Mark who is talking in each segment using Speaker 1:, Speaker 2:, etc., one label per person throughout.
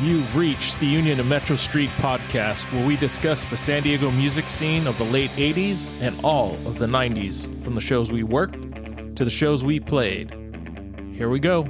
Speaker 1: You've reached the Union of Metro Street podcast, where we discuss the San Diego music scene of the late 80s and all of the 90s, from the shows we worked to the shows we played. Here we go.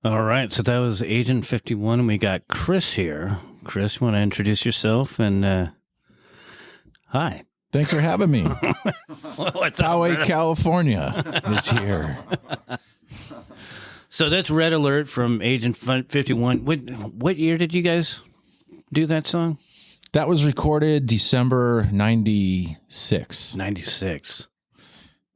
Speaker 2: All right, so that was Agent 51, and we got Chris here. Chris, you want to introduce yourself? And hi.
Speaker 3: Thanks for having me.
Speaker 2: What's
Speaker 3: Poway,
Speaker 2: up,
Speaker 3: California is here.
Speaker 2: So that's Red Alert from Agent 51. What year did you guys do that song?
Speaker 3: That was recorded December 96.
Speaker 2: 96.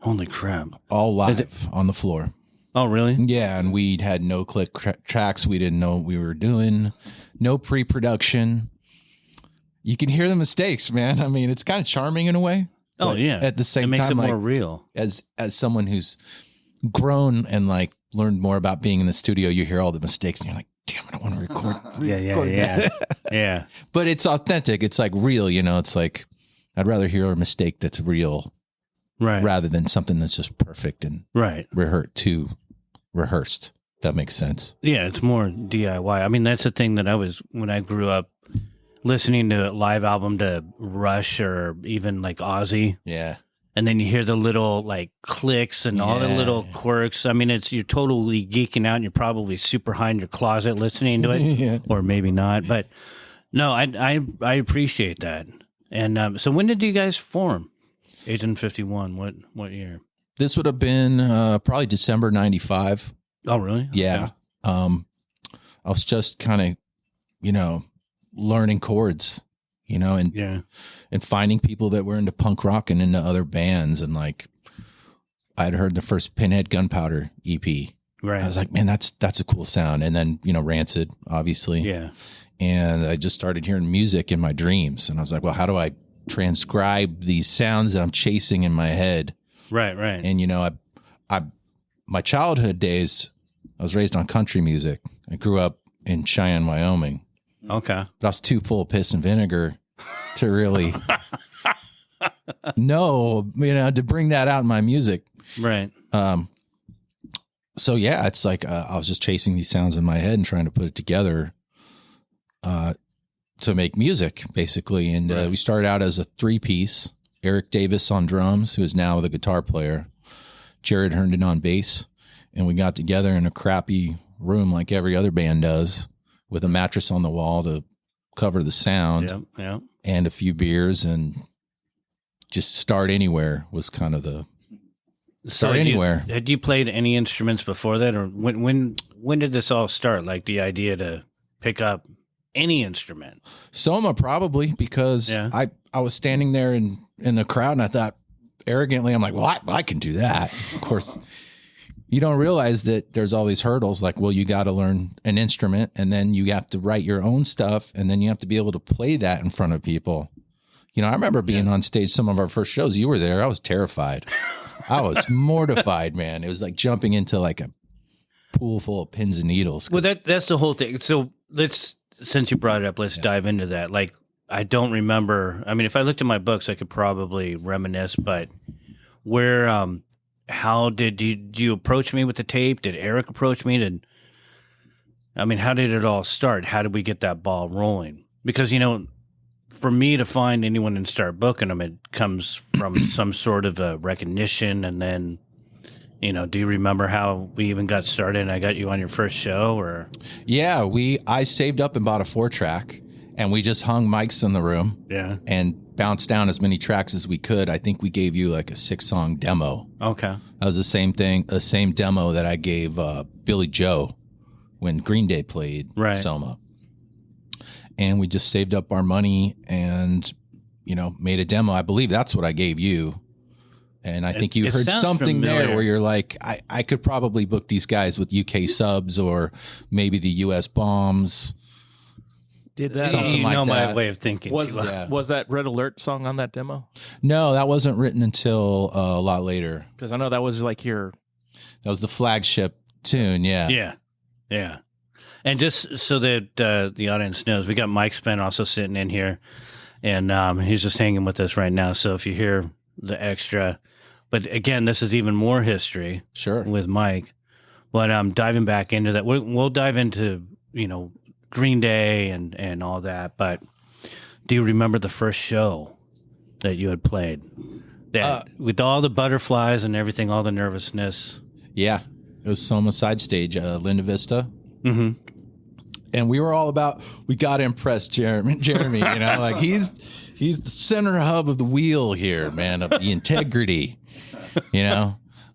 Speaker 2: Holy crap.
Speaker 3: All live on the floor.
Speaker 2: Oh, really?
Speaker 3: Yeah, and we had no click tracks. We didn't know what we were doing. No pre-production. You can hear the mistakes, man. I mean, it's kind of charming in a way.
Speaker 2: Oh, yeah.
Speaker 3: At the same
Speaker 2: time, it makes
Speaker 3: time,
Speaker 2: it more real.
Speaker 3: As someone who's grown and like learned more about being in the studio, you hear all the mistakes and you're like, damn it, I want to record.
Speaker 2: Yeah. Yeah.
Speaker 3: But it's authentic. It's like real, you know. It's like I'd rather hear a mistake that's real,
Speaker 2: Right.
Speaker 3: rather than something that's just perfect and
Speaker 2: Right.
Speaker 3: rehearsed. That makes sense.
Speaker 2: Yeah, it's more DIY. I mean, that's the thing that when I grew up listening to a live album to Rush or even like Ozzy.
Speaker 3: Yeah.
Speaker 2: And then you hear the little like clicks and all the little quirks. I mean, you're totally geeking out and you're probably super high in your closet listening to it,
Speaker 3: Yeah.
Speaker 2: or maybe not. But no, I appreciate that. And so when did you guys form Agent 51? What year?
Speaker 3: This would have been probably December 95.
Speaker 2: Oh, really?
Speaker 3: Yeah.
Speaker 2: Okay.
Speaker 3: I was just kind of, learning chords, and finding people that were into punk rock and into other bands. And like, I'd heard the first Pinhead Gunpowder EP.
Speaker 2: Right.
Speaker 3: I was like, man, that's a cool sound. And then, Rancid, obviously.
Speaker 2: Yeah.
Speaker 3: And I just started hearing music in my dreams. And I was like, well, how do I transcribe these sounds that I'm chasing in my head?
Speaker 2: Right.
Speaker 3: And, my childhood days, I was raised on country music. I grew up in Cheyenne, Wyoming.
Speaker 2: Okay.
Speaker 3: But I was too full of piss and vinegar to really know, to bring that out in my music.
Speaker 2: Right.
Speaker 3: So yeah, it's like I was just chasing these sounds in my head and trying to put it together to make music, basically. And we started out as a 3-piece. Eric Davis on drums, who is now the guitar player. Jared Herndon on bass. And we got together in a crappy room like every other band does, with a mattress on the wall to cover the sound.
Speaker 2: Yeah.
Speaker 3: And a few beers, and just start anywhere was kind of the... Start anywhere.
Speaker 2: Had you played any instruments before that, or when did this all start? Like the idea to pick up any instrument?
Speaker 3: Soma, probably, because I was standing there in the crowd, and I thought arrogantly, I'm like, well, I can do that. Of course, you don't realize that there's all these hurdles. Like, well, you got to learn an instrument, and then you have to write your own stuff, and then you have to be able to play that in front of people. I remember being on stage some of our first shows. You were there. I was terrified. I was mortified, man. It was like jumping into like a pool full of pins and needles.
Speaker 2: Well, that's the whole thing. So since you brought it up, let's dive into that. Like, I don't remember. I mean, if I looked at my books, I could probably reminisce, but how did you approach me with the tape? Did Eric approach me? How did it all start? How did we get that ball rolling? Because, for me to find anyone and start booking them, it comes from some sort of a recognition. And then, do you remember how we even got started and I got you on your first show? Or
Speaker 3: yeah, I saved up and bought a 4-track, and we just hung mics in the room.
Speaker 2: Yeah.
Speaker 3: And bounced down as many tracks as we could. I think we gave you like a 6-song demo.
Speaker 2: Okay.
Speaker 3: That was the same thing, the same demo that I gave Billy Joe when Green Day played Soma. And we just saved up our money and, made a demo. I believe that's what I gave you. And I think you heard something there where you're like, I could probably book these guys with UK subs or maybe the US bombs.
Speaker 1: Did that?
Speaker 3: Something like
Speaker 2: my way of thinking.
Speaker 1: Was that Red Alert song on that demo?
Speaker 3: No, that wasn't written until a lot later.
Speaker 1: Because I know that was like
Speaker 3: that was the flagship tune. Yeah.
Speaker 2: Yeah. And just so that the audience knows, we got Mike Spen also sitting in here, and he's just hanging with us right now. So if you hear the extra, but again, this is even more history.
Speaker 3: Sure.
Speaker 2: With Mike. But diving back into that, we'll dive into Green Day and all that. But do you remember the first show that you had played? That with all the butterflies and everything, all the nervousness.
Speaker 3: Yeah, it was Soma Side Stage, Linda Vista.
Speaker 2: Mm-hmm.
Speaker 3: And we were all about, we got to impress Jeremy, like he's the center hub of the wheel here, man, of the integrity,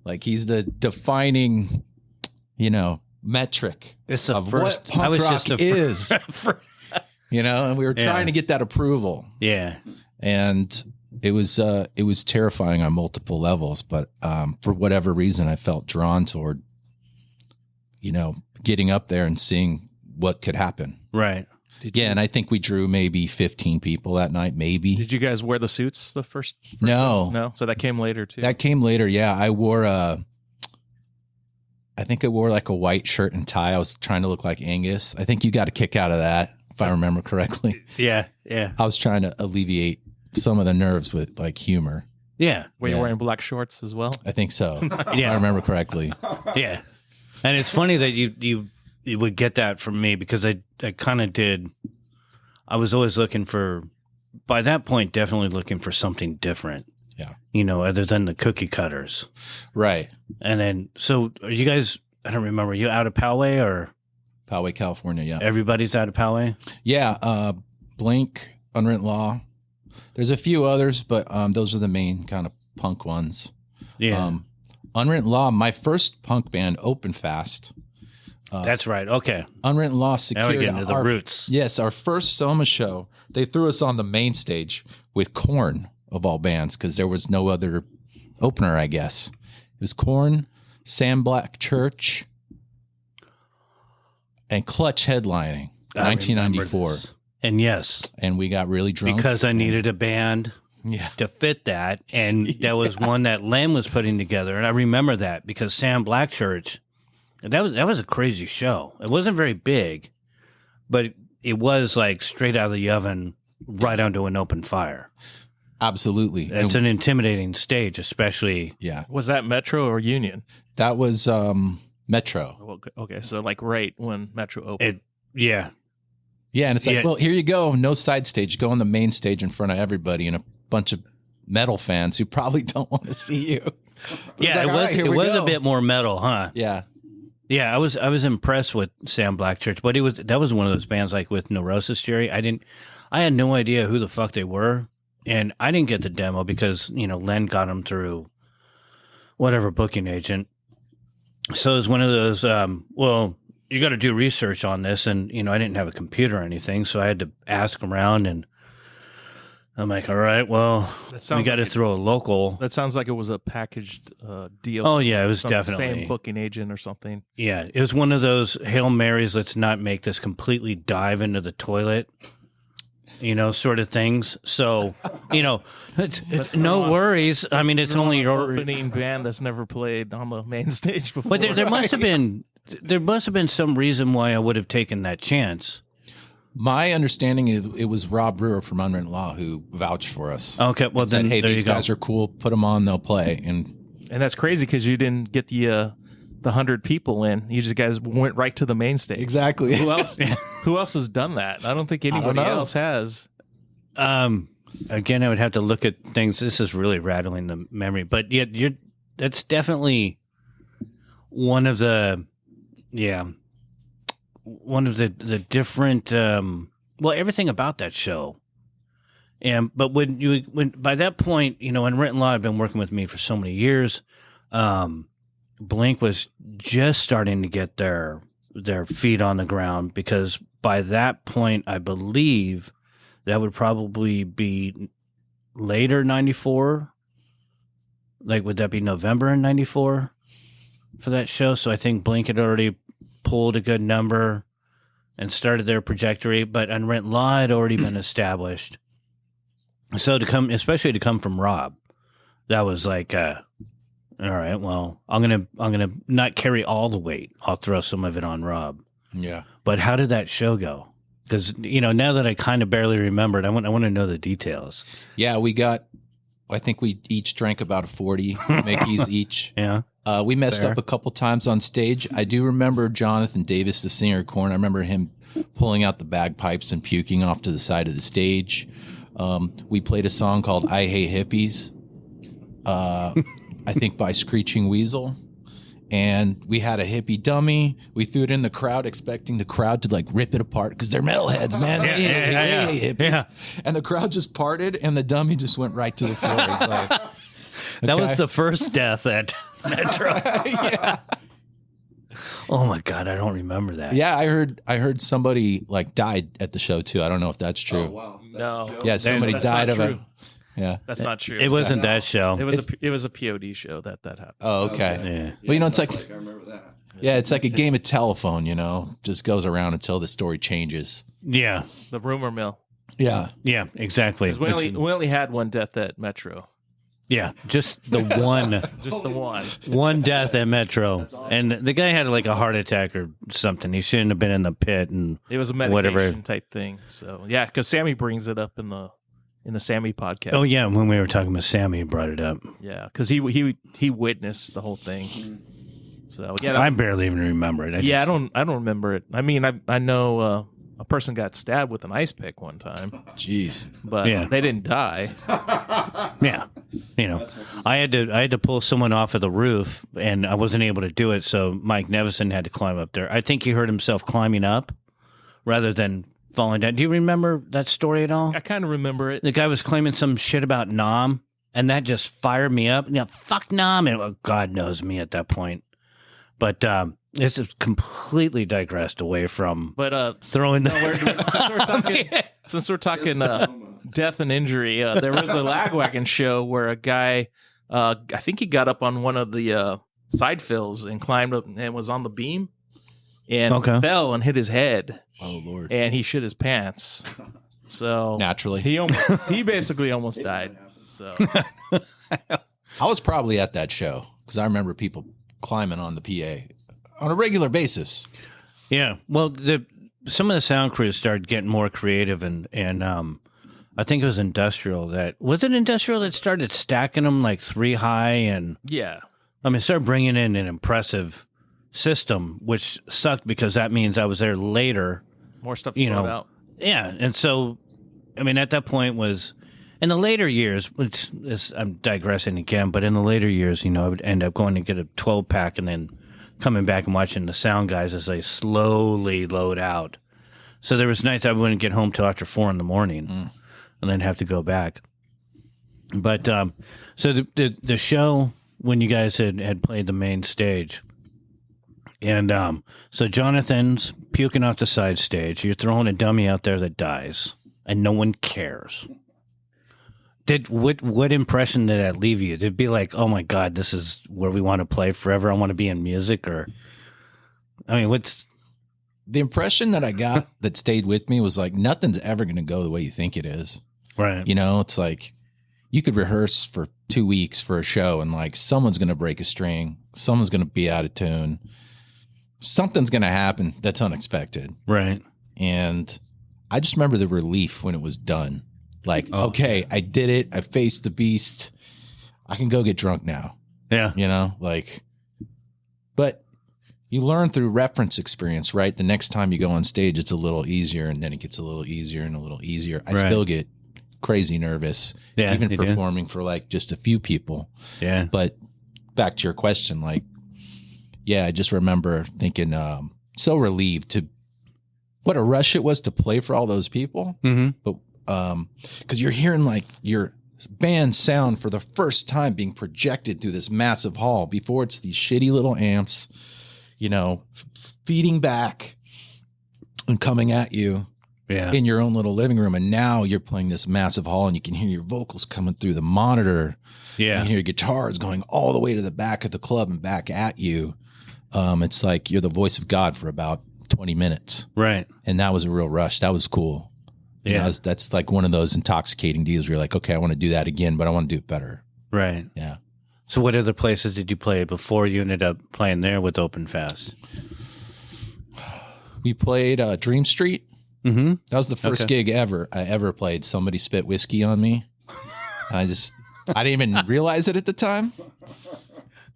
Speaker 3: like he's the defining, metric of what punk rock is, and we were trying to get that approval.
Speaker 2: Yeah.
Speaker 3: And it was terrifying on multiple levels, but for whatever reason, I felt drawn toward, getting up there and seeing what could happen.
Speaker 2: Right.
Speaker 3: And I think we drew maybe 15 people that night, maybe.
Speaker 1: Did you guys wear the suits the first
Speaker 3: No.
Speaker 1: time? No? So that came later, too?
Speaker 3: That came later, yeah. I wore I think I wore like a white shirt and tie. I was trying to look like Angus. I think you got a kick out of that, if I remember correctly.
Speaker 2: Yeah.
Speaker 3: I was trying to alleviate some of the nerves with like humor.
Speaker 2: Yeah.
Speaker 1: Were you wearing black shorts as well?
Speaker 3: I think so. If I remember correctly.
Speaker 2: Yeah. And it's funny that you would get that from me, because I kind of did. I was always looking for, by that point, definitely looking for something different.
Speaker 3: Yeah.
Speaker 2: Other than the cookie cutters.
Speaker 3: Right.
Speaker 2: And then, so are you guys, I don't remember, are you out of Poway or?
Speaker 3: Poway, California, yeah.
Speaker 2: Everybody's out of Poway?
Speaker 3: Yeah. Blink, Unwritten Law. There's a few others, but those are the main kind of punk ones.
Speaker 2: Yeah.
Speaker 3: Unwritten Law, my first punk band, Open Fast.
Speaker 2: That's right. Okay.
Speaker 3: Unwritten Law secured
Speaker 2: now we get into the roots.
Speaker 3: Yes, our first Soma show. They threw us on the main stage with Korn, of all bands, because there was no other opener, I guess. It was Korn, Sam Black Church, and Clutch headlining, 1994.
Speaker 2: And yes.
Speaker 3: And we got really drunk.
Speaker 2: Because I needed a band to fit that. And that was one that Len was putting together. And I remember that because Sam Black Church, that was a crazy show. It wasn't very big, but it was like straight out of the oven, right onto an open fire.
Speaker 3: Absolutely.
Speaker 2: It's an intimidating stage, especially.
Speaker 3: Yeah.
Speaker 1: Was that Metro or Union?
Speaker 3: That was Metro.
Speaker 1: Okay, so like right when Metro opened.
Speaker 2: Yeah.
Speaker 3: Yeah, and it's like, well, here you go. No side stage. Go on the main stage in front of everybody and a bunch of metal fans who probably don't want to see you.
Speaker 2: Yeah, it was a bit more metal, huh?
Speaker 3: Yeah.
Speaker 2: Yeah, I was impressed with Sam Blackchurch, but that was one of those bands like with Neurosis, Jerry. I had no idea who the fuck they were, and I didn't get the demo because, Len got them through whatever booking agent. So it was one of those, well, you got to do research on this, and, I didn't have a computer or anything, so I had to ask around, and I'm like, all right, well, we got to throw a local.
Speaker 1: That sounds like it was a packaged deal.
Speaker 2: Oh, yeah, it was definitely.
Speaker 1: Same booking agent or something.
Speaker 2: Yeah, it was one of those Hail Marys, let's not make this completely dive into the toilet, sort of things. So, it's no worries. I mean, it's only your
Speaker 1: opening band that's never played on the main stage before.
Speaker 2: But there must have been some reason why I would have taken that chance.
Speaker 3: My understanding is it was Rob Brewer from Unwritten Law who vouched for us.
Speaker 2: Okay, well then,
Speaker 3: hey, these guys are cool. Put them on; they'll play. And
Speaker 1: that's crazy because you didn't get the 100 people in. You just guys went right to the main stage.
Speaker 3: Exactly.
Speaker 1: Who else? Who else has done that? I don't think anybody else has.
Speaker 2: Again, I would have to look at things. This is really rattling the memory, but yeah, that's definitely one of the different everything about that show. But when by that point, Unwritten Law had been working with me for so many years, Blink was just starting to get their feet on the ground, because by that point, I believe that would probably be later 94. Like, would that be November in 94 for that show? So I think Blink had already pulled a good number and started their trajectory, but Unwritten Law had already been established. So especially to come from Rob, that was like, all right, well, I'm gonna not carry all the weight. I'll throw some of it on Rob.
Speaker 3: Yeah.
Speaker 2: But how did that show go? Because now that I kind of barely remembered, I want to know the details.
Speaker 3: Yeah, I think we each drank about 40 Mickeys each.
Speaker 2: Yeah.
Speaker 3: We messed up a couple times on stage. I do remember Jonathan Davis, the singer of Korn. I remember him pulling out the bagpipes and puking off to the side of the stage. We played a song called I Hate Hippies, I think by Screeching Weasel. And we had a hippie dummy. We threw it in the crowd, expecting the crowd to like rip it apart because they're metalheads, man. They hate hippies. Yeah. And the crowd just parted, and the dummy just went right to the floor. It's like, okay.
Speaker 2: That was the first death at Metro. Yeah. Oh my God, I don't remember that.
Speaker 3: Yeah, I heard somebody like died at the show too. I don't know if that's true.
Speaker 4: Oh, wow.
Speaker 1: No.
Speaker 3: Yeah, somebody died of it.
Speaker 1: Yeah, that's not true.
Speaker 2: It wasn't that show.
Speaker 1: It was a POD show that happened.
Speaker 3: Oh, okay.
Speaker 2: Yeah.
Speaker 3: Well, it's like
Speaker 4: I remember that.
Speaker 3: Yeah, it's like a game of telephone. Just goes around until the story changes.
Speaker 2: Yeah,
Speaker 1: the rumor mill.
Speaker 3: Yeah,
Speaker 2: exactly.
Speaker 1: We only had one death at Metro.
Speaker 2: Yeah, just the one.
Speaker 1: Just the one.
Speaker 2: One death at Metro. And the guy had like a heart attack or something. He shouldn't have been in the pit. And
Speaker 1: it was a medication type thing. So, yeah, because Sammy brings it up in the Sammy podcast.
Speaker 2: Oh, yeah, when we were talking with Sammy, he brought it up.
Speaker 1: Yeah, because he witnessed the whole thing. So, yeah.
Speaker 2: I barely even remember it.
Speaker 1: I don't remember it. I mean, I know a person got stabbed with an ice pick one time.
Speaker 3: Jeez.
Speaker 1: But they didn't die.
Speaker 2: Yeah. I had to pull someone off of the roof, and I wasn't able to do it, so Mike Nevison had to climb up there. I think he hurt himself climbing up rather than falling down. Do you remember that story at all?
Speaker 1: I kind of remember it.
Speaker 2: The guy was claiming some shit about Nam, and that just fired me up. Fuck Nam. And God knows me at that point. But this is completely digressed away from throwing the...
Speaker 1: Since we're talking death and injury, there was a Lagwagon show where a guy, I think he got up on one of the side fills and climbed up and was on the beam and fell and hit his head.
Speaker 3: Oh, Lord.
Speaker 1: And he shit his pants. So
Speaker 3: naturally,
Speaker 1: he basically almost died. So
Speaker 3: I was probably at that show because I remember people climbing on the PA on a regular basis.
Speaker 2: Yeah. Well, some of the sound crews started getting more creative and I think it was Industrial that started stacking them like 3 high, and
Speaker 1: Yeah.
Speaker 2: I mean, started bringing in an impressive system, which sucked because that means I was there later.
Speaker 1: More stuff
Speaker 2: You
Speaker 1: brought
Speaker 2: know,
Speaker 1: out.
Speaker 2: Yeah, and so, I mean, at that point was in the later years. Which is, I'm digressing again, but in the later years, I would end up going to get a 12-pack and then coming back and watching the sound guys as they slowly load out. So there was nights I wouldn't get home till after 4 a.m. and then have to go back. But so the show when you guys had played the main stage. And so Jonathan's puking off the side stage. You're throwing a dummy out there that dies, and no one cares. What impression did that leave you? Did it be like, oh my God, this is where we want to play forever? I want to be in music, or I mean, what's
Speaker 3: the impression that I got that stayed with me was like nothing's ever going to go the way you think it is.
Speaker 2: right?
Speaker 3: It's like you could rehearse for 2 weeks for a show, and like someone's going to break a string, someone's going to be out of tune. Something's going to happen that's unexpected.
Speaker 2: Right.
Speaker 3: And I just remember the relief when it was done. Like, okay, I did it. I faced the beast. I can go get drunk now.
Speaker 2: Yeah.
Speaker 3: But you learn through reference experience, right? The next time you go on stage, it's a little easier, and then it gets a little easier and a little easier. I still get crazy nervous, even performing for like just a few people.
Speaker 2: Yeah.
Speaker 3: But back to your question, like, yeah, I just remember thinking so relieved to what a rush it was to play for all those people.
Speaker 2: Mm-hmm.
Speaker 3: But because you're hearing like your band sound for the first time being projected through this massive hall. Before it's these shitty little amps, feeding back and coming at you in your own little living room. And now you're playing this massive hall, and you can hear your vocals coming through the monitor.
Speaker 2: Yeah.
Speaker 3: You can hear your guitars going all the way to the back of the club and back at you. It's like you're the voice of God for about 20 minutes.
Speaker 2: Right.
Speaker 3: And that was a real rush. That was cool. That's like one of those intoxicating deals where you're like, okay, I want to do that again, but I want to do it better.
Speaker 2: Right.
Speaker 3: Yeah.
Speaker 2: So what other places did you play before you ended up playing there with Open Fast?
Speaker 3: We played Dream Street.
Speaker 2: Mm-hmm.
Speaker 3: That was the first gig I ever played. Somebody spit whiskey on me. I didn't even realize it at the time.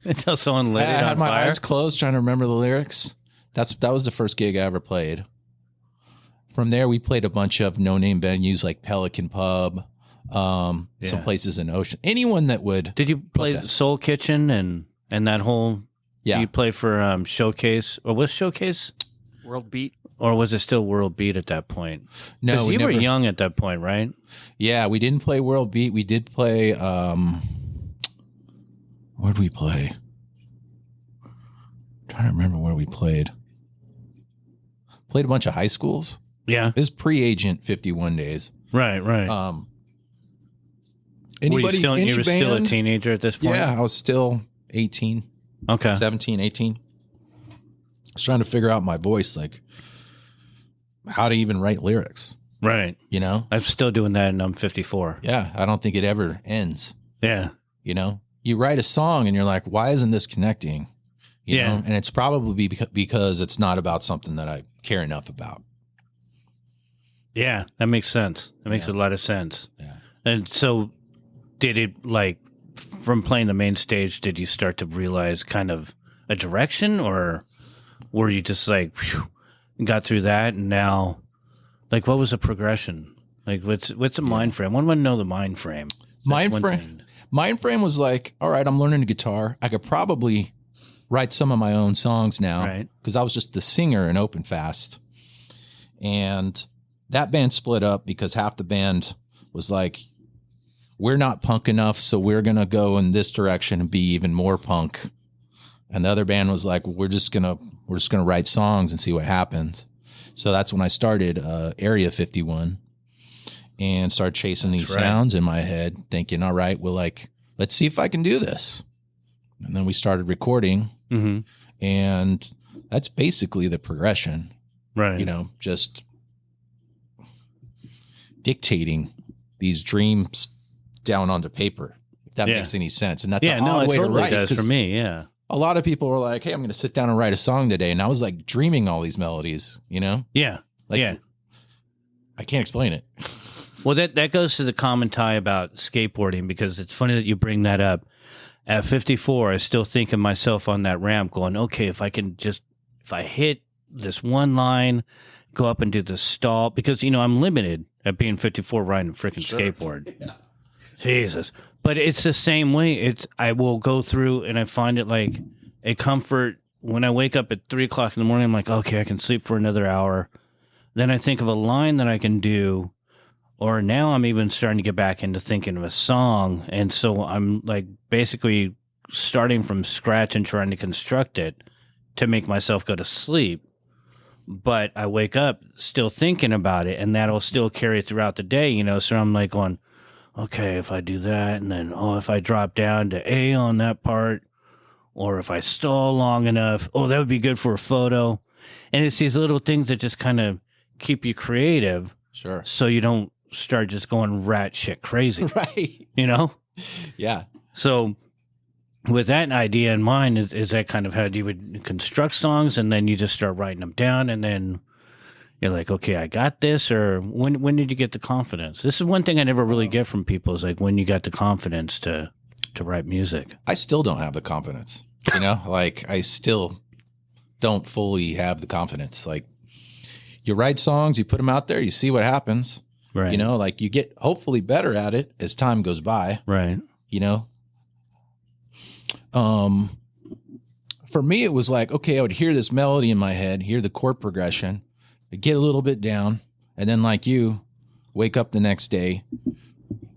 Speaker 2: Until someone lit it on
Speaker 3: I had my
Speaker 2: fire?
Speaker 3: eyes closed trying to remember the lyrics. That was the first gig I ever played. From there, we played a bunch of no-name venues like Pelican Pub, some places in Ocean. Anyone that would.
Speaker 2: Did you play Soul Kitchen and that whole?
Speaker 3: Yeah.
Speaker 2: You play for Showcase, or was Showcase
Speaker 1: World Beat,
Speaker 2: or was it still World Beat at that point?
Speaker 3: No,
Speaker 2: you were young at that point, right?
Speaker 3: Yeah, we didn't play World Beat. We did play. Where did we play? I'm trying to remember where we played. Played a bunch of high schools.
Speaker 2: Yeah.
Speaker 3: This is pre-Agent 51 days.
Speaker 2: Right.
Speaker 3: Anybody,
Speaker 2: you were
Speaker 3: band?
Speaker 2: still a teenager at this point?
Speaker 3: Yeah, I was still 18.
Speaker 2: Okay.
Speaker 3: 17, 18. I was trying to figure out my voice, like how to even write lyrics.
Speaker 2: Right. I'm still doing that, and I'm 54.
Speaker 3: Yeah, I don't think it ever ends.
Speaker 2: Yeah.
Speaker 3: You write a song and you're like, why isn't this connecting? You know? And it's probably because it's not about something that I care enough about.
Speaker 2: Yeah, that makes sense. That makes a lot of sense.
Speaker 3: Yeah.
Speaker 2: And so did it, like, from playing the main stage, did you start to realize kind of a direction, or were you just like, whew, got through that, and now, like, what was the progression? Like, what's the mind frame? I want to know the mind frame.
Speaker 3: Mind frame was like, all right, I'm learning the guitar. I could probably write some of my own songs now, because I was just the singer in Open Fast. And that band split up because half the band was like, we're not punk enough, so we're going to go in this direction and be even more punk. And the other band was like, we're just going to write songs and see what happens. So that's when I started Area 51 and started chasing these sounds in my head, thinking, all right, well, like, let's see if I can do this. And then we started recording, and that's basically the progression.
Speaker 2: Right.
Speaker 3: Just dictating these dreams down onto paper, if that makes any sense. And that's an odd way to write.
Speaker 2: Does for me, yeah.
Speaker 3: A lot of people were like, hey, I'm going to sit down and write a song today. And I was like dreaming all these melodies,
Speaker 2: Yeah.
Speaker 3: I can't explain it.
Speaker 2: Well, that goes to the common tie about skateboarding, because it's funny that you bring that up. At 54, I still think of myself on that ramp going, okay, if I hit this one line, go up and do the stall, because, I'm limited at being 54 riding a freaking skateboard. Yeah. Jesus. But it's the same way. I will go through and I find it like a comfort when I wake up at 3 o'clock in the morning. I'm like, okay, I can sleep for another hour. Then I think of a line that I can do, or now I'm even starting to get back into thinking of a song. And so I'm like basically starting from scratch and trying to construct it to make myself go to sleep. But I wake up still thinking about it, and that'll still carry throughout the day, So I'm like going, okay, if I do that, and then, if I drop down to A on that part, or if I stall long enough, that would be good for a photo. And it's these little things that just kind of keep you creative.
Speaker 3: Sure.
Speaker 2: So you don't start just going rat shit crazy.
Speaker 3: Right. Yeah.
Speaker 2: So with that idea in mind, is that kind of how you would construct songs, and then you just start writing them down, and then you're like, okay, I got this? Or when did you get the confidence? This is one thing I never really get from people, is like when you got the confidence to write music.
Speaker 3: I still don't have the confidence, like I still don't fully have the confidence. Like, you write songs, you put them out there, you see what happens.
Speaker 2: Right.
Speaker 3: Like you get hopefully better at it as time goes by.
Speaker 2: Right.
Speaker 3: For me, it was like, okay, I would hear this melody in my head, hear the chord progression, I'd get a little bit down, and then like you, wake up the next day,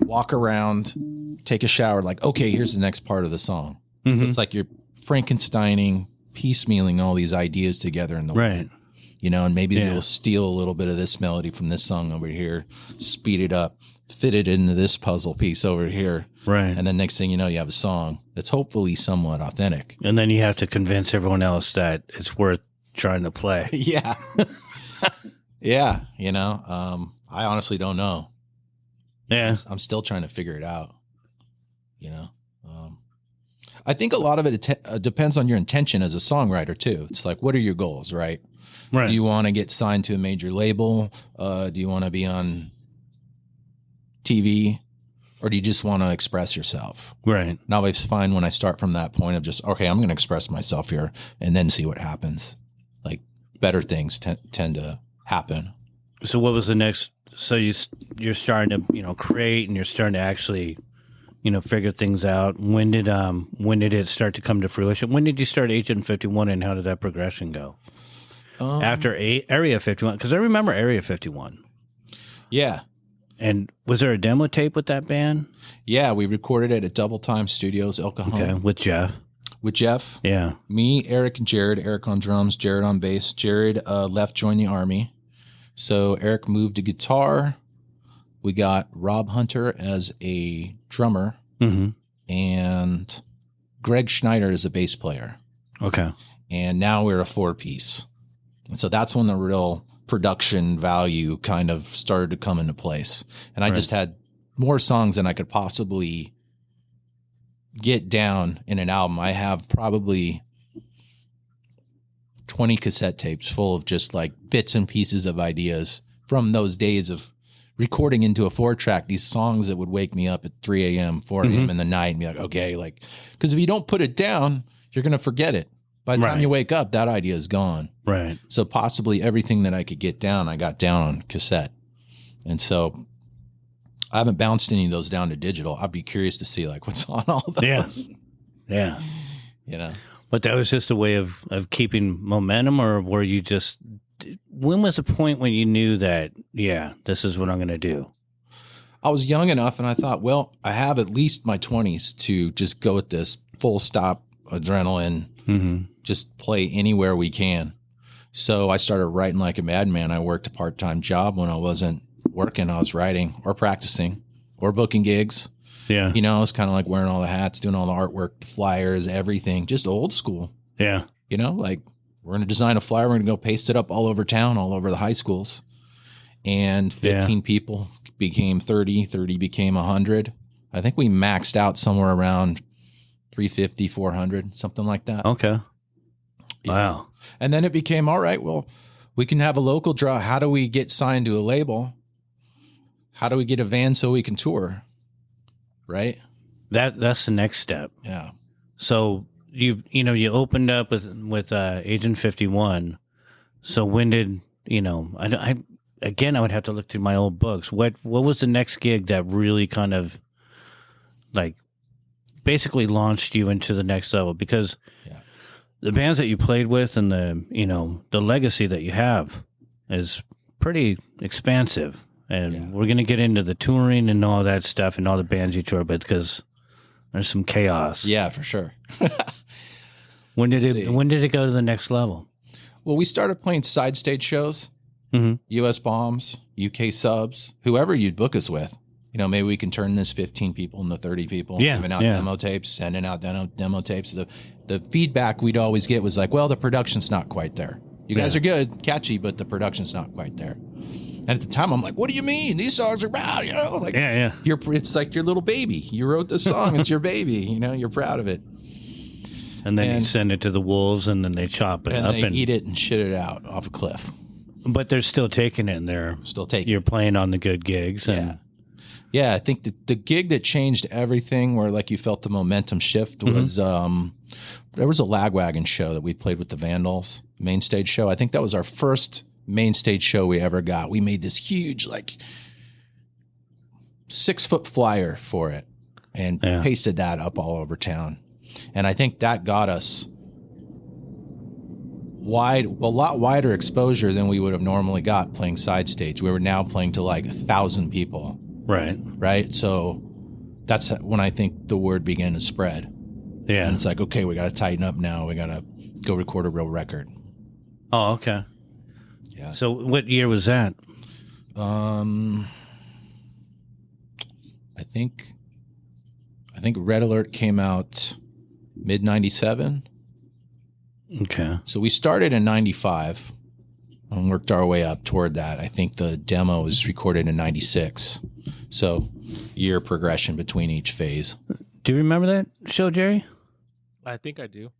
Speaker 3: walk around, take a shower, like, okay, here's the next part of the song. Mm-hmm. So it's like you're Frankensteining, piecemealing all these ideas together in the
Speaker 2: right.
Speaker 3: And maybe you'll steal a little bit of this melody from this song over here, speed it up, fit it into this puzzle piece over here.
Speaker 2: Right.
Speaker 3: And then next thing you know, you have a song that's hopefully somewhat authentic.
Speaker 2: And then you have to convince everyone else that it's worth trying to play.
Speaker 3: Yeah. Yeah. I honestly don't know.
Speaker 2: Yeah.
Speaker 3: I'm still trying to figure it out. I think a lot of it depends on your intention as a songwriter too. It's like, what are your goals, right?
Speaker 2: Right.
Speaker 3: Do you want to get signed to a major label? Do you want to be on TV? Or do you just want to express yourself?
Speaker 2: Right.
Speaker 3: Now I find when I start from that point of just, okay, I'm going to express myself here and then see what happens. Like, better things tend to happen.
Speaker 2: So what was the next? So you're starting to, create, and you're starting to actually, figure things out. When did it start to come to fruition? When did you start Agent 51, and how did that progression go? After Area 51, because I remember Area 51.
Speaker 3: Yeah.
Speaker 2: And was there a demo tape with that band?
Speaker 3: Yeah, we recorded it at Double Time Studios, El Cajon.
Speaker 2: Okay, with Jeff.
Speaker 3: With Jeff.
Speaker 2: Yeah.
Speaker 3: Me, Eric, and Jared. Eric on drums, Jared on bass. Jared left, joined the Army. So Eric moved to guitar. We got Rob Hunter as a drummer.
Speaker 2: Mm-hmm.
Speaker 3: And Greg Schneider as a bass player.
Speaker 2: Okay.
Speaker 3: And now we're a 4-piece. And so that's when the real production value kind of started to come into place. And I just had more songs than I could possibly get down in an album. I have probably 20 cassette tapes full of just like bits and pieces of ideas from those days of recording into a 4-track, these songs that would wake me up at 3 a.m., 4 a.m. in the night and be like, okay, like, because if you don't put it down, you're going to forget it. By the time you wake up, that idea is gone.
Speaker 2: Right.
Speaker 3: So possibly everything that I could get down, I got down on cassette. And so I haven't bounced any of those down to digital. I'd be curious to see like what's on all those.
Speaker 2: Yes. Yeah. But that was just a way of keeping momentum, or were you just, when was the point when you knew that, this is what I'm going to do?
Speaker 3: I was young enough and I thought, well, I have at least my 20s to just go at this full stop adrenaline.
Speaker 2: Mm-hmm.
Speaker 3: Just play anywhere we can. So I started writing like a madman. I worked a part-time job when I wasn't working. I was writing or practicing or booking gigs.
Speaker 2: Yeah.
Speaker 3: I was kind of like wearing all the hats, doing all the artwork, the flyers, everything, just old school.
Speaker 2: Yeah.
Speaker 3: Like we're going to design a flyer. We're going to go paste it up all over town, all over the high schools. And 15 people became 30, 30 became 100. I think we maxed out somewhere around 350, 400, something like that.
Speaker 2: Okay. Wow.
Speaker 3: And then it became, all right, well, we can have a local draw. How do we get signed to a label? how do we get a van so we can tour? Right.
Speaker 2: That's the next step.
Speaker 3: Yeah.
Speaker 2: So you opened up with Agent 51. So when did, I would have to look through my old books. What was the next gig that really kind of like basically launched you into the next level? Because the bands that you played with and the legacy that you have is pretty expansive. And we're going to get into the touring and all that stuff and all the bands you tour with because there's some chaos.
Speaker 3: Yeah, for sure.
Speaker 2: When did it go to the next level?
Speaker 3: Well, we started playing side stage shows, U.S. Bombs, UK Subs, whoever you'd book us with. Maybe we can turn this 15 people into 30 people, giving out demo tapes, sending out demo tapes. The feedback we'd always get was like, well, the production's not quite there. You guys are good, catchy, but the production's not quite there. And at the time, I'm like, what do you mean? These songs are bad, It's like your little baby. You wrote the song. It's your baby. You're proud of it.
Speaker 2: And then you send it to the wolves, and then they chop it up
Speaker 3: and eat it and shit it out off a cliff.
Speaker 2: But they're still taking it, and they're
Speaker 3: still taking.
Speaker 2: You're playing on the good gigs, and
Speaker 3: yeah. I think the gig that changed everything, where like you felt the momentum shift, was there was a Lagwagon show that we played with the Vandals, main stage show. I think that was our first main stage show we ever got. We made this huge, like 6-foot flyer for it, and pasted that up all over town. And I think that got us a lot wider exposure than we would have normally got playing side stage. We were now playing to like 1,000 people. Right. So that's when I think the word began to spread. Yeah. And it's like, okay, we got to tighten up now. We got to go record a real record.
Speaker 2: Oh, okay.
Speaker 3: Yeah.
Speaker 2: So what year was that?
Speaker 3: I think Red Alert came out mid 97.
Speaker 2: Okay.
Speaker 3: So we started in 95 and worked our way up toward that. I think the demo was recorded in 96. So year progression between each phase.
Speaker 2: Do you remember that show, Jerry?
Speaker 1: I think I do.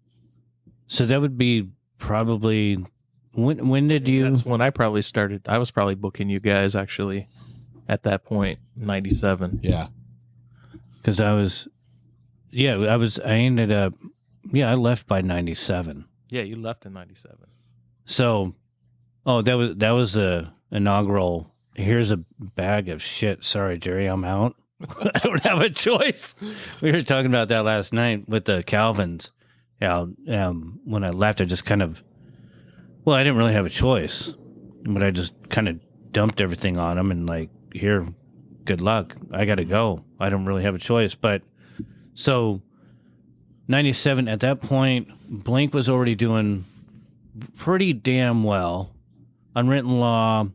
Speaker 2: So that would be probably when did you?
Speaker 1: That's when I probably started. I was probably booking you guys actually at that point, 97.
Speaker 3: Yeah.
Speaker 2: Because I ended up, I left by 97.
Speaker 1: Yeah, you left in 97.
Speaker 2: So, that was the inaugural, here's a bag of shit. Sorry, Jerry, I'm out. I don't have a choice. We were talking about that last night with the Calvins. When I left, I just kind of, I didn't really have a choice, but I just kind of dumped everything on them and like, here, good luck. I got to go. I don't really have a choice. But so 97, at that point, Blink was already doing pretty damn well. Unwritten Law,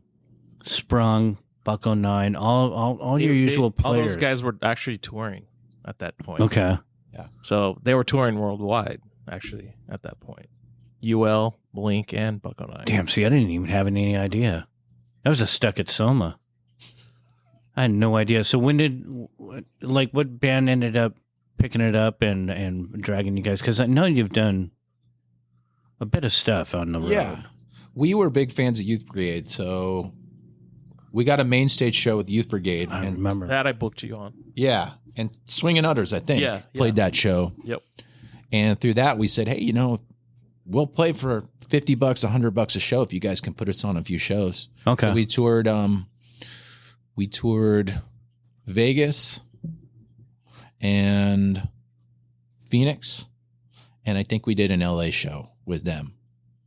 Speaker 2: Sprung, Buck 09, all your usual players.
Speaker 1: All those guys were actually touring at that point.
Speaker 2: Okay.
Speaker 3: Yeah.
Speaker 1: So they were touring worldwide, actually, at that point. UL, Blink, and Buck 09.
Speaker 2: Damn, see, I didn't even have any idea. I was just stuck at Soma. I had no idea. So when what band ended up picking it up and dragging you guys? Because I know you've done a bit of stuff on the road.
Speaker 3: Yeah. We were big fans of Youth Brigade, so we got a main stage show with Youth Brigade.
Speaker 2: I remember.
Speaker 1: That I booked you on.
Speaker 3: Yeah. And Swingin' Utters, I think, played that show.
Speaker 1: Yep.
Speaker 3: And through that, we said, hey, we'll play for $50, $100 a show if you guys can put us on a few shows.
Speaker 2: Okay.
Speaker 3: So we toured Vegas and Phoenix, and I think we did an LA show with them.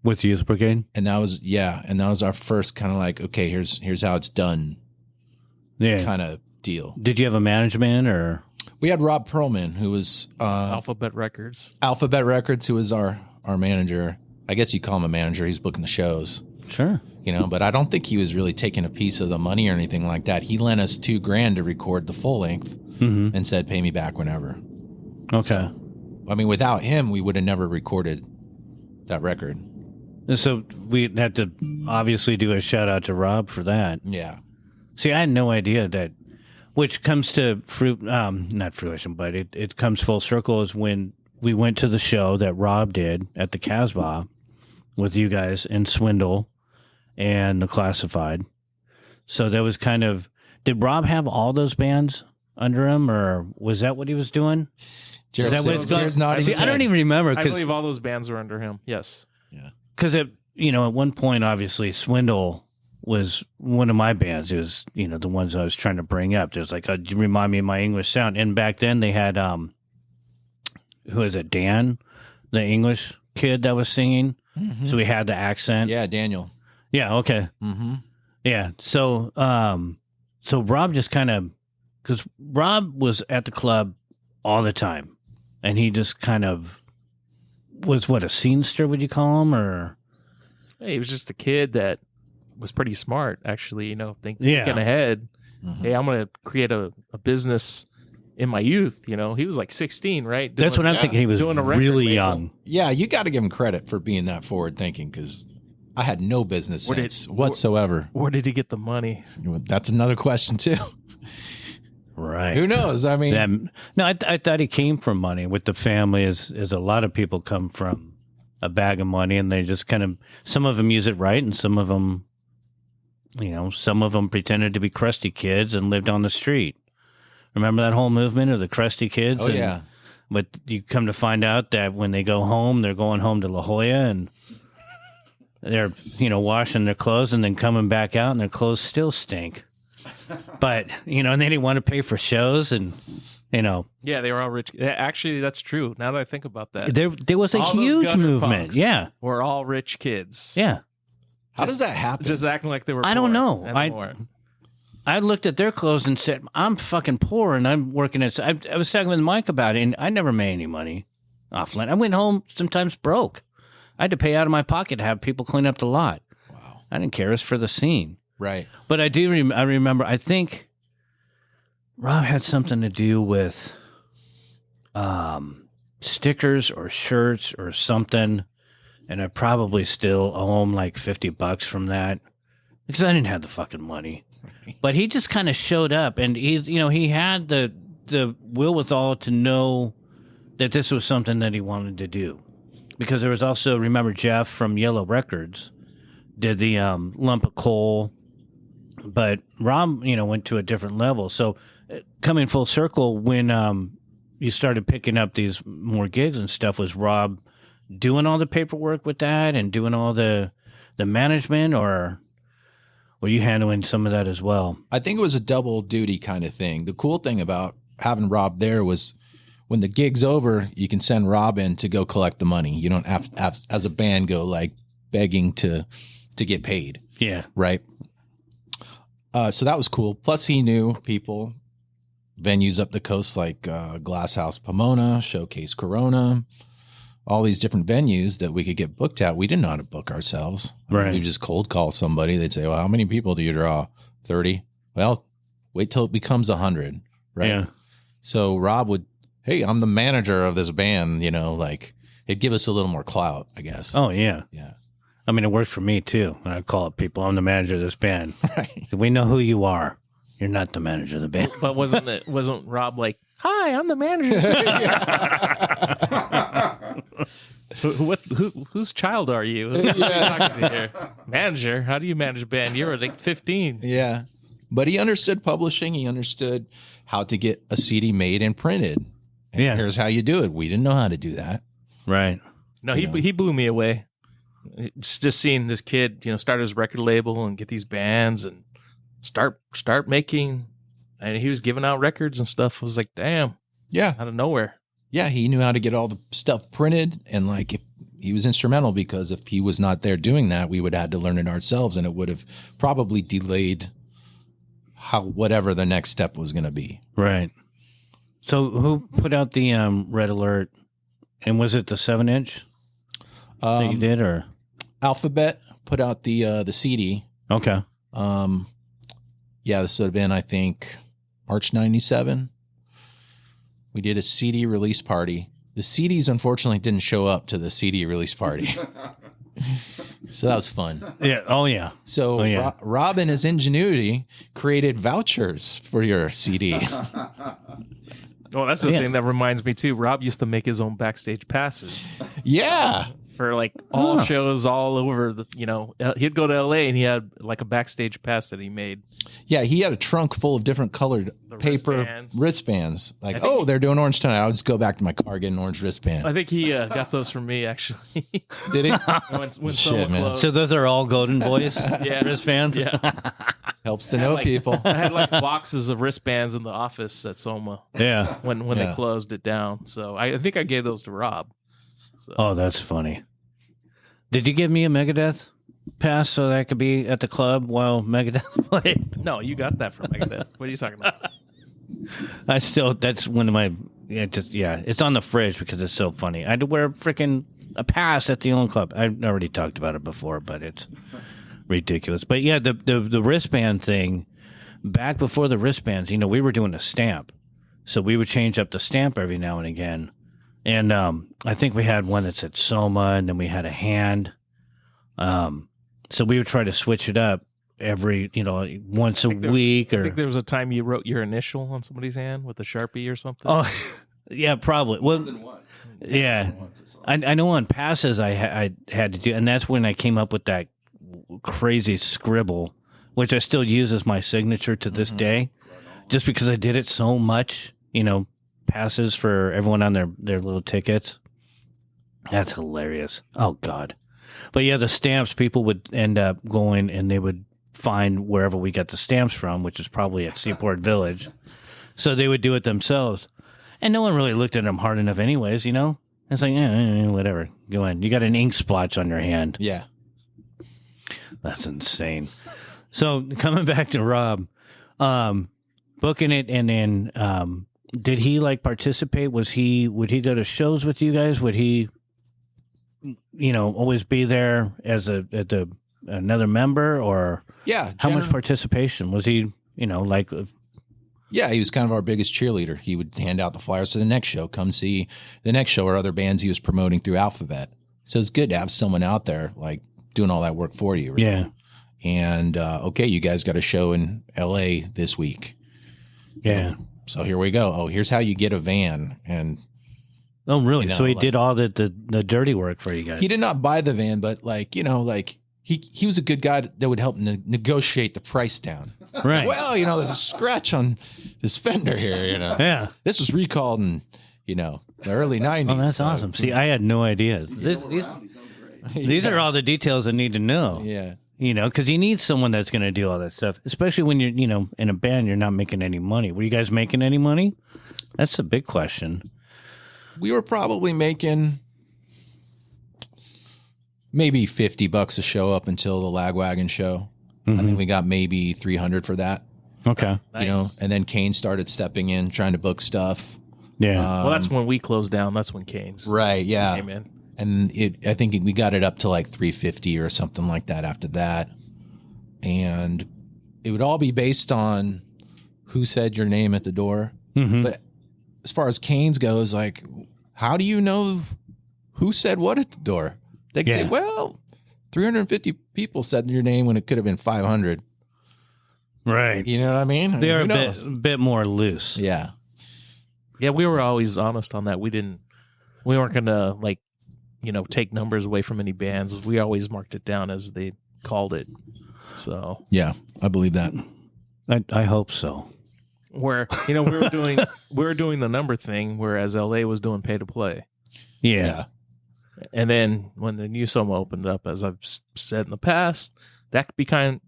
Speaker 2: With Youth Brigade?
Speaker 3: And that was our first kind of like, okay, here's how it's done kind of deal.
Speaker 2: Did you have a management or?
Speaker 3: We had Rob Perlman, who was
Speaker 1: Alphabet Records,
Speaker 3: who was our manager. I guess you call him a manager. He's booking the shows.
Speaker 2: Sure.
Speaker 3: But I don't think he was really taking a piece of the money or anything like that. He lent us $2,000 to record the full length and said, pay me back whenever.
Speaker 2: Okay.
Speaker 3: So, without him, we would have never recorded that record.
Speaker 2: So we had to obviously do a shout out to Rob for that.
Speaker 3: Yeah.
Speaker 2: See, I had no idea that, which comes to not fruition, but it comes full circle is when we went to the show that Rob did at the Casbah with you guys in Swindle and the Classified. So that was kind of, Did Rob have all those bands under him, or was that what he was doing?
Speaker 3: Jared's nodding his
Speaker 2: I don't
Speaker 3: head.
Speaker 2: even remember.
Speaker 1: I believe all those bands were under him. Yes.
Speaker 3: Yeah.
Speaker 2: Because at one point, obviously, Swindle was one of my bands. It was, the ones I was trying to bring up. There's like, you remind me of my English sound. And back then they had, who is it? Dan, the English kid that was singing. Mm-hmm. So we had the accent.
Speaker 3: Yeah, Daniel.
Speaker 2: Yeah. Okay.
Speaker 3: Mm-hmm.
Speaker 2: Yeah. So Rob just kind of, because Rob was at the club all the time, and he just kind of was a scenester, would you call him, or?
Speaker 1: Hey, he was just a kid that was pretty smart, actually, thinking ahead. Mm-hmm. Hey, I'm going to create a business in my youth. He was like 16, right?
Speaker 2: That's what I'm thinking. He was really young.
Speaker 3: Yeah, you got to give him credit for being that forward thinking, because I had no business sense whatsoever.
Speaker 1: Where did he get the money?
Speaker 3: That's another question, too.
Speaker 2: Right.
Speaker 3: Who knows? I mean,
Speaker 2: I thought he came from money with the family, as a lot of people come from a bag of money, and they just kind of, some of them use it right, and some of them, some of them pretended to be crusty kids and lived on the street. Remember that whole movement of the crusty kids?
Speaker 3: Oh, yeah.
Speaker 2: But you come to find out that when they go home, they're going home to La Jolla, and they're, washing their clothes and then coming back out, and their clothes still stink. But, and they didn't want to pay for shows, and,
Speaker 1: Yeah, they were all rich. Actually, that's true. Now that I think about that.
Speaker 2: There was a huge movement. Yeah.
Speaker 1: We're all rich kids.
Speaker 2: Yeah.
Speaker 3: How does that happen?
Speaker 1: Just acting like they were
Speaker 2: I don't know. I looked at their clothes and said, I'm fucking poor, and I'm working at... I was talking with Mike about it, and I never made any money off land. I went home sometimes broke. I had to pay out of my pocket to have people clean up the lot.
Speaker 3: Wow.
Speaker 2: I didn't care. It was for the scene.
Speaker 3: Right.
Speaker 2: But I do. I remember. I think Rob had something to do with stickers or shirts or something, and I probably still owe him like $50 from that because I didn't have the fucking money. But he just kind of showed up, and he had the wherewithal to know that this was something that he wanted to do, because there was also, remember, Jeff from Yellow Records did the Lump of Coal. But Rob, went to a different level. So coming full circle, when you started picking up these more gigs and stuff, was Rob doing all the paperwork with that and doing all the management, or were you handling some of that as well?
Speaker 3: I think it was a double duty kind of thing. The cool thing about having Rob there was when the gig's over, you can send Rob in to go collect the money. You don't have as a band, go like begging to get paid.
Speaker 2: Yeah.
Speaker 3: Right. So that was cool. Plus, he knew people, venues up the coast like Glass House Pomona, Showcase Corona, all these different venues that we could get booked at. We didn't know how to book ourselves.
Speaker 2: Right.
Speaker 3: We just cold call somebody. They'd say, well, how many people do you draw? 30. Well, wait till it becomes 100. Right.
Speaker 2: Yeah.
Speaker 3: So Rob would, hey, I'm the manager of this band, like it'd give us a little more clout, I guess.
Speaker 2: Oh, yeah.
Speaker 3: Yeah.
Speaker 2: I mean, it worked for me, too, when I call up people. I'm the manager of this band.
Speaker 3: Right.
Speaker 2: We know who you are. You're not the manager of the band.
Speaker 1: But wasn't Rob like, hi, I'm the manager. Whose child are you? Who are you talking to here? Manager? How do you manage a band? You're like 15.
Speaker 3: Yeah. But he understood publishing. He understood how to get a CD made and printed. And here's how you do it. We didn't know how to do that.
Speaker 2: Right.
Speaker 1: No, he blew me away. It's just seeing this kid, start his record label and get these bands and start making, and he was giving out records and stuff. I was like, damn.
Speaker 3: Yeah.
Speaker 1: Out of nowhere.
Speaker 3: Yeah. He knew how to get all the stuff printed, and like he was instrumental, because if he was not there doing that, we would have had to learn it ourselves, and it would have probably delayed whatever the next step was going to be.
Speaker 2: Right. So who put out the Red Alert, and was it the 7-inch that you did, or?
Speaker 3: Alphabet put out the CD.
Speaker 2: Okay.
Speaker 3: Yeah, this would have been, I think, March 97. We did a CD release party. The CDs, unfortunately, didn't show up to the CD release party. So that was fun.
Speaker 2: Yeah. Oh, yeah.
Speaker 3: So Rob and his ingenuity created vouchers for your CD.
Speaker 1: Oh, that's the thing that reminds me, too. Rob used to make his own backstage passes.
Speaker 3: Yeah.
Speaker 1: for like all shows all over the, he'd go to LA and he had like a backstage pass that he made.
Speaker 3: Yeah, he had a trunk full of different colored paper wristbands. Like, they're doing Orange tonight. I'll just go back to my car, get an orange wristband.
Speaker 1: I think he got those from me, actually.
Speaker 3: Did he?
Speaker 1: when Shit, man.
Speaker 2: So those are all Golden Voice wristbands?
Speaker 1: Yeah.
Speaker 3: Helps to know people.
Speaker 1: I had like boxes of wristbands in the office at Soma.
Speaker 2: Yeah.
Speaker 1: When they closed it down. So I think I gave those to Rob. So.
Speaker 2: Oh, that's funny. Did you give me a Megadeth pass so that I could be at the club while Megadeth played?
Speaker 1: No, you got that from Megadeth. What are you talking about?
Speaker 2: That's one of my, it's on the fridge because it's so funny. I had to wear a pass at the only club. I already talked about it before, but it's ridiculous. But yeah, the wristband thing, back before the wristbands, we were doing a stamp. So we would change up the stamp every now and again. And I think we had one that said Soma, and then we had a hand. So we would try to switch it up every, once a week.
Speaker 1: I think there was a time you wrote your initial on somebody's hand with a Sharpie or something.
Speaker 2: Oh, yeah, probably. Well, more than once. Yeah. I know on passes I had to do, and that's when I came up with that crazy scribble, which I still use as my signature to this day, just because I did it so much, passes for everyone on their little tickets. That's hilarious. Oh, God. But yeah, the stamps, people would end up going and they would find wherever we got the stamps from, which is probably at Seaport Village. So they would do it themselves. And no one really looked at them hard enough anyways, It's like, whatever. Go in. You got an ink splotch on your hand.
Speaker 3: Yeah.
Speaker 2: That's insane. So coming back to Rob, booking it, and then did he participate? Would he go to shows with you guys? Would he, always be there as another member, or how much participation was he?
Speaker 3: Yeah, he was kind of our biggest cheerleader. He would hand out the flyers to the next show. Come see the next show or other bands he was promoting through Alphabet. So it's good to have someone out there doing all that work for you. Really.
Speaker 2: Yeah.
Speaker 3: And you guys got a show in LA this week.
Speaker 2: Yeah.
Speaker 3: So here we go. Oh, here's how you get a van. And
Speaker 2: oh, really? So he did all the dirty work for you guys.
Speaker 3: He did not buy the van, but he was a good guy that would help negotiate the price down.
Speaker 2: Right.
Speaker 3: Well, there's a scratch on this fender here.
Speaker 2: Yeah.
Speaker 3: This was recalled in the early 90s.
Speaker 2: Oh, that's awesome. See, I had no idea. These are all the details I need to know.
Speaker 3: Yeah.
Speaker 2: Because you need someone that's going to do all that stuff, especially when you're, in a band, you're not making any money. Were you guys making any money? That's a big question.
Speaker 3: We were probably making maybe $50 a show up until the Lagwagon show. I think we got maybe 300 for that.
Speaker 2: Okay.
Speaker 3: Nice. And then Kane started stepping in, trying to book stuff.
Speaker 2: Yeah.
Speaker 1: Well, that's when we closed down. That's when Kane's
Speaker 3: right. Yeah.
Speaker 1: came in.
Speaker 3: And I think we got it up to 350 or something like that after that. And it would all be based on who said your name at the door. Mm-hmm. But as far as Kane's goes, how do you know who said what at the door? They could say, well, 350 people said your name when it could have been 500.
Speaker 2: Right.
Speaker 3: You know what I mean?
Speaker 2: They're a bit more loose.
Speaker 3: Yeah.
Speaker 1: Yeah, we were always honest on that. We weren't going to take numbers away from any bands. We always marked it down as they called it. So
Speaker 3: yeah, I believe that.
Speaker 2: I hope so.
Speaker 1: Where we were doing the number thing, whereas LA was doing pay to play.
Speaker 2: Yeah.
Speaker 1: And then when the new Soma opened up, as I've said in the past, that became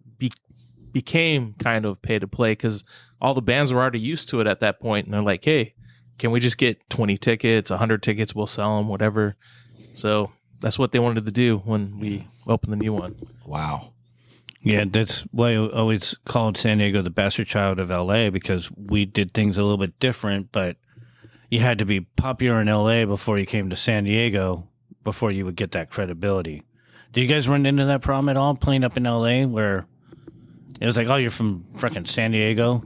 Speaker 1: kind of pay to play because all the bands were already used to it at that point, and they're like, "Hey, can we just get 20 tickets, 100 tickets? We'll sell them, whatever." So that's what they wanted to do when we opened the new one.
Speaker 3: Wow.
Speaker 2: Yeah, that's why I always called San Diego the bastard child of LA, because we did things a little bit different, but you had to be popular in LA before you came to San Diego, before you would get that credibility. Do you guys run into that problem at all playing up in LA where it was oh, you're from freaking San Diego?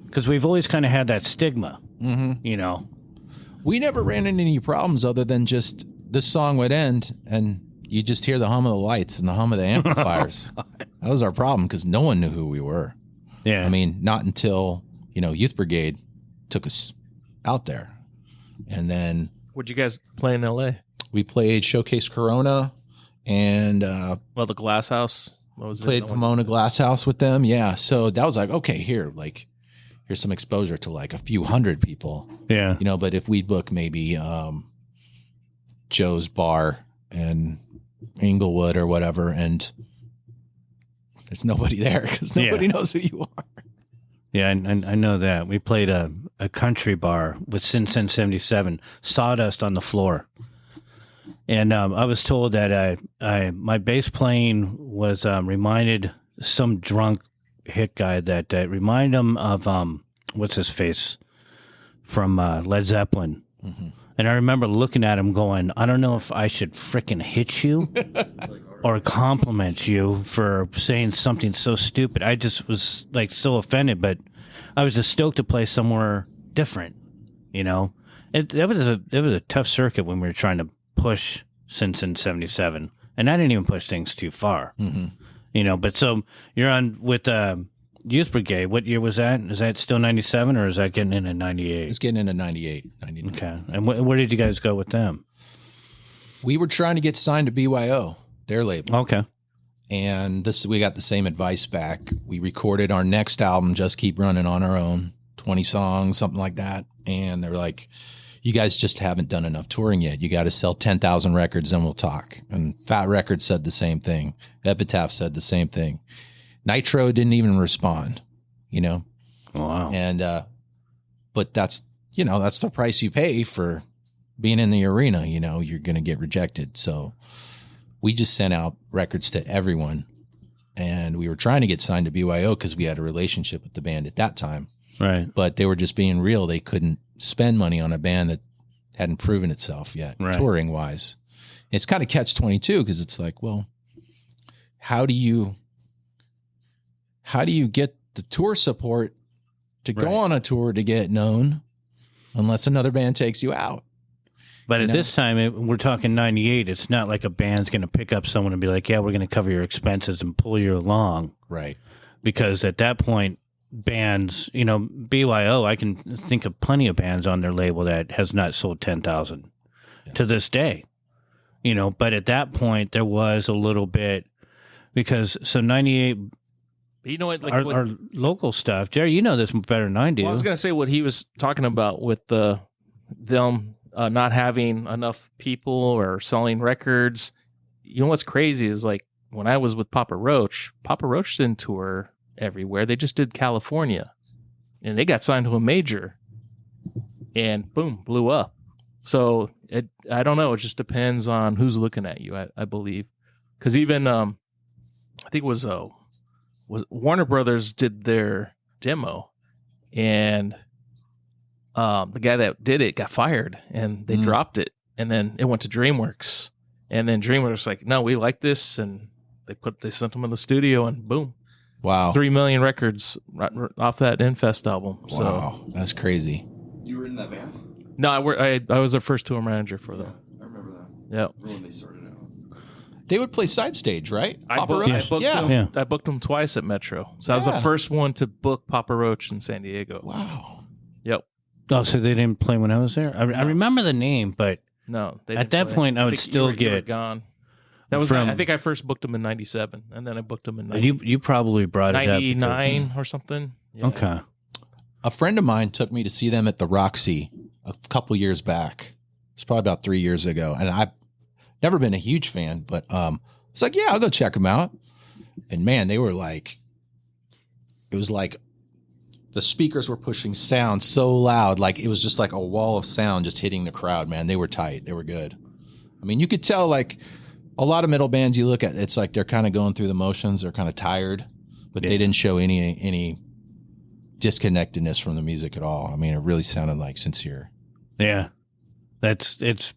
Speaker 2: Because we've always kind of had that stigma, We never ran into any problems other than just the song would end and you just hear the hum of the lights and the hum of the amplifiers. That was our problem because no one knew who we were. Yeah. I mean, not until, Youth Brigade took us out there. And then
Speaker 1: What'd you guys play in L.A.?
Speaker 3: We played Showcase Corona and
Speaker 1: the Glass House. What was
Speaker 3: played Pomona Glass House with them. Yeah. So that was like, okay, here's some exposure to like a few hundred people.
Speaker 2: Yeah.
Speaker 3: You know, but if we book maybe Joe's Bar in Inglewood or whatever, and there's nobody there because nobody knows who you are.
Speaker 2: Yeah, I know that. We played a country bar with Sin 77, Sawdust on the floor. And I was told that my bass playing was reminded some drunk hit guy that reminded him of, what's his face, from Led Zeppelin. Mm-hmm. And I remember looking at him going, I don't know if I should frickin' hit you or compliment you for saying something so stupid. I just was like so offended, but I was just stoked to play somewhere different, you know? It was a tough circuit when we were trying to push Sin 77, and I didn't even push things too far, you know? But so you're on with Youth Brigade. What year was that? Is that still 97 or is that getting into 98?
Speaker 3: It's getting into 98, 99.
Speaker 2: Okay. And where did you guys go with them?
Speaker 3: We were trying to get signed to BYO, their label.
Speaker 2: Okay.
Speaker 3: And we got the same advice back. We recorded our next album, Just Keep Running, on our own, 20 songs, something like that. And they were like, you guys just haven't done enough touring yet. You got to sell 10,000 records, then we'll talk. And Fat Records said the same thing. Epitaph said the same thing. Nitro didn't even respond, you know?
Speaker 2: Wow.
Speaker 3: And, but that's the price you pay for being in the arena. You know, you're going to get rejected. So we just sent out records to everyone, and we were trying to get signed to BYO because we had a relationship with the band at that time.
Speaker 2: Right.
Speaker 3: But they were just being real. They couldn't spend money on a band that hadn't proven itself yet, touring wise. It's kind of catch-22 because it's like, well, how do you get the tour support to go on a tour to get known unless another band takes you out?
Speaker 2: But at this time, we're talking 98. It's not like a band's going to pick up someone and be like, yeah, we're going to cover your expenses and pull you along.
Speaker 3: Right.
Speaker 2: Because at that point, bands, you know, BYO, I can think of plenty of bands on their label that has not sold 10,000 to this day. You know, but at that point, there was a little bit because, so 98...
Speaker 1: You know what? Like
Speaker 2: our local stuff, Jerry, you know this better than I do.
Speaker 1: Well, I was going to say what he was talking about with them not having enough people or selling records. You know what's crazy is like when I was with Papa Roach didn't tour everywhere. They just did California, and they got signed to a major, and boom, blew up. So I don't know. It just depends on who's looking at you. I believe because even I think it was Warner Brothers did their demo, and the guy that did it got fired, and they dropped it, and then it went to DreamWorks, and then DreamWorks was like, no, we like this, and they sent them in the studio, and boom,
Speaker 3: wow,
Speaker 1: 3 million records right off that Infest album.
Speaker 3: Wow, so, that's crazy.
Speaker 4: You were in that band?
Speaker 1: No, I was their first tour manager for them.
Speaker 4: I remember that.
Speaker 1: Yeah,
Speaker 4: when they started out.
Speaker 3: They would play side stage, right?
Speaker 1: I booked them twice at Metro. So I was the first one to book Papa Roach in San Diego.
Speaker 3: Wow.
Speaker 1: Yep.
Speaker 2: Oh, so they didn't play when I was there? I remember the name, but
Speaker 1: no, they
Speaker 2: at that point I would still get
Speaker 1: gone. That was I think I first booked them in 97, and then I booked them in 90,
Speaker 2: you probably brought it up
Speaker 1: 99 or something. Yeah.
Speaker 2: Okay.
Speaker 3: A friend of mine took me to see them at the Roxy a couple years back. It's probably about 3 years ago, and I've never been a huge fan, but it's like, yeah, I'll go check them out. And man, they were like, it was like the speakers were pushing sound so loud, like it was just like a wall of sound just hitting the crowd, man. They were tight. They were good. I mean, you could tell like a lot of metal bands you look at, it's like they're kind of going through the motions. They're kind of tired, but they didn't show any disconnectedness from the music at all. I mean, it really sounded like sincere.
Speaker 2: Yeah. It's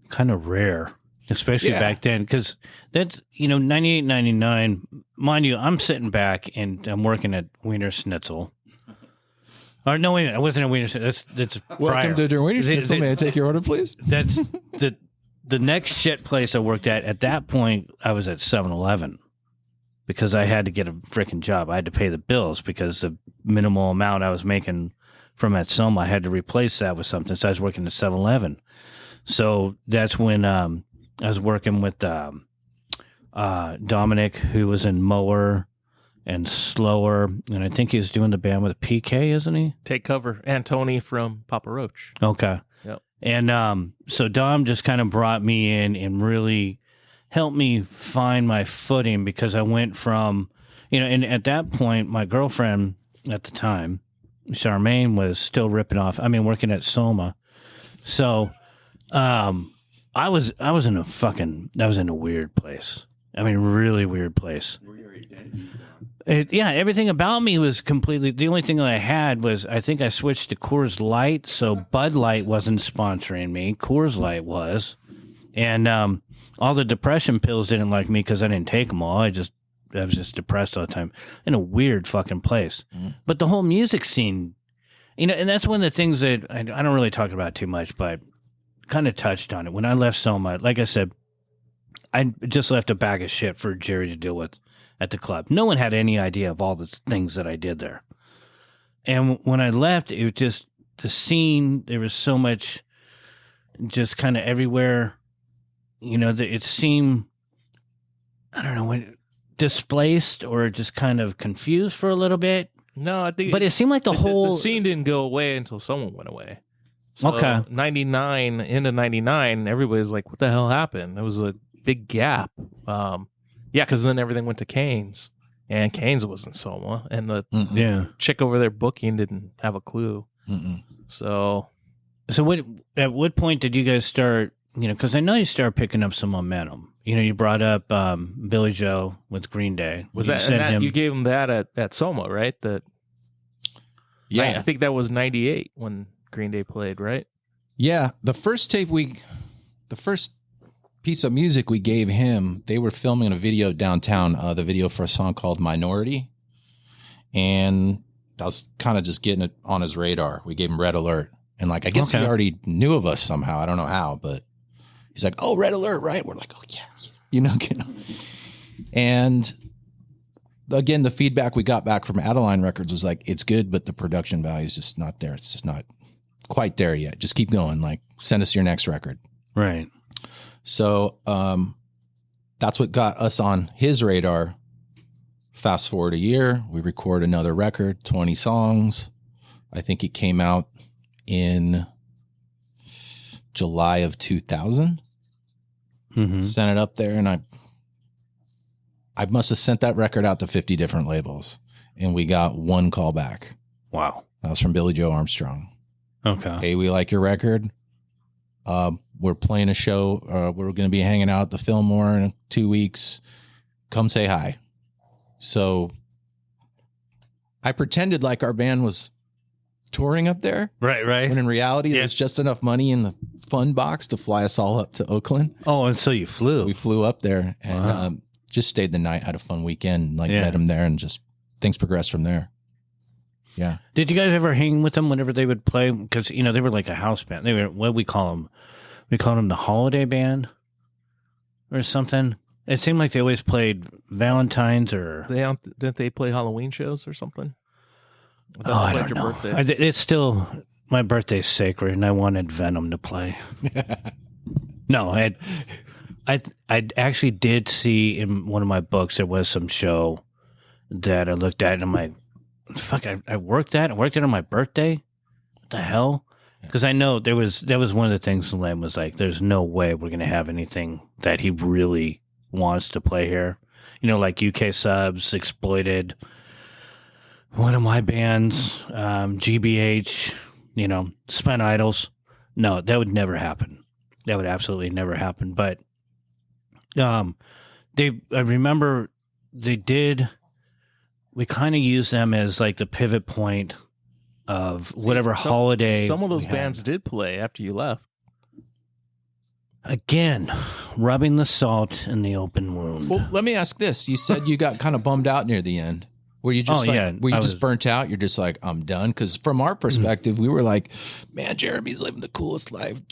Speaker 2: kind of rare, especially back then, because that's, 98, 99, mind you, I'm sitting back and I'm working at Wiener Schnitzel. Or no, wait a minute, I wasn't at Wiener Schnitzel. That's
Speaker 3: Welcome to the Wiener Schnitzel. May I take your order, please?
Speaker 2: That's the next shit place I worked at that point, I was at 7-Eleven because I had to get a freaking job. I had to pay the bills because the minimal amount I was making from at Selma. I had to replace that with something. So I was working at 7-Eleven. So that's when I was working with Dominic, who was in Mower and Slower, and I think he's doing the band with PK, isn't he?
Speaker 1: Take Cover, and Tony from Papa Roach.
Speaker 2: Okay.
Speaker 1: Yep.
Speaker 2: And so Dom just kind of brought me in and really helped me find my footing, because I went from, and at that point, my girlfriend at the time, Charmaine, was still ripping off. Working at Soma. So I was in a weird place. Really weird place.
Speaker 4: Where your identity's gone.
Speaker 2: Everything about me was completely. The only thing that I had was, I think I switched to Coors Light, so Bud Light wasn't sponsoring me. Coors Light was, and all the depression pills didn't like me because I didn't take them all. I was just depressed all the time, in a weird fucking place. Mm-hmm. But the whole music scene, and that's one of the things that I don't really talk about too much, but kind of touched on it. When I left Soma, like I said, I just left a bag of shit for Jerry to deal with at the club. No one had any idea of all the things that I did there. And when I left, it was just the scene. There was so much just kind of everywhere. It seemed, I don't know, displaced or just kind of confused for a little bit.
Speaker 1: No, I think.
Speaker 2: But it seemed like the whole
Speaker 1: scene didn't go away until someone went away. So
Speaker 2: okay.
Speaker 1: 99 into 99, everybody's like, what the hell happened? There was a big gap. Because then everything went to Canes, and Canes was in Soma, and the chick over there booking didn't have a clue.
Speaker 3: Mm-mm.
Speaker 1: So
Speaker 2: at what point did you guys start, because I know you started picking up some momentum. You brought up Billy Joe with Green Day.
Speaker 1: You gave him that at Soma, right?
Speaker 3: Yeah.
Speaker 1: I think that was 98 when Green Day played, right?
Speaker 3: Yeah. The first piece of music we gave him, they were filming a video downtown, the video for a song called Minority. And I was kind of just getting it on his radar. We gave him Red Alert. And I guess he already knew of us somehow. I don't know how, but he's like, oh, Red Alert, right? We're like, oh, yeah. And again, the feedback we got back from Adeline Records was like, it's good, but the production value is just not there. It's just not quite there yet. Just keep going. Send us your next record.
Speaker 2: Right.
Speaker 3: So that's what got us on his radar. Fast forward a year, we record another record, 20 songs. I think it came out in July of 2000.
Speaker 2: Mm-hmm.
Speaker 3: Sent it up there, and I must have sent that record out to 50 different labels, and we got one call back.
Speaker 2: Wow.
Speaker 3: That was from Billy Joe Armstrong.
Speaker 2: Okay.
Speaker 3: Hey, we like your record. We're playing a show. We're going to be hanging out at the Fillmore in 2 weeks. Come say hi. So I pretended like our band was touring up there.
Speaker 2: Right.
Speaker 3: When in reality, there was just enough money in the fund box to fly us all up to Oakland.
Speaker 2: Oh, and so you flew.
Speaker 3: We flew up there and just stayed the night, had a fun weekend, met him there, and just things progressed from there. Yeah.
Speaker 2: Did you guys ever hang with them whenever they would play? Because, they were like a house band. They were, what we call them? We called them the Holiday Band or something. It seemed like they always played Valentine's or...
Speaker 1: Didn't they play Halloween shows or something?
Speaker 2: I don't know. It's still... My birthday's sacred, and I wanted Venom to play. No, I actually did see in one of my books, there was some show that I looked at, and I'm like, fuck, I worked that? I worked it on my birthday? What the hell? Because I know that was one of the things Len was like, there's no way we're going to have anything that he really wants to play here. Like UK Subs, Exploited, one of my bands, GBH, Spent Idols. No, that would never happen. That would absolutely never happen. But I remember they did, we kind of used them as like the pivot point of whatever holiday.
Speaker 1: Some of those bands did play after you left.
Speaker 2: Again, rubbing the salt in the open wound.
Speaker 3: Well, let me ask this. You said you got kind of bummed out near the end. Were you just just burnt out? You're just like, I'm done? Because from our perspective, we were like, man, Jeremy's living the coolest life.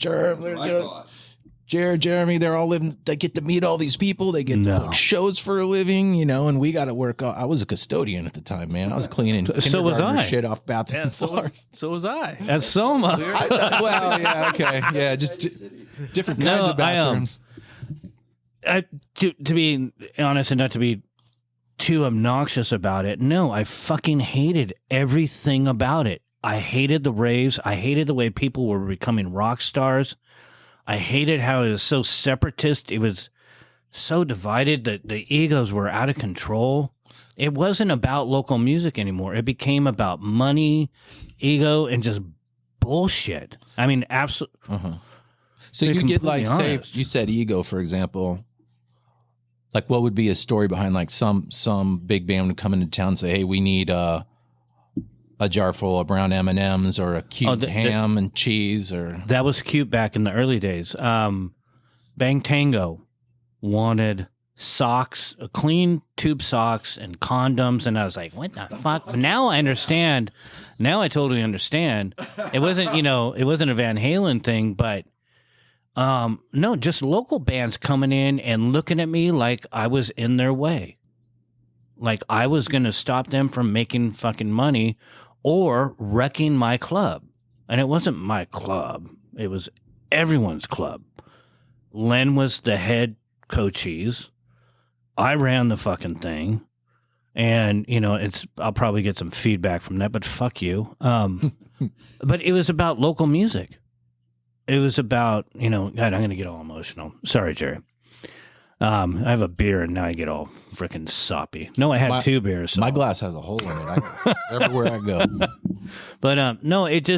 Speaker 3: Jared, Jeremy, they're all living. They get to meet all these people. They get to book shows for a living, you know. And we got to work. I was a custodian at the time, man. I was cleaning
Speaker 2: So was I.
Speaker 3: shit off bathroom floors.
Speaker 1: So was I.
Speaker 2: At Soma.
Speaker 3: Well, yeah, okay, yeah, just different kinds of bathrooms.
Speaker 2: To be honest, and not to be too obnoxious about it, no, I fucking hated everything about it. I hated the raves. I hated the way people were becoming rock stars. I hated how it was so separatist. It was so divided that the egos were out of control. It wasn't about local music anymore. It became about money, ego, and just bullshit. I mean, absolutely.
Speaker 3: So you get like, say, you said ego, for example. Like, what would be a story behind like some big band would come into town and say, "Hey, we need a jar full of brown M&Ms or a cute ham and cheese," or
Speaker 2: that was cute back in the early days. Bang Tango wanted socks, clean tube socks and condoms, and I was like, "What the fuck?" But now I understand. Now I totally understand. It wasn't, it wasn't a Van Halen thing, but no, just local bands coming in and looking at me like I was in their way, like I was going to stop them from making fucking money or wrecking my club. And it wasn't my club. It was everyone's club. Len was the head co-cheese. I ran the fucking thing. And, I'll probably get some feedback from that, but fuck you. But it was about local music. It was about, God, I'm going to get all emotional. Sorry, Jerry. I have a beer and now I get all freaking soppy. No, I had 2 beers. So.
Speaker 3: My glass has a hole in it. Everywhere I go.
Speaker 2: But no, it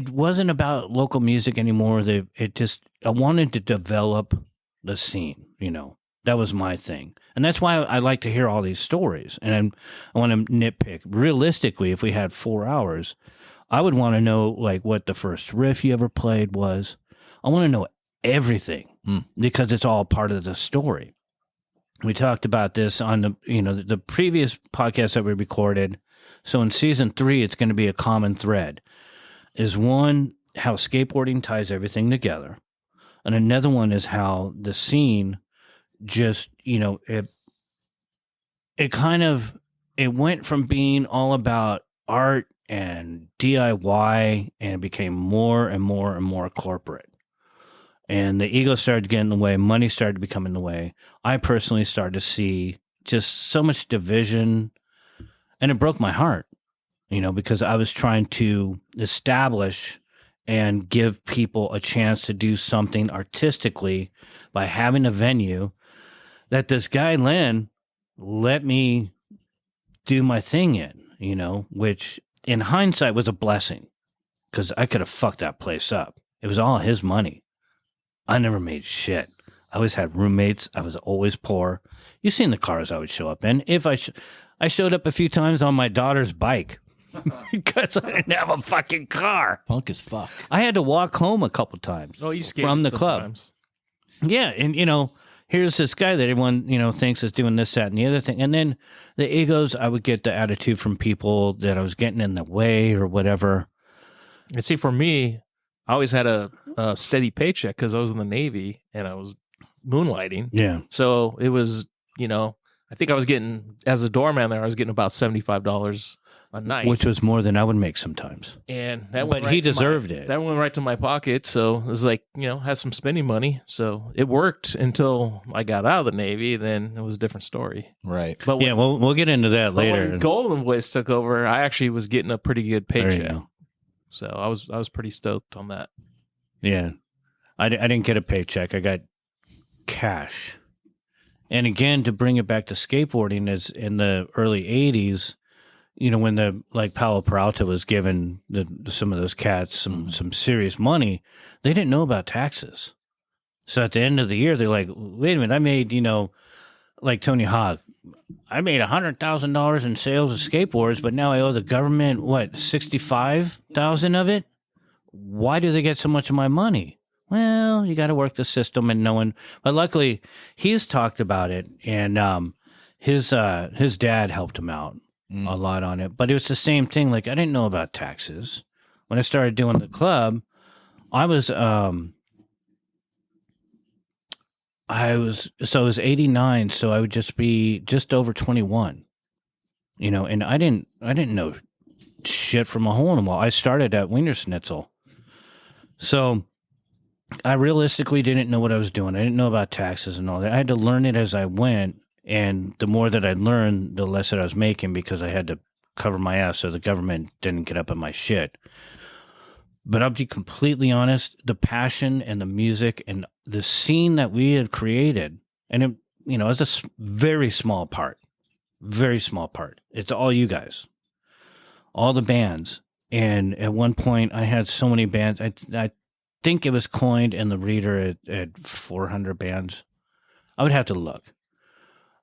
Speaker 2: wasn't about local music anymore. I wanted to develop the scene. That was my thing, and that's why I like to hear all these stories. And I want to nitpick. Realistically, if we had 4 hours, I would want to know like what the first riff you ever played was. I want to know everything because it's all part of the story. We talked about this on the previous podcast that we recorded. So in season 3, it's going to be a common thread. Is one, how skateboarding ties everything together. And another one is how the scene just, it went from being all about art and DIY and it became more and more and more corporate. And the ego started to get in the way. Money started to become in the way. I personally started to see just so much division. And it broke my heart, because I was trying to establish and give people a chance to do something artistically by having a venue that this guy, Len, let me do my thing in, which in hindsight was a blessing because I could have fucked that place up. It was all his money. I never made shit. I always had roommates. I was always poor. You've seen the cars I would show up in. If I showed up a few times on my daughter's bike because I didn't have a fucking car.
Speaker 3: Punk as fuck.
Speaker 2: I had to walk home a couple times from the club. Yeah, and here's this guy that everyone thinks is doing this, that, and the other thing. And then the egos, I would get the attitude from people that I was getting in the way or whatever.
Speaker 1: And see, for me, I always had a steady paycheck because I was in the Navy and I was moonlighting.
Speaker 2: Yeah.
Speaker 1: So it was, I think I was getting, as a doorman there, I was getting about $75 a night.
Speaker 2: Which was more than I would make sometimes.
Speaker 1: And that
Speaker 2: but he deserved it.
Speaker 1: That went right to my pocket. So it was like, had some spending money. So it worked until I got out of the Navy. Then it was a different story.
Speaker 3: Right.
Speaker 1: But
Speaker 2: we'll get into that later.
Speaker 1: When Golden Voice took over, I actually was getting a pretty good paycheck. So I was pretty stoked on that.
Speaker 2: Yeah. I didn't get a paycheck. I got cash. And again, to bring it back to skateboarding, is in the early 80s, when the Paulo Peralta was giving some of those cats some serious money, they didn't know about taxes. So at the end of the year, they're like, wait a minute, I made, like Tony Hawk, I made $100,000 in sales of skateboards, but now I owe the government, $65,000 of it? Why do they get so much of my money? Well, you got to work the system and no one. But luckily, he's talked about it, and his dad helped him out a lot on it. But it was the same thing. Like, I didn't know about taxes when I started doing the club. I was it was 89, so I would just be just over 21. And I didn't know shit from a hole in the wall. I started at Wiener Schnitzel. So I realistically didn't know what I was doing. I didn't know about taxes and all that. I had to learn it as I went, and the more that I learned, the less that I was making because I had to cover my ass so the government didn't get up on my shit. But I'll be completely honest, the passion and the music and the scene that we had created, and it, it's a very small part. It's all you guys, all the bands. And at one point, I had so many bands. I think it was coined in the reader at 400 bands. I would have to look.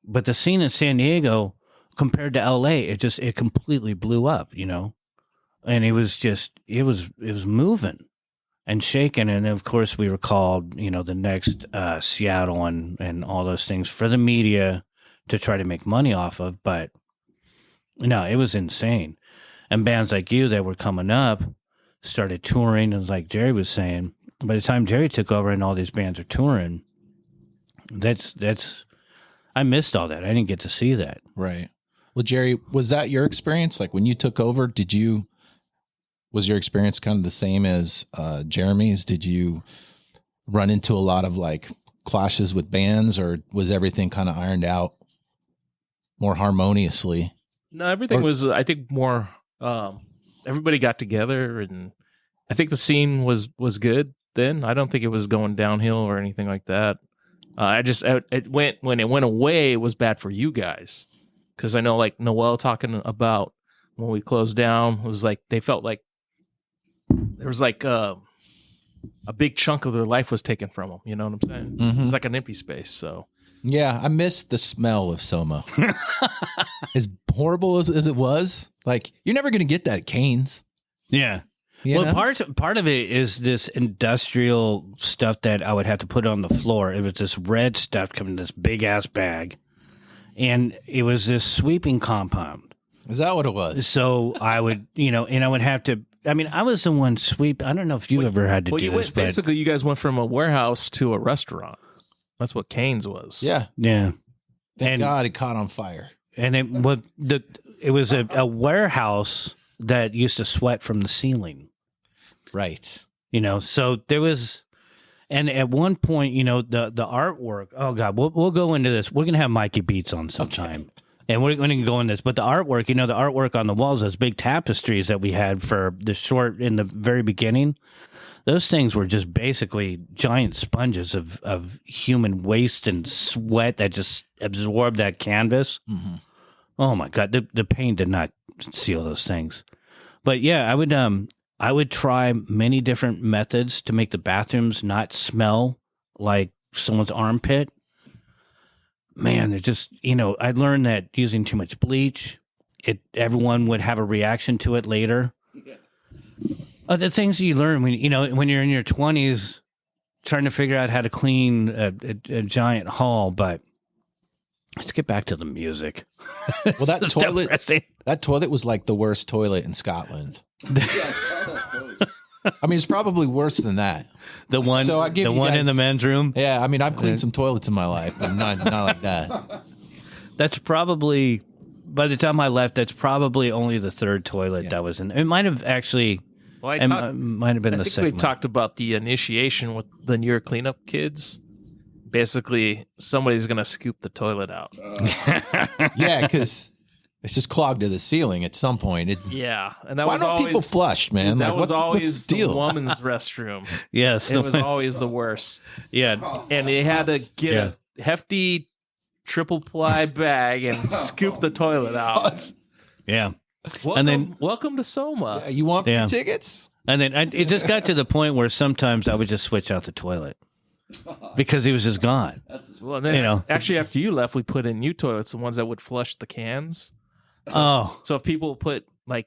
Speaker 2: But the scene in San Diego compared to LA, it completely blew up, And it was moving and shaking. And of course, we were called, the next Seattle and all those things for the media to try to make money off of. But no, it was insane. And bands like you that were coming up started touring. And like Jerry was saying, by the time Jerry took over and all these bands are touring, I missed all that. I didn't get to see that.
Speaker 3: Right. Well, Jerry, was that your experience? Like when you took over, was your experience kind of the same as Jeremy's? Did you run into a lot of like clashes with bands, or was everything kind of ironed out more harmoniously?
Speaker 1: No, everything was, I think, more, everybody got together, and I think the scene was good then. I don't think it was going downhill or anything like that. When it went away, it was bad for you guys. Because I know, like, Noel talking about when we closed down, it was like they felt like there was like a big chunk of their life was taken from them. You know what I'm saying?
Speaker 3: Mm-hmm.
Speaker 1: It was like an empty space. So
Speaker 3: yeah, I missed the smell of Soma. As horrible as it was, like you're never going to get that at Cane's.
Speaker 2: Yeah.
Speaker 3: You know?
Speaker 2: Part of it is this industrial stuff that I would have to put on the floor. It was this red stuff coming in this big ass bag, and it was this sweeping compound.
Speaker 3: Is that what it was?
Speaker 2: So I would, and I would have to. I mean, I was the one sweep. I don't know if you ever had to do this, but
Speaker 1: basically, you guys went from a warehouse to a restaurant. That's what Cane's was.
Speaker 3: Yeah. Thank God it caught on fire.
Speaker 2: And it was a warehouse that used to sweat from the ceiling.
Speaker 3: Right.
Speaker 2: So there was, and at one point, the artwork, oh God, we'll go into this. We're going to have Mikey Beats on sometime. Okay. And we're going to go in this. But the artwork, the artwork on the walls, those big tapestries that we had for the short in the very beginning, those things were just basically giant sponges of human waste and sweat that just absorbed that canvas. Mm-hmm. Oh my God, the paint did not seal those things. But yeah, I would try many different methods to make the bathrooms not smell like someone's armpit. Man, it just, I learned that using too much bleach, everyone would have a reaction to it later. The things you learn when you're in your 20s, trying to figure out how to clean a giant hall. But let's get back to the music.
Speaker 3: Well, that toilet was like the worst toilet in Scotland. I mean, it's probably worse than that.
Speaker 2: The one in the men's room.
Speaker 3: Yeah, I mean, I've cleaned some toilets in my life, but not like that.
Speaker 2: That's probably, by the time I left, that's probably only the third toilet that was in. It might have actually. Well, might have been the second.
Speaker 1: We talked about the initiation with the near cleanup kids. Basically, somebody's going to scoop the toilet out.
Speaker 3: Yeah, because it's just clogged to the ceiling at some point.
Speaker 1: And that
Speaker 3: why don't people flush, man?
Speaker 1: That was always
Speaker 3: what's the deal?
Speaker 1: The woman's restroom.
Speaker 2: Yes,
Speaker 1: it was always the worst.
Speaker 2: Yeah,
Speaker 1: and they had to get a hefty triple ply bag and scoop the toilet out.
Speaker 2: Yeah.
Speaker 1: Welcome to Soma.
Speaker 3: You want free tickets?
Speaker 2: And then it just got to the point where sometimes I would just switch out the toilet because he was just gone.
Speaker 1: Well, then actually after you left, we put in new toilets, the ones that would flush the cans. So if people put like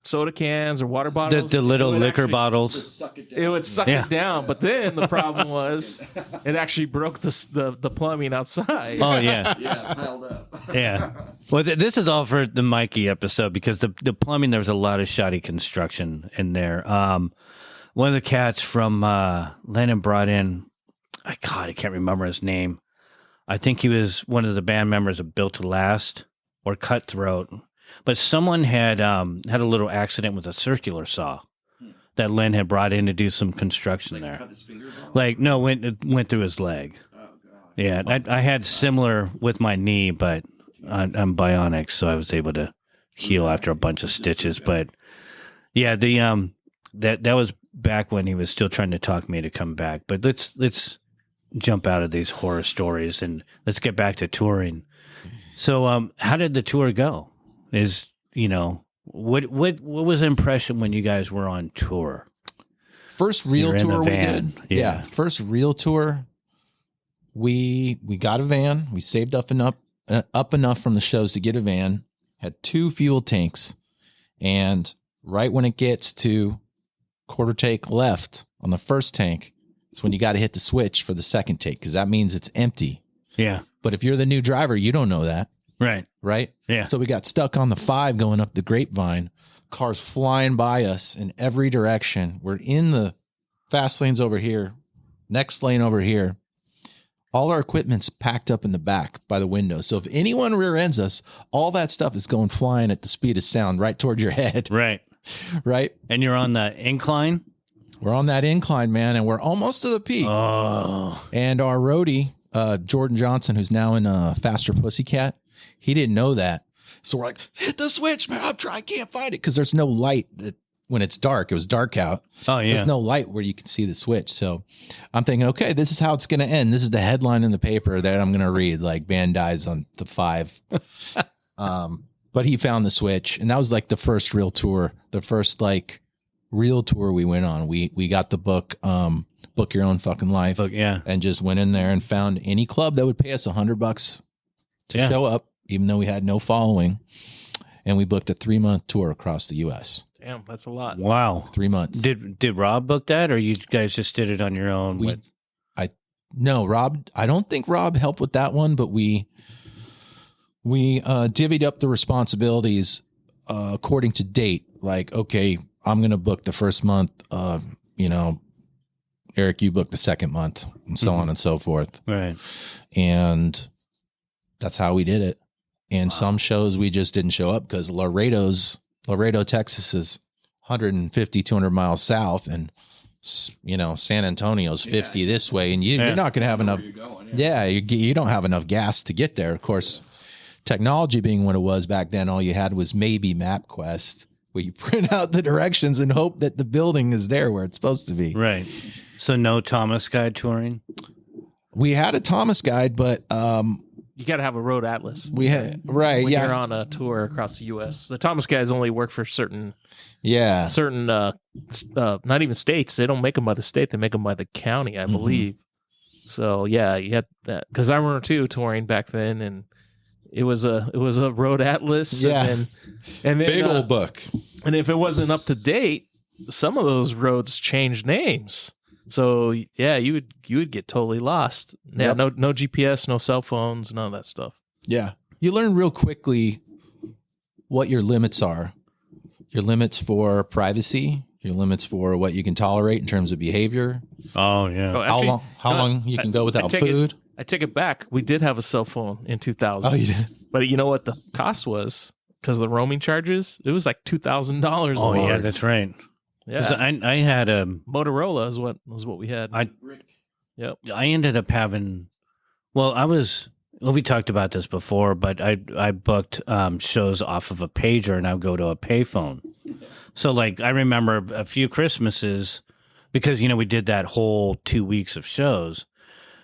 Speaker 1: soda cans or water bottles,
Speaker 2: the little liquor bottles,
Speaker 1: it would suck it down. But then the problem was it actually broke the plumbing outside.
Speaker 2: Oh yeah,
Speaker 4: piled up.
Speaker 2: Yeah. Well, this is all for the Mikey episode because the plumbing, there was a lot of shoddy construction in there. One of the cats from Lennon brought in I can't remember his name. I think he was one of the band members of Built to Last or Cutthroat. But someone had had a little accident with a circular saw that Len had brought in to do some construction there.
Speaker 4: Cut his fingers off?
Speaker 2: It went through his leg.
Speaker 4: Oh, God.
Speaker 2: Yeah, I had similar with my knee, but I'm bionic, so I was able to heal after a bunch of stitches. But yeah, that was back when he was still trying to talk me to come back. But let's jump out of these horror stories and let's get back to touring. So how did the tour go? What was the impression when you guys were on tour?
Speaker 3: First real tour we did.
Speaker 2: Yeah.
Speaker 3: First real tour. We got a van. We saved up enough from the shows to get a van. Had 2 fuel tanks, and right when it gets to quarter tank left on the first tank, it's when you got to hit the switch for the second tank because that means it's empty.
Speaker 2: Yeah.
Speaker 3: But if you're the new driver, you don't know that. Right?
Speaker 2: Yeah.
Speaker 3: So we got stuck on the 5 going up the Grapevine, cars flying by us in every direction. We're in the fast lanes over here, next lane over here. All our equipment's packed up in the back by the window. So if anyone rear ends us, all that stuff is going flying at the speed of sound right toward your head.
Speaker 2: Right.
Speaker 3: Right.
Speaker 2: And you're on the incline?
Speaker 3: We're on that incline, man, and we're almost to the peak.
Speaker 2: Oh.
Speaker 3: And our roadie, Jordan Johnson, who's now in Faster Pussycat, he didn't know that. So we're like, hit the switch, man. I'm trying, can't find it because there's no light when it's dark. It was dark out.
Speaker 2: Oh, yeah.
Speaker 3: There's no light where you can see the switch. So I'm thinking, okay, this is how it's going to end. This is the headline in the paper that I'm going to read, like band dies on the 5. But he found the switch, and that was like the first real tour, the first like real tour we went on. We got the book, Book Your Own Fucking Life. And just went in there and found any club that would pay us $100 to show up, even though we had no following. And we booked a 3-month tour across the U.S.
Speaker 1: Damn, that's a lot.
Speaker 2: Wow.
Speaker 3: 3 months.
Speaker 2: Did Rob book that, or you guys just did it on your own?
Speaker 3: No, Rob. I don't think Rob helped with that one, but we divvied up the responsibilities according to date. Like, okay, I'm going to book the first month. Eric, you book the second month, and so on and so forth.
Speaker 2: Right.
Speaker 3: And that's how we did it. And some shows we just didn't show up because Laredo, Texas is 150, 200 miles south, and San Antonio's 50 this way, and you're not going to have enough. You don't have enough gas to get there. Of course, technology being what it was back then, all you had was maybe MapQuest, where you print out the directions and hope that the building is there where it's supposed to be.
Speaker 2: Right. So no Thomas Guide touring?
Speaker 3: We had a Thomas Guide, but
Speaker 1: you got to have a road atlas.
Speaker 3: When
Speaker 1: you're on a tour across the U.S. The Thomas Guides only work for certain not even states. They don't make them by the state. They make them by the county, I believe. So yeah, you had that because I remember too touring back then, and it was a road atlas.
Speaker 3: Yeah,
Speaker 1: and then
Speaker 3: big old book.
Speaker 1: And if it wasn't up to date, some of those roads changed names. So yeah, you would get totally lost. Yeah, no GPS, no cell phones, none of that stuff.
Speaker 3: Yeah, you learn real quickly what your limits are. Your limits for privacy, your limits for what you can tolerate in terms of behavior.
Speaker 2: Oh yeah.
Speaker 3: How long you can go without food.
Speaker 1: I take it back. We did have a cell phone in 2000.
Speaker 3: Oh, you did?
Speaker 1: But you know what the cost was? Because of the roaming charges, it was like $2,000.
Speaker 2: Oh yeah, that's right.
Speaker 1: Yeah,
Speaker 2: I had a
Speaker 1: Motorola is what we had.
Speaker 2: I ended up having. We talked about this before, but I booked shows off of a pager, and I would go to a payphone. So like I remember a few Christmases, because we did that whole 2 weeks of shows.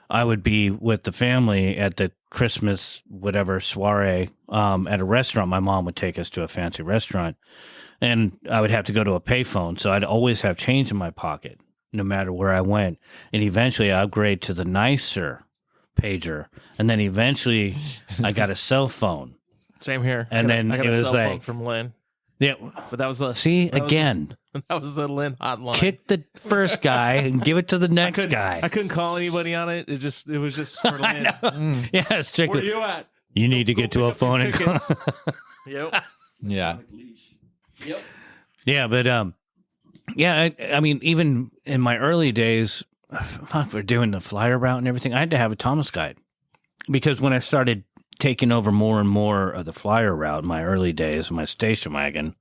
Speaker 2: I would be with the family at the Christmas whatever soiree at a restaurant. My mom would take us to a fancy restaurant, and I would have to go to a payphone. So I'd always have change in my pocket, no matter where I went. And eventually I upgraded to the nicer pager, and then eventually I got a cell phone.
Speaker 1: Same here.
Speaker 2: And then
Speaker 1: I got
Speaker 2: it
Speaker 1: a
Speaker 2: was
Speaker 1: cell
Speaker 2: like
Speaker 1: phone from Lynn.
Speaker 2: Yeah,
Speaker 1: but that was the
Speaker 2: that
Speaker 1: was the Lynn hotline.
Speaker 2: Kick the first guy and give it to the next guy.
Speaker 1: I couldn't call anybody on it. It was just for Lynn.
Speaker 2: Yeah, strictly.
Speaker 1: Where you at?
Speaker 2: You need to get to a phone and call.
Speaker 1: Yep.
Speaker 3: Yeah.
Speaker 1: Yep.
Speaker 2: Yeah, but I mean, even in my early days, fuck, we're doing the flyer route and everything. I had to have a Thomas guide because when I started taking over more and more of the flyer route in my early days, my station wagon,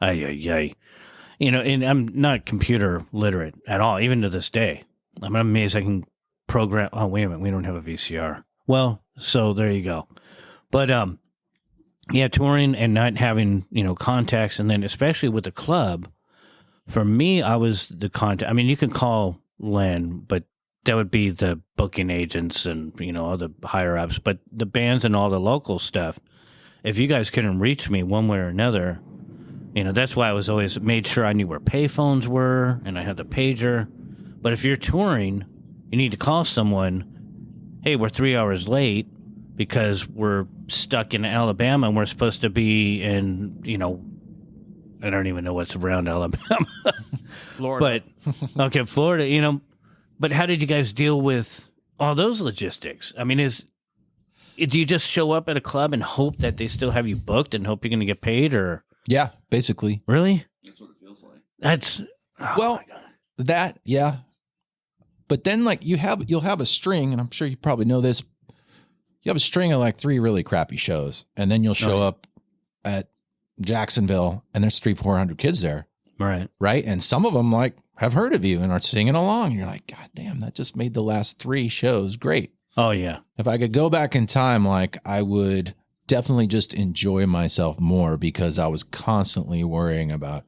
Speaker 2: and I'm not computer literate at all, even to this day. I'm amazed I can program. Oh, wait a minute. We don't have a VCR. Well, so there you go. But, yeah, touring and not having, contacts. And then especially with the club, for me, I was the contact. I mean, you can call Len, but that would be the booking agents and, all the higher ups. But the bands and all the local stuff, if you guys couldn't reach me one way or another, that's why I was always made sure I knew where payphones were and I had the pager. But if you're touring, you need to call someone, hey, we're 3 hours late because we're stuck in Alabama and we're supposed to be in, I don't even know what's around Alabama.
Speaker 1: Florida.
Speaker 2: But, okay, Florida, but how did you guys deal with all those logistics? I mean, do you just show up at a club and hope that they still have you booked and hope you're going to get paid or?
Speaker 3: Yeah, basically.
Speaker 2: Really?
Speaker 4: That's what it feels like.
Speaker 2: That's,
Speaker 3: that, yeah. But then you'll have a string, and I'm sure you probably know this. You have a string of like 3 really crappy shows, and then you'll show up at Jacksonville and there's 300-400 kids there.
Speaker 2: Right.
Speaker 3: Right. And some of them have heard of you and are singing along. You're like, God damn, that just made the last 3 shows great.
Speaker 2: Oh yeah.
Speaker 3: If I could go back in time, I would definitely just enjoy myself more because I was constantly worrying about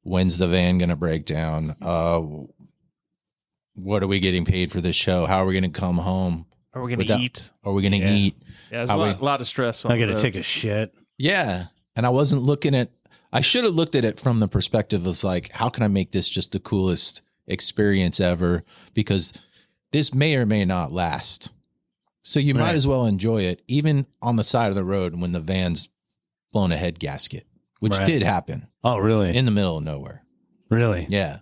Speaker 3: when's the van going to break down? What are we getting paid for this show? How are we going to come home?
Speaker 1: Are we going to eat?
Speaker 3: Are we going to eat?
Speaker 1: Yeah, there's a lot of stress on
Speaker 2: I got to take a shit.
Speaker 3: Yeah. And I wasn't I should have looked at it from the perspective of how can I make this just the coolest experience ever? Because this may or may not last. So you might as well enjoy it, even on the side of the road when the van's blown a head gasket, which did happen.
Speaker 2: Oh, really?
Speaker 3: In the middle of nowhere.
Speaker 2: Really?
Speaker 3: Yeah.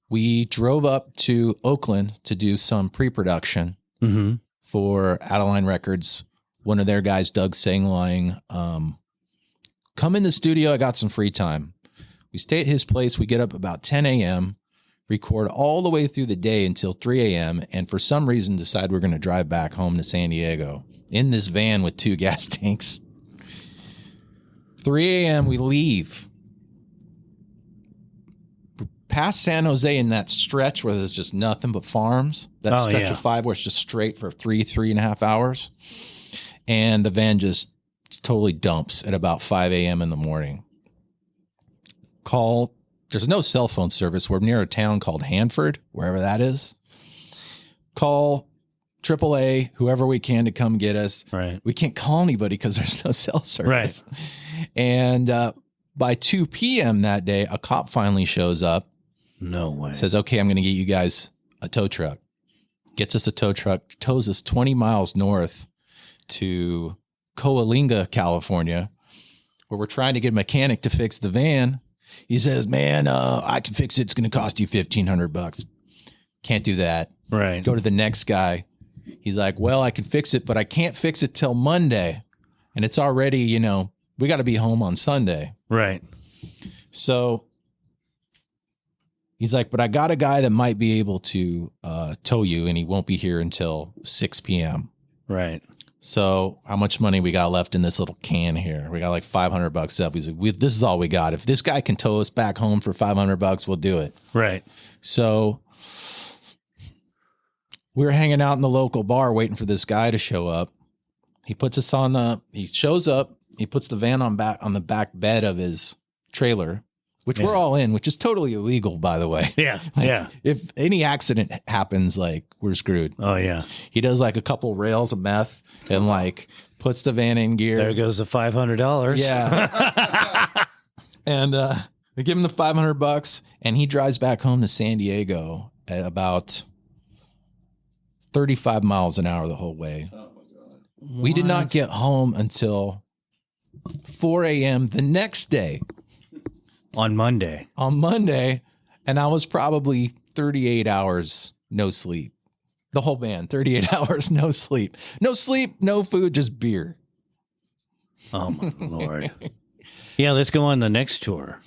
Speaker 3: We drove up to Oakland to do some pre-production for Adeline Records. One of their guys, Doug Sangline, come in the studio. I got some free time. We stay at his place. We get up about 10 a.m., record all the way through the day until 3 a.m., and for some reason decide we're going to drive back home to San Diego in this van with 2 gas tanks. 3 a.m., we leave. Past San Jose in that stretch where there's just nothing but farms. That stretch of 5 where it's just straight for 3.5 hours. And the van just totally dumps at about 5 a.m. in the morning. There's no cell phone service. We're near a town called Hanford, wherever that is. Call AAA, whoever we can to come get us.
Speaker 2: Right.
Speaker 3: We can't call anybody because there's no cell service.
Speaker 2: Right.
Speaker 3: And by 2 p.m. that day, a cop finally shows up.
Speaker 2: No way.
Speaker 3: Says, okay, I'm going to get you guys a tow truck. Gets us a tow truck, tows us 20 miles north to Coalinga, California, where we're trying to get a mechanic to fix the van. He says, man, I can fix it. It's going to cost you $1,500. Can't do that.
Speaker 2: Right.
Speaker 3: Go to the next guy. He's like, well, I can fix it, but I can't fix it till Monday. And it's already, we got to be home on Sunday.
Speaker 2: Right.
Speaker 3: So he's like, but I got a guy that might be able to tow you, and he won't be here until 6 p.m.
Speaker 2: Right.
Speaker 3: So how much money we got left in this little can here? We got like $500 left. He's like, this is all we got. If this guy can tow us back home for $500, we'll do it.
Speaker 2: Right.
Speaker 3: So we were hanging out in the local bar waiting for this guy to show up. He puts us he shows up. He puts the van on the back bed of his trailer, which we're all in, which is totally illegal, by the way.
Speaker 2: Yeah. Yeah.
Speaker 3: If any accident happens, we're screwed.
Speaker 2: Oh, yeah.
Speaker 3: He does a couple rails of meth and puts the van in gear.
Speaker 2: There goes the $500.
Speaker 3: Yeah. And we give him the $500 and he drives back home to San Diego at about 35 miles an hour the whole way.
Speaker 4: Oh my God.
Speaker 3: We did not get home until 4 a.m. the next day.
Speaker 2: On Monday.
Speaker 3: And I was probably 38 hours, no sleep. The whole band, 38 hours, no sleep. No sleep, no food, just beer.
Speaker 2: Oh, my Lord. Yeah, let's go on the next tour.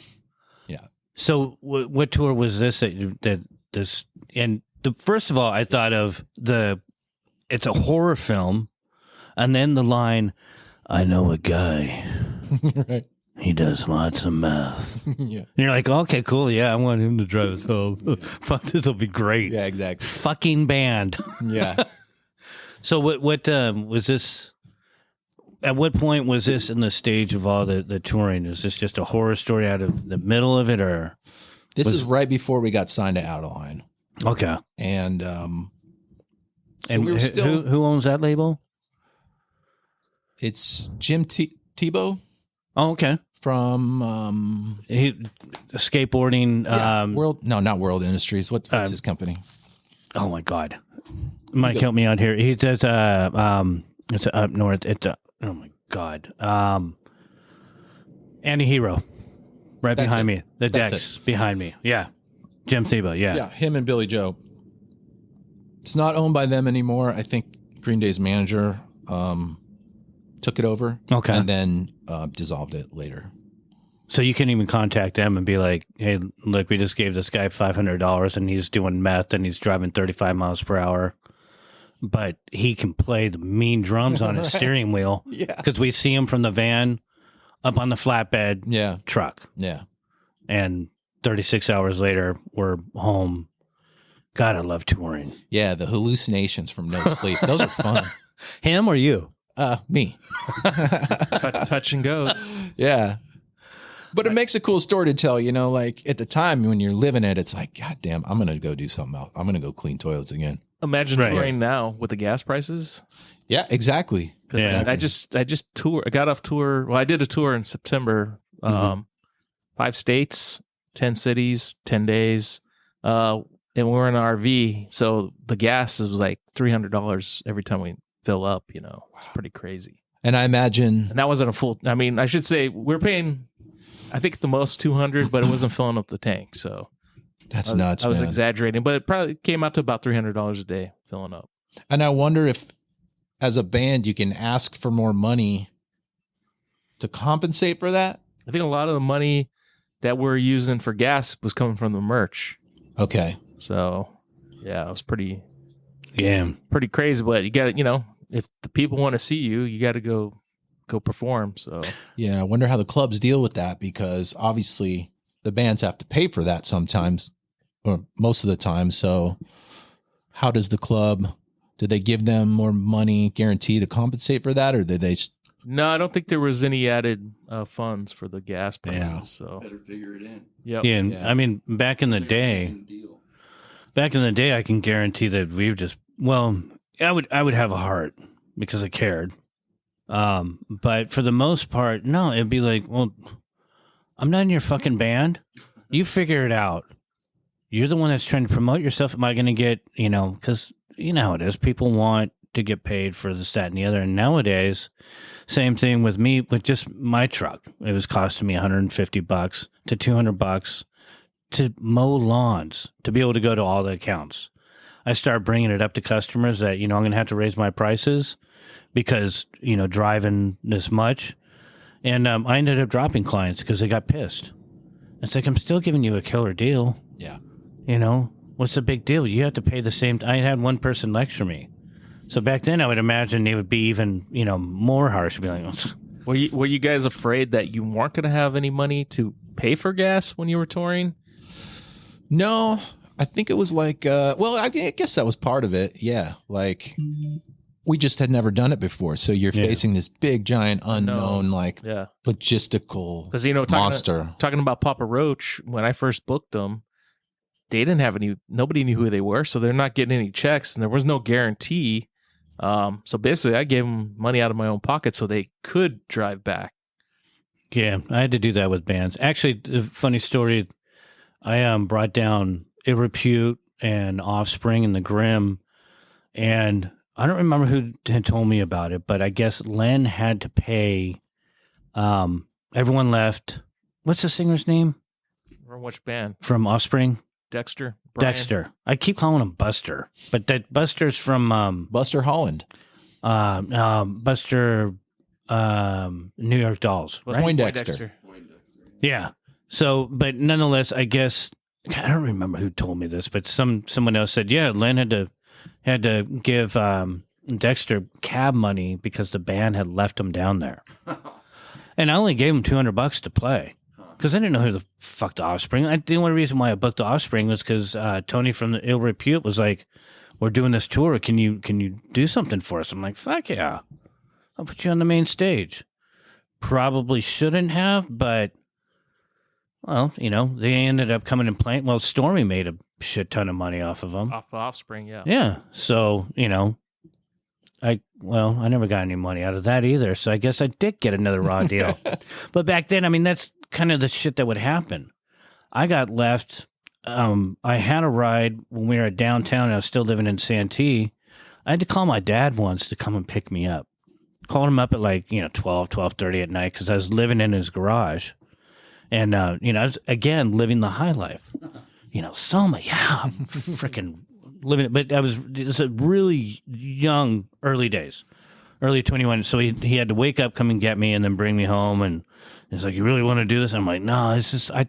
Speaker 3: Yeah.
Speaker 2: So what tour was this that this? And first of all, I thought of it's a horror film, and then the line, "I know a guy,
Speaker 3: Right.
Speaker 2: he does lots of meth."
Speaker 3: Yeah.
Speaker 2: And you're like, okay, cool, yeah, I want him to drive us home. Fuck, this will be great.
Speaker 3: Yeah, exactly.
Speaker 2: Fucking band.
Speaker 3: Yeah.
Speaker 2: So what was this? At what point was this in the stage of all the touring? Is this just a horror story out of the middle of it, or
Speaker 3: This is right before we got signed to Out of Line.
Speaker 2: okay?
Speaker 3: And
Speaker 2: And
Speaker 3: we were still
Speaker 2: who owns that label?
Speaker 3: it's Jim Tebow
Speaker 2: Oh, okay.
Speaker 3: from
Speaker 2: Skateboarding.
Speaker 3: not World Industries. What's his company?
Speaker 2: Oh my God, Mike, help me out here. He says, it's up north. Oh my God, Anti-Hero, right
Speaker 3: That's
Speaker 2: behind
Speaker 3: it.
Speaker 2: me. The
Speaker 3: That's
Speaker 2: decks behind me. Yeah, Jim Tebow. Yeah.
Speaker 3: Yeah, him and Billy Joe. It's not owned by them anymore. I think Green Day's manager took it over.
Speaker 2: Okay.
Speaker 3: And then dissolved it later.
Speaker 2: So you can even contact them and be like, "Hey, look, we just gave this guy $500 and he's doing meth and he's driving 35 miles per hour, but he can play the mean drums on his steering wheel."
Speaker 3: Yeah.
Speaker 2: Because we see him from the van up on the flatbed
Speaker 3: Yeah.
Speaker 2: truck,
Speaker 3: Yeah.
Speaker 2: and 36 hours later we're home. God, I love touring.
Speaker 3: Yeah. The hallucinations from No Sleep. Those are fun.
Speaker 2: Him or you?
Speaker 3: Me.
Speaker 1: Touch and goes.
Speaker 3: Yeah. But it makes a cool story to tell, like at the time when you're living it, it's like, God damn, I'm going to go do something else. I'm going to go clean toilets again.
Speaker 1: Imagine
Speaker 2: Right.
Speaker 1: touring now with the gas prices.
Speaker 3: Yeah, exactly.
Speaker 1: 'Cause
Speaker 2: Yeah.
Speaker 1: I just tour. I got off tour. Well, I did a tour in September. 5 states, 10 cities, 10 days. And we were in an RV, so the gas was like $300 every time we fill up. It's pretty crazy.
Speaker 3: And I imagine,
Speaker 1: And that wasn't a full. I mean, I should say we're paying. I think the most 200, but it wasn't filling up the tank. So
Speaker 3: that's nuts,
Speaker 1: I was
Speaker 3: man.
Speaker 1: exaggerating, but it probably came out to about $300 a day filling up.
Speaker 3: And I wonder if, as a band, you can ask for more money to compensate for that.
Speaker 1: I think a lot of the money that we're using for gas was coming from the merch.
Speaker 3: Okay.
Speaker 1: So, yeah, it was pretty
Speaker 2: Yeah.
Speaker 1: crazy. But you got to, if the people want to see you, you got to go perform. So,
Speaker 3: Yeah, I wonder how the clubs deal with that, because obviously the bands have to pay for that sometimes, or most of the time. So how does the club, do they give them more money guarantee to compensate for that, or did they
Speaker 1: no, I don't think there was any added funds for the gas prices.
Speaker 3: Yeah.
Speaker 1: So,
Speaker 4: Better figure it in.
Speaker 1: yep.
Speaker 2: Yeah. And
Speaker 3: Yeah.
Speaker 2: I mean, back in the day, I can guarantee that we've just, well, I would have a heart because I cared. But for the most part, no, it'd be like, well, I'm not in your fucking band. You figure it out. You're the one that's trying to promote yourself. Am I going to get, because you know how it is. People want to get paid for this, that, and the other. And nowadays, same thing with me, with just my truck. It was costing me $150 to $200 to mow lawns, to be able to go to all the accounts. I start bringing it up to customers that, I'm going to have to raise my prices because, driving this much. And I ended up dropping clients because they got pissed. It's like, I'm still giving you a killer deal.
Speaker 3: Yeah.
Speaker 2: What's the big deal? You have to pay the same. I had one person lecture me. So back then I would imagine they would be even, more harsh. Be like,
Speaker 1: Were you guys afraid that you weren't going to have any money to pay for gas when you were touring?
Speaker 3: No, I think it was like, I guess that was part of it. Yeah. Like we just had never done it before. So you're facing this big, giant, unknown,
Speaker 1: Yeah.
Speaker 3: logistical
Speaker 1: Because,
Speaker 3: monster.
Speaker 1: talking about Papa Roach, when I first booked them, they didn't have nobody knew who they were. So they're not getting any checks and there was no guarantee. So basically I gave them money out of my own pocket so they could drive back.
Speaker 2: yeah, I had to do that with bands. Actually, a funny story. I brought down Irrepute and Offspring and the Grimm, and I don't remember who had told me about it, but I guess Len had to pay. Everyone left. What's the singer's name
Speaker 1: Or which band?
Speaker 2: from Offspring?
Speaker 1: Dexter? Brian?
Speaker 2: Dexter. I keep calling him Buster, but that Buster's from
Speaker 3: Buster Holland.
Speaker 2: Buster New York Dolls,
Speaker 1: Was
Speaker 2: right?
Speaker 3: Poindexter.
Speaker 2: Yeah. So, but nonetheless, I guess I don't remember who told me this, but someone else said, yeah, Len had to give Dexter cab money because the band had left him down there, and I only gave him $200 to play because I didn't know who the fuck the Offspring. The only reason why I booked the Offspring was because Tony from the Ill Repute was like, "We're doing this tour. Can you do something for us?" I'm like, "Fuck yeah, I'll put you on the main stage." Probably shouldn't have, but. Well, they ended up coming and playing. Well, Stormy made a shit ton of money off of them.
Speaker 1: Off the Offspring, yeah.
Speaker 2: Yeah. So, I never got any money out of that either. So I guess I did get another raw deal. But back then, I mean, that's kind of the shit that would happen. I got left. I had a ride when we were at downtown and I was still living in Santee. I had to call my dad once to come and pick me up. Called him up at 12:30 at night because I was living in his garage. And, I was, again, living the high life. Soma, yeah, I'm freaking living it. But it was a really young, early days, early 21. So he had to wake up, come and get me, and then bring me home. And he's like, "You really want to do this?" I'm like, "No, it's just, I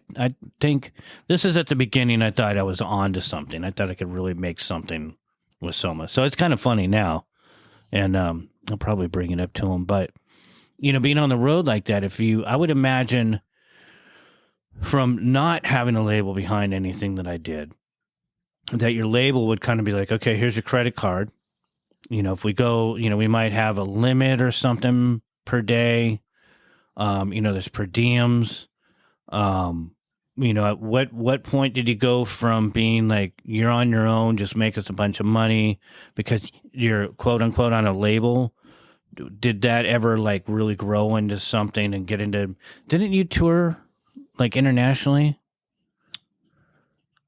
Speaker 2: think this is at the beginning. I thought I was on to something. I thought I could really make something with Soma." So it's kind of funny now. And I'll probably bring it up to him. But, being on the road like that, I would imagine... from not having a label behind anything that I did, that your label would kind of be like, okay, here's your credit card. If we go, we might have a limit or something per day. There's per diems. At what point did you go from being like, you're on your own, just make us a bunch of money because you're quote unquote on a label? Did that ever like really grow into something and get into, didn't you tour like internationally?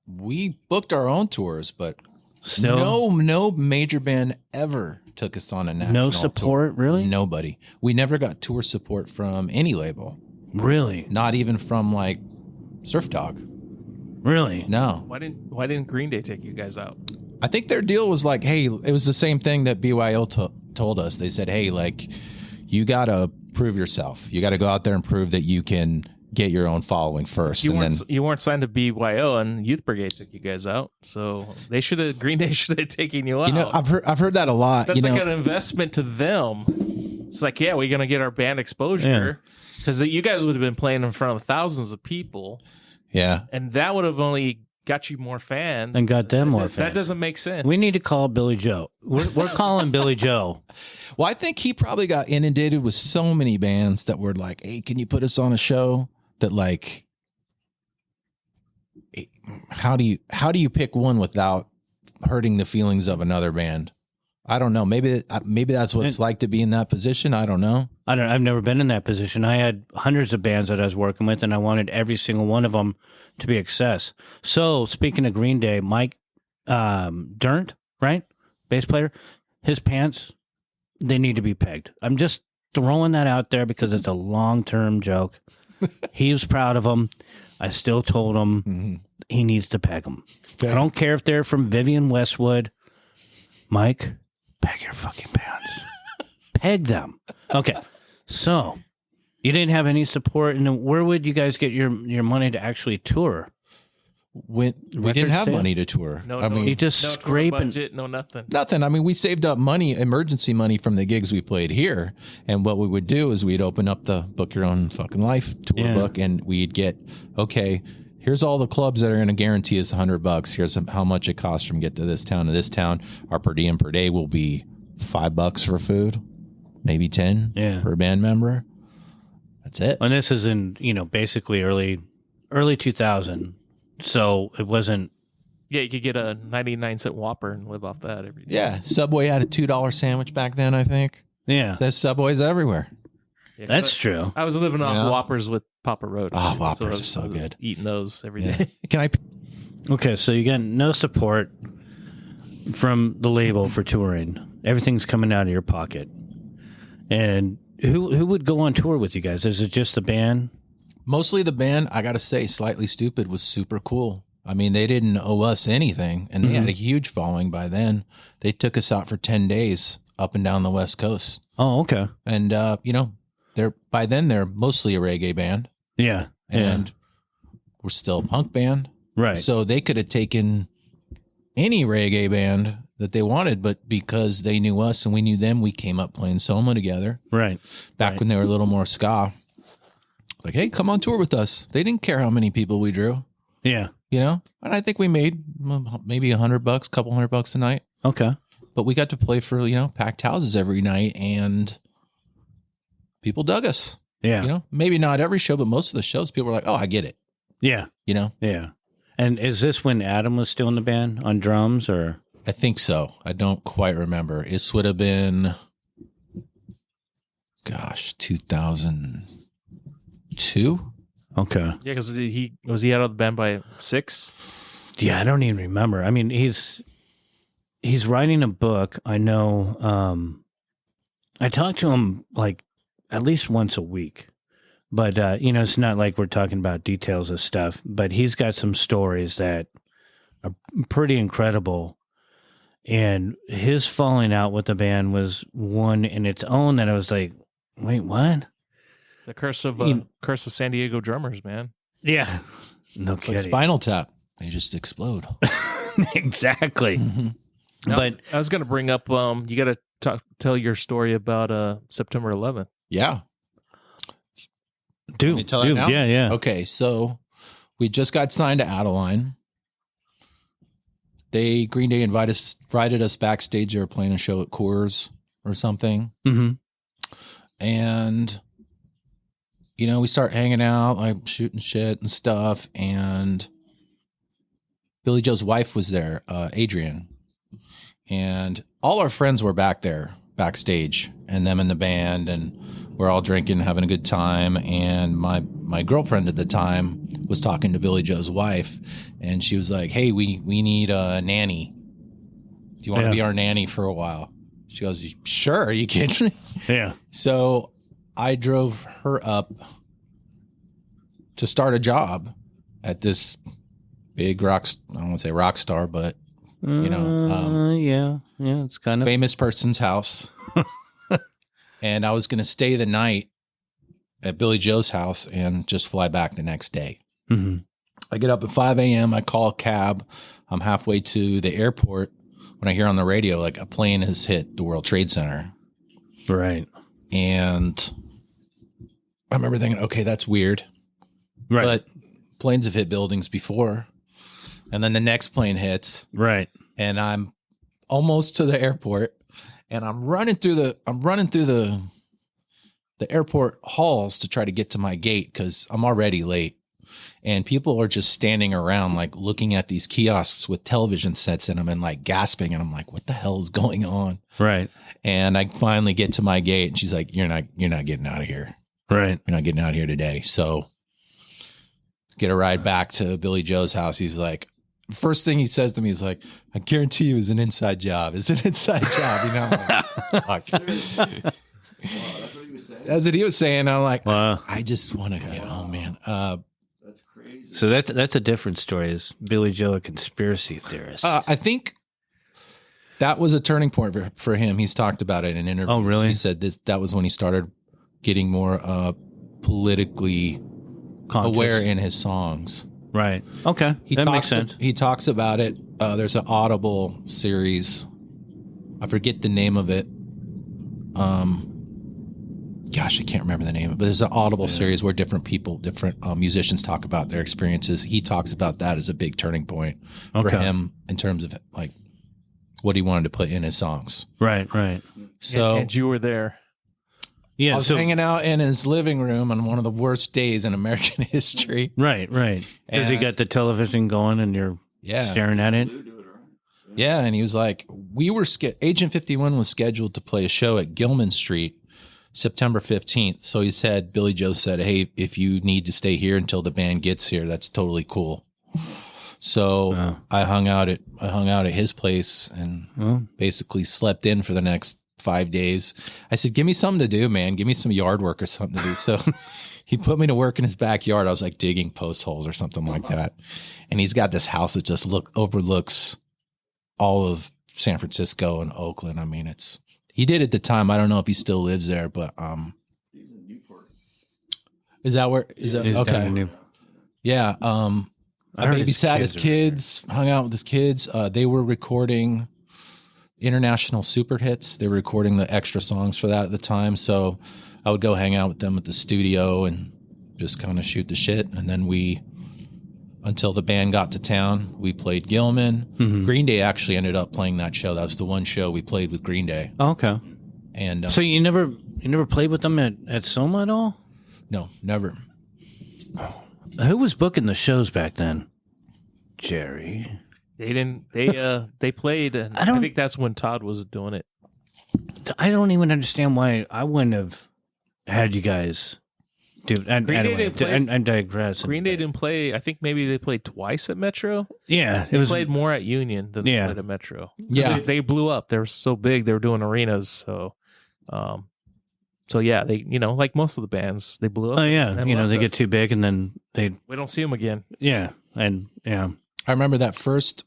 Speaker 3: We booked our own tours, but
Speaker 2: still
Speaker 3: no major band ever took us on a national
Speaker 2: support
Speaker 3: tour.
Speaker 2: Really?
Speaker 3: Nobody. We never got tour support from any label.
Speaker 2: Really?
Speaker 3: Not even from like Surf Dog.
Speaker 2: Really?
Speaker 3: No.
Speaker 1: Why didn't Green Day take you guys out?
Speaker 3: I think their deal was like, hey, it was the same thing that BYO told us. They said, hey, like, you got to prove yourself. You got to go out there and prove that you can get your own following first.
Speaker 1: You weren't signed to BYO, and Youth Brigade took you guys out, so Green Day should have taken you out.
Speaker 3: I've heard that a lot.
Speaker 1: That's like an investment to them. It's like, yeah, we're gonna get our band exposure because you guys would have been playing in front of thousands of people.
Speaker 3: Yeah,
Speaker 1: and that would have only got you more fans
Speaker 2: and got them more fans.
Speaker 1: That doesn't make sense.
Speaker 2: We need to call Billy Joe. We're calling Billy Joe.
Speaker 3: Well, I think he probably got inundated with so many bands that were like, hey, can you put us on a show? That like, how do you pick one without hurting the feelings of another band? I don't know. Maybe that's what it's like to be in that position. I don't know.
Speaker 2: I've never been in that position. I had hundreds of bands that I was working with, and I wanted every single one of them to be a success. So speaking of Green Day, Mike Dirnt, right, bass player, his pants, they need to be pegged. I'm just throwing that out there because it's a long-term joke. He was proud of them. I still told him he needs to peg them. I don't care if they're from Vivian Westwood. Mike, peg your fucking pants. Peg them. Okay. So you didn't have any support. And then where would you guys get your money to actually tour?
Speaker 3: We didn't have money to tour.
Speaker 2: You just scrape
Speaker 1: budget, no nothing.
Speaker 3: Nothing. I mean, we saved up money, emergency money from the gigs we played here. And what we would do is we'd open up the Book Your Own Fucking Life tour book, and we'd get, okay, here's all the clubs that are going to guarantee us $100. Here's how much it costs from get to this town to this town. Our per diem per day will be $5 for food, maybe 10 per band member. That's it.
Speaker 2: And this is in, basically early 2000. So it wasn't.
Speaker 1: Yeah, you could get a 99-cent Whopper and live off that every day.
Speaker 3: Yeah, Subway had a $2 sandwich back then, I think.
Speaker 2: Yeah.
Speaker 3: There's Subways everywhere.
Speaker 2: Yeah, that's true.
Speaker 1: I was living off Whoppers with Papa Roach.
Speaker 3: Oh, Whoppers are so good.
Speaker 1: Eating those every day.
Speaker 3: Can I?
Speaker 2: Okay, so you got no support from the label for touring. Everything's coming out of your pocket. And who would go on tour with you guys? Is it just the band?
Speaker 3: Mostly the band. I got to say, Slightly Stoopid was super cool. I mean, they didn't owe us anything, and they had a huge following by then. They took us out for 10 days up and down the West Coast.
Speaker 2: Oh, okay.
Speaker 3: And, by then they're mostly a reggae band.
Speaker 2: Yeah.
Speaker 3: And were still a punk band.
Speaker 2: Right.
Speaker 3: So they could have taken any reggae band that they wanted, but because they knew us and we knew them, we came up playing Soma together.
Speaker 2: Right.
Speaker 3: Back when they were a little more ska. Like, hey, come on tour with us. They didn't care how many people we drew.
Speaker 2: Yeah.
Speaker 3: You know? And I think we made maybe $100, couple $100 a night.
Speaker 2: Okay.
Speaker 3: But we got to play for, packed houses every night, and people dug us.
Speaker 2: Yeah.
Speaker 3: Maybe not every show, but most of the shows, people were like, oh, I get it.
Speaker 2: Yeah.
Speaker 3: Yeah.
Speaker 2: And is this when Adam was still in the band on drums, or?
Speaker 3: I think so. I don't quite remember. This would have been, 2002.
Speaker 2: Okay.
Speaker 1: Yeah, because he was out of the band by 6.
Speaker 2: Yeah, I don't even remember. I mean, he's writing a book. I know. I talk to him like at least once a week, but it's not like we're talking about details of stuff. But he's got some stories that are pretty incredible. And his falling out with the band was one in its own that I was like, wait, what?
Speaker 1: The curse of San Diego drummers, man.
Speaker 2: Yeah. No
Speaker 3: It's like
Speaker 2: kidding.
Speaker 3: Spinal Tap. They just explode.
Speaker 2: Exactly.
Speaker 1: Now,
Speaker 2: But
Speaker 1: I was going to bring up, you got to tell your story about September 11th.
Speaker 3: Yeah.
Speaker 2: dude,
Speaker 3: me tell it now?
Speaker 2: yeah.
Speaker 3: Okay, so we just got signed to Adeline. Green Day invited us backstage. They were playing a show at Coors or something.
Speaker 2: Mm-hmm.
Speaker 3: And, we start hanging out, like shooting shit and stuff. And Billy Joe's wife was there, Adrian. And all our friends were back there, backstage, and them in the band. And we're all drinking, having a good time. And my girlfriend at the time was talking to Billy Joe's wife. And she was like, hey, we need a nanny. Do you want to be our nanny for a while? She goes, sure, are you kidding?
Speaker 2: Yeah.
Speaker 3: So I drove her up to start a job at this big I don't want to say rock star, but,
Speaker 2: yeah, it's kind of
Speaker 3: famous person's house. And I was going to stay the night at Billy Joe's house and just fly back the next day.
Speaker 2: Mm-hmm.
Speaker 3: I get up at 5 a.m. I call a cab. I'm halfway to the airport when I hear on the radio, like, a plane has hit the World Trade Center.
Speaker 2: Right.
Speaker 3: And I remember thinking, okay, that's weird.
Speaker 2: Right.
Speaker 3: But planes have hit buildings before. And then the next plane hits.
Speaker 2: Right.
Speaker 3: And I'm almost to the airport. And I'm running through the airport halls to try to get to my gate because I'm already late. And people are just standing around, like, looking at these kiosks with television sets in them and, like, gasping. And I'm like, what the hell is going on?
Speaker 2: Right.
Speaker 3: And I finally get to my gate, and she's like, you're not getting out of here.
Speaker 2: Right.
Speaker 3: You're not getting out of here today. So get a ride back to Billy Joe's house. He's like, first thing he says to me is like, I guarantee you it's an inside job. It's an inside job. I'm like, fuck.
Speaker 4: That's what he was saying.
Speaker 3: That's what he was saying. I'm like,
Speaker 2: Wow.
Speaker 3: I just want to get home, man.
Speaker 4: That's crazy.
Speaker 2: So that's a different story. Is Billy Joe a conspiracy theorist?
Speaker 3: I think that was a turning point for him. He's talked about it in interviews.
Speaker 2: Oh, really?
Speaker 3: He said that was when he started getting more politically
Speaker 2: Conscious.
Speaker 3: aware in his songs.
Speaker 2: Right. Okay. That makes sense.
Speaker 3: He talks about it. There's an Audible series. I forget the name of it. Gosh, I can't remember the name of it. But there's an Audible series where different musicians talk about their experiences. He talks about that as a big turning point for him in terms of, like, what he wanted to put in his songs.
Speaker 2: Right.
Speaker 3: So
Speaker 1: and you were there.
Speaker 2: Yeah.
Speaker 3: I was hanging out in his living room on one of the worst days in American history.
Speaker 2: Right. Because he got the television going and you're staring at it.
Speaker 3: Yeah, and he was like, Agent 51 was scheduled to play a show at Gilman Street September 15th. So Billy Joe said, hey, if you need to stay here until the band gets here, that's totally cool. So I hung out at his place and basically slept in for the next 5 days. I said, give me something to do, man. Give me some yard work or something to do. So he put me to work in his backyard. I was like digging post holes or something like that. And he's got this house that just overlooks all of San Francisco and Oakland. I mean, he did at the time. I don't know if he still lives there, but
Speaker 4: He's in Newport.
Speaker 3: is that where is that
Speaker 2: He's down
Speaker 3: okay?
Speaker 2: in
Speaker 3: Yeah. I
Speaker 2: heard his
Speaker 3: babysat his
Speaker 2: kids
Speaker 3: kids, hung out with his kids. They were recording international super hits. They were recording the extra songs for that at the time. So I would go hang out with them at the studio and just kind of shoot the shit. And then until the band got to town, we played Gilman.
Speaker 2: Mm-hmm.
Speaker 3: Green Day actually ended up playing that show. That was the one show we played with Green Day.
Speaker 2: Oh, okay.
Speaker 3: And
Speaker 2: So you never played with them at Soma at all?
Speaker 3: no, never.
Speaker 2: Who was booking the shows back then? Jerry.
Speaker 1: They didn't. They played, and I think that's when Todd was doing it.
Speaker 2: I don't even understand why I wouldn't have had you guys do. Anyway, I digress.
Speaker 1: Green Day didn't play. I think maybe they played twice at Metro.
Speaker 2: Yeah,
Speaker 1: They played more at Union than they played at Metro.
Speaker 3: Yeah.
Speaker 1: They blew up. They were so big. They were doing arenas. So yeah, they like most of the bands, they blew up.
Speaker 2: Oh yeah,
Speaker 1: and
Speaker 2: they
Speaker 1: left
Speaker 2: get
Speaker 1: us.
Speaker 2: too big and then
Speaker 1: We don't see them again.
Speaker 3: I remember that first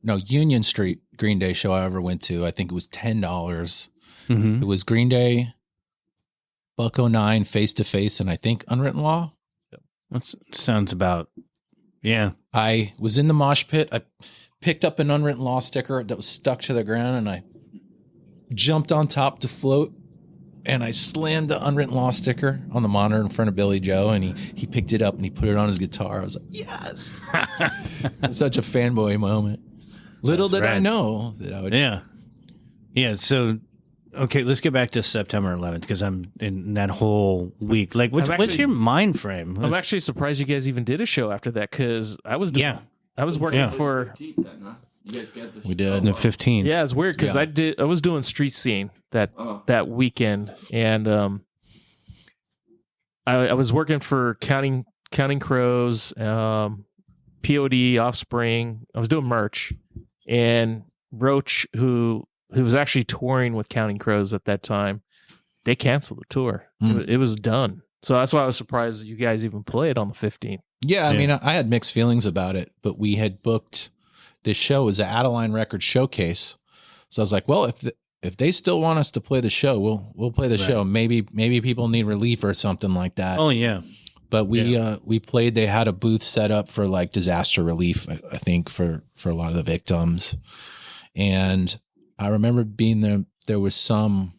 Speaker 3: Union Street Green Day show I ever went to. I think it was $10.
Speaker 2: Mm-hmm.
Speaker 3: It was Green Day, Buck 09, Face to Face, and I think Unwritten Law.
Speaker 2: That sounds about. Yeah.
Speaker 3: I was in the mosh pit. I picked up an Unwritten Law sticker that was stuck to the ground, and I jumped on top to float. And I slammed the Unwritten Law sticker on the monitor in front of Billy Joe, and he picked it up and he put it on his guitar. I was like, yes! Such a fanboy moment. Little did I know that I would.
Speaker 2: Yeah. Yeah. So, okay, let's get back to September 11th because I'm in that whole week. Like, what's your mind frame?
Speaker 1: I'm actually surprised you guys even did a show after that because I was working for.
Speaker 4: You guys get this?
Speaker 3: We did.
Speaker 2: The 15th.
Speaker 1: Yeah, it's weird because I was doing street scene that weekend, and I was working for Counting Crows, POD, Offspring. I was doing merch, and Roach, who was actually touring with Counting Crows at that time, they canceled the tour. It was done. So that's why I was surprised that you guys even played on the 15th.
Speaker 3: Yeah, I mean, I had mixed feelings about it, but we had booked this show as an Adeline Records showcase. So I was like, well, if they still want us to play the show, we'll play the show. Maybe people need relief or something like that.
Speaker 2: Oh yeah.
Speaker 3: But we played. They had a booth set up for like disaster relief, I think, for a lot of the victims. And I remember being there. There was some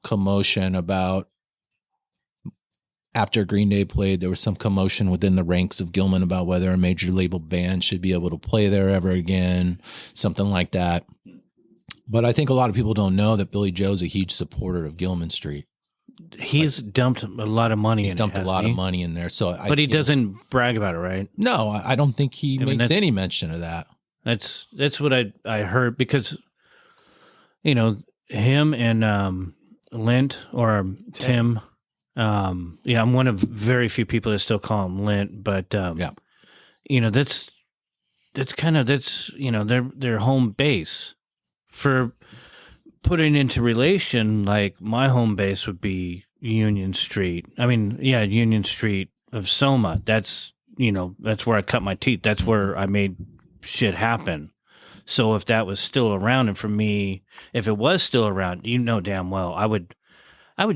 Speaker 3: commotion about. After Green Day played, there was some commotion within the ranks of Gilman about whether a major label band should be able to play there ever again, something like that. But I think a lot of people don't know that Billy Joe's a huge supporter of Gilman Street.
Speaker 2: He's dumped a lot of money.
Speaker 3: He's dumped a lot of money in there. So,
Speaker 2: but he doesn't brag about it, right?
Speaker 3: No, I don't think he makes any mention of that.
Speaker 2: That's what I heard because, him and Lint or Tim. I'm one of very few people that still call him Lint, but that's kind of their home base. For putting into relation, like my home base would be Union Street. I mean, Union Street of Soma. That's where I cut my teeth. That's where I made shit happen. So if that was still around, and for me, if it was still around, damn well, I would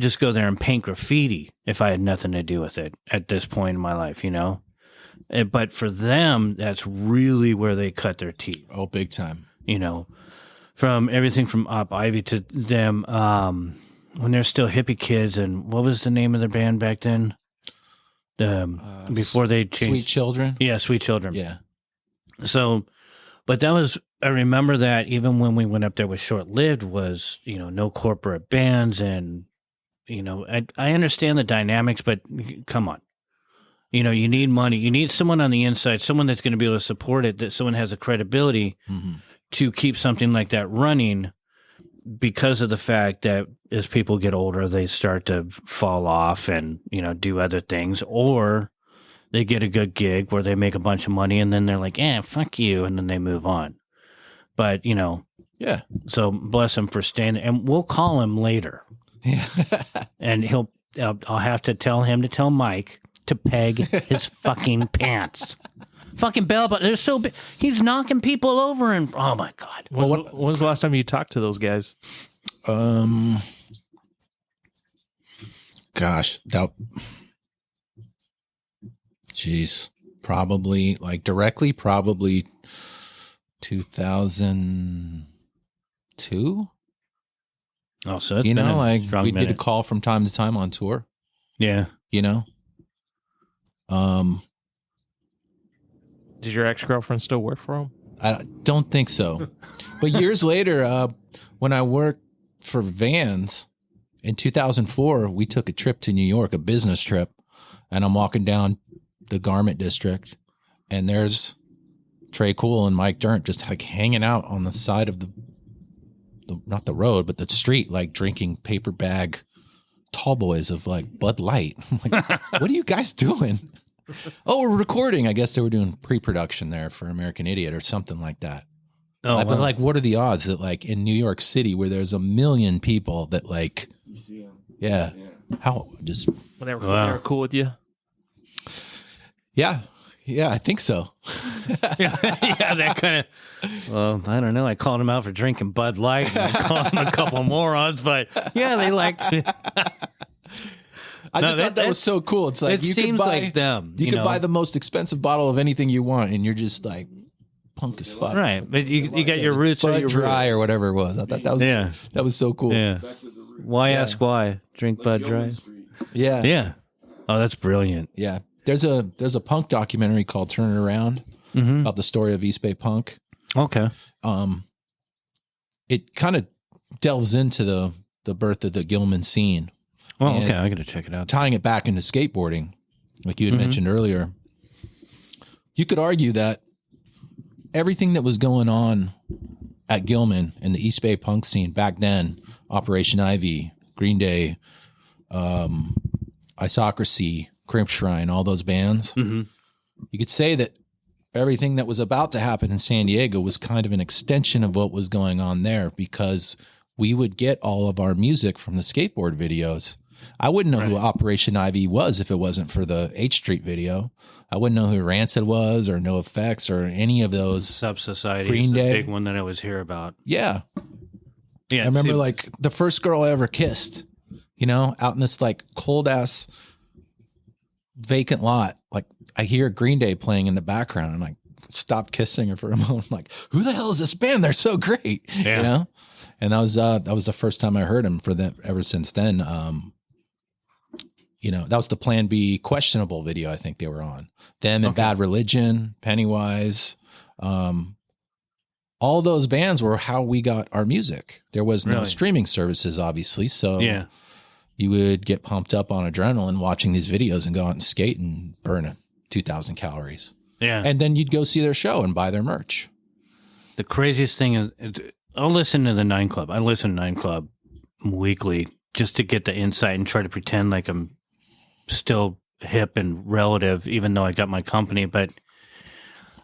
Speaker 2: just go there and paint graffiti if I had nothing to do with it at this point in my life, But for them, that's really where they cut their teeth.
Speaker 3: Oh, big time.
Speaker 2: From everything from Op Ivy to them when they're still hippie kids. And what was the name of their band back then? Before they changed.
Speaker 3: Sweet Children?
Speaker 2: Yeah, Sweet Children.
Speaker 3: Yeah.
Speaker 2: So, but that was, I remember that even when we went up there was short-lived was, no corporate bands and, I understand the dynamics, but come on. You need money. You need someone on the inside, someone that's going to be able to support it, that someone has a credibility to keep something like that running because of the fact that as people get older, they start to fall off and, do other things, or they get a good gig where they make a bunch of money and then they're like, fuck you. And then they move on. But,
Speaker 3: yeah.
Speaker 2: So bless him for staying. And we'll call him later.
Speaker 3: Yeah.
Speaker 2: And I'll have to tell him to tell Mike to peg his fucking pants. Fucking bell, but they're so big. He's knocking people over and oh my God.
Speaker 1: When was the last time you talked to those guys?
Speaker 3: Gosh, Jeez. Probably, like directly, probably 2002.
Speaker 2: Oh, so it's
Speaker 3: You
Speaker 2: been
Speaker 3: know,
Speaker 2: a
Speaker 3: like
Speaker 2: strong
Speaker 3: we did a
Speaker 2: minute.
Speaker 3: call from time to time on tour,
Speaker 2: Yeah.
Speaker 3: you know?
Speaker 1: Does your ex-girlfriend still work for him?
Speaker 3: I don't think so. But years later, when I worked for Vans in 2004, we took a trip to New York, a business trip, and I'm walking down the Garment District, and there's Trey Cool and Mike Dirnt just like hanging out on the side of the not the road, but the street, like drinking paper bag tall boys of like Bud Light. I'm like, what are you guys doing? Oh, we're recording. I guess they were doing pre-production there for American Idiot or something like that.
Speaker 2: Oh,
Speaker 3: But
Speaker 2: wow.
Speaker 3: like, what are the odds that like in New York City where there's a million people that like,
Speaker 4: You see him.
Speaker 3: yeah,
Speaker 4: Yeah.
Speaker 3: how just,
Speaker 1: Well, they were,
Speaker 2: Wow.
Speaker 1: they were cool with you.
Speaker 3: yeah, I think so.
Speaker 2: yeah, that kind of. Well, I don't know. I called him out for drinking Bud Light, and I called him a couple morons, but yeah, they liked it.
Speaker 3: I
Speaker 2: No,
Speaker 3: just thought that was so cool. It's like
Speaker 2: It
Speaker 3: you could
Speaker 2: seems
Speaker 3: buy,
Speaker 2: like them.
Speaker 3: you could
Speaker 2: know?
Speaker 3: buy the most expensive bottle of anything you want, and you're just like punk as fuck.
Speaker 2: right, but you got your roots or
Speaker 3: Bud
Speaker 2: your
Speaker 3: Dry
Speaker 2: roots.
Speaker 3: or whatever it was. I thought that was that was so cool.
Speaker 2: Yeah.
Speaker 4: Back to the root.
Speaker 2: Why
Speaker 3: Yeah.
Speaker 2: ask why? Drink
Speaker 4: Like
Speaker 2: Bud
Speaker 4: Gilman
Speaker 2: Dry.
Speaker 4: Street.
Speaker 3: Yeah.
Speaker 2: Yeah. Oh, that's brilliant.
Speaker 3: Yeah. There's a punk documentary called Turn It Around
Speaker 2: Mm-hmm.
Speaker 3: about the story of East Bay punk.
Speaker 2: Okay.
Speaker 3: It kind of delves into the birth of the Gilman scene,
Speaker 2: Oh,
Speaker 3: And-
Speaker 2: okay. I got to check it out.
Speaker 3: tying it back into skateboarding, like you had
Speaker 2: Mhm.
Speaker 3: mentioned earlier. You could argue that everything that was going on at Gilman and the East Bay punk scene back then, Operation Ivy, Green Day, Isocracy, Crimp Shrine, all those bands,
Speaker 2: Mhm.
Speaker 3: you could say that everything that was about to happen in San Diego was kind of an extension of what was going on there, because we would get all of our music from the skateboard videos. I wouldn't know who
Speaker 2: Right.
Speaker 3: Operation Ivy was if it wasn't for the H Street video. I wouldn't know who Rancid was or No Effects or any of those.
Speaker 2: Sub Society
Speaker 3: Green
Speaker 2: is the
Speaker 3: Day.
Speaker 2: big one that I always hear about.
Speaker 3: Yeah.
Speaker 2: Yeah.
Speaker 3: I remember
Speaker 2: see-
Speaker 3: like the first girl I ever kissed, you know, out in this like cold ass vacant lot. Like I hear Green Day playing in the background and I stopped kissing her for a moment. I'm like, who the hell is this band? They're so great.
Speaker 2: Yeah.
Speaker 3: You know? And that was the first time I heard him. For them ever since then. You know, that was the Plan B Questionable video I think they were on. Them and
Speaker 2: Okay.
Speaker 3: Bad Religion, Pennywise, all those bands were how we got our music. There was no
Speaker 2: Really?
Speaker 3: streaming services, obviously. So
Speaker 2: yeah.
Speaker 3: you would get pumped up on adrenaline watching these videos and go out and skate and burn 2,000 calories.
Speaker 2: Yeah.
Speaker 3: And then you'd go see their show and buy their merch.
Speaker 2: The craziest thing is, I'll listen to the Nine Club. I listen to Nine Club weekly just to get the insight and try to pretend like I'm still hip and relative, even though I got my company. But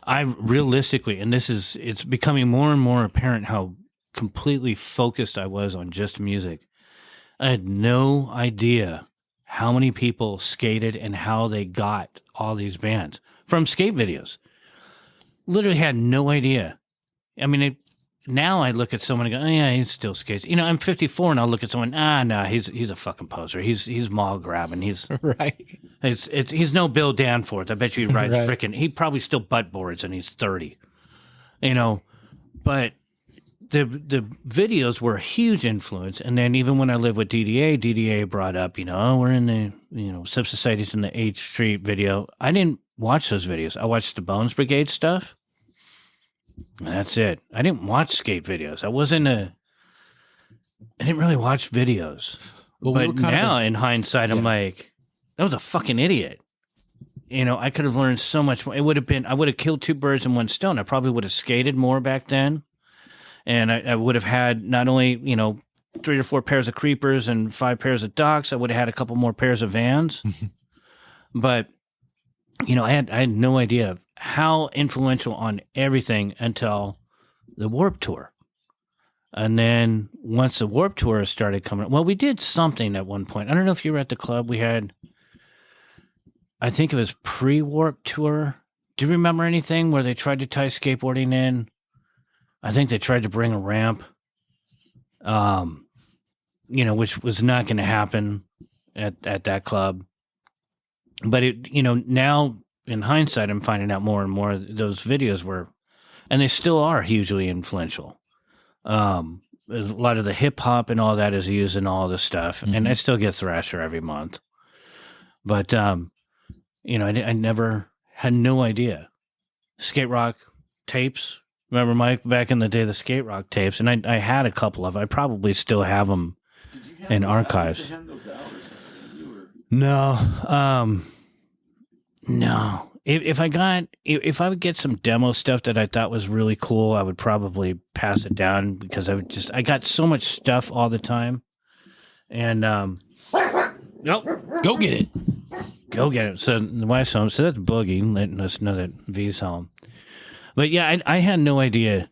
Speaker 2: I realistically, and it's becoming more and more apparent how completely focused I was on just music. I had no idea how many people skated and how they got all these bands from skate videos. Literally had no idea. I mean, now I look at someone and go, oh, yeah, he still skates. You know, I'm 54 and I'll look at someone, no, he's a fucking poser. He's mall grabbing. He's
Speaker 3: Right.
Speaker 2: he's no Bill Danforth. I bet you he rides
Speaker 3: Right.
Speaker 2: frickin'. He probably still butt boards and he's 30. You know, but the videos were a huge influence. And then even when I lived with DDA brought up, you know, oh, we're in the, you know, Sub Society's in the H Street video. I didn't watch those videos. I watched the Bones Brigade stuff. And that's it. I didn't watch skate videos. I didn't really watch videos.
Speaker 3: Well, we
Speaker 2: But
Speaker 3: were kind of
Speaker 2: now, in hindsight, I'm
Speaker 3: Yeah.
Speaker 2: like, that was a fucking idiot. You know, I could have learned so much more. I would have killed two birds in one stone. I probably would have skated more back then. And I would have had not only, you know, 3 or 4 pairs of creepers and 5 pairs of docks, I would have had a couple more pairs of Vans. But, you know, I had no idea how influential on everything until the Warped Tour. And then once the Warped Tour started coming, well, we did something at one point. I don't know if you were at the club. We had, I think it was pre-Warped Tour. Do you remember anything where they tried to tie skateboarding in? I think they tried to bring a ramp, you know, which was not going to happen at that club. But it, you know, now in hindsight, I'm finding out more and more those videos were, and they still are hugely influential. A lot of the hip hop and all that is used in all this stuff, and I still get Thrasher every month. But you know, I never had no idea. Skate Rock tapes. Remember, Mike, back in the day, the Skate Rock tapes, and I had a couple of. I probably still have them in archives. No, no. If I would get some demo stuff that I thought was really cool, I would probably pass it down because I got so much stuff all the time, and nope,
Speaker 3: Go get it.
Speaker 2: go get it. So the wife's home, so that's Boogie letting us know that V's home. But yeah, I had no idea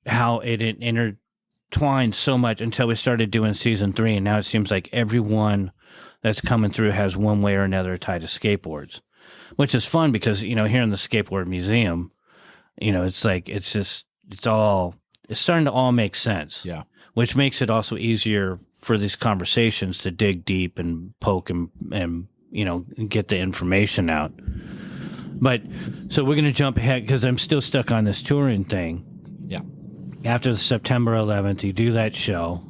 Speaker 2: how it intertwined so much until we started doing season 3, and now it seems like everyone that's coming through has one way or another tied to skateboards, which is fun because, you know, here in the skateboard museum, you know, it's like it's starting to all make sense.
Speaker 3: Yeah.
Speaker 2: Which makes it also easier for these conversations to dig deep and poke and you know, get the information out. But so we're going to jump ahead because I'm still stuck on this touring thing.
Speaker 3: Yeah.
Speaker 2: After the September 11th, you do that show.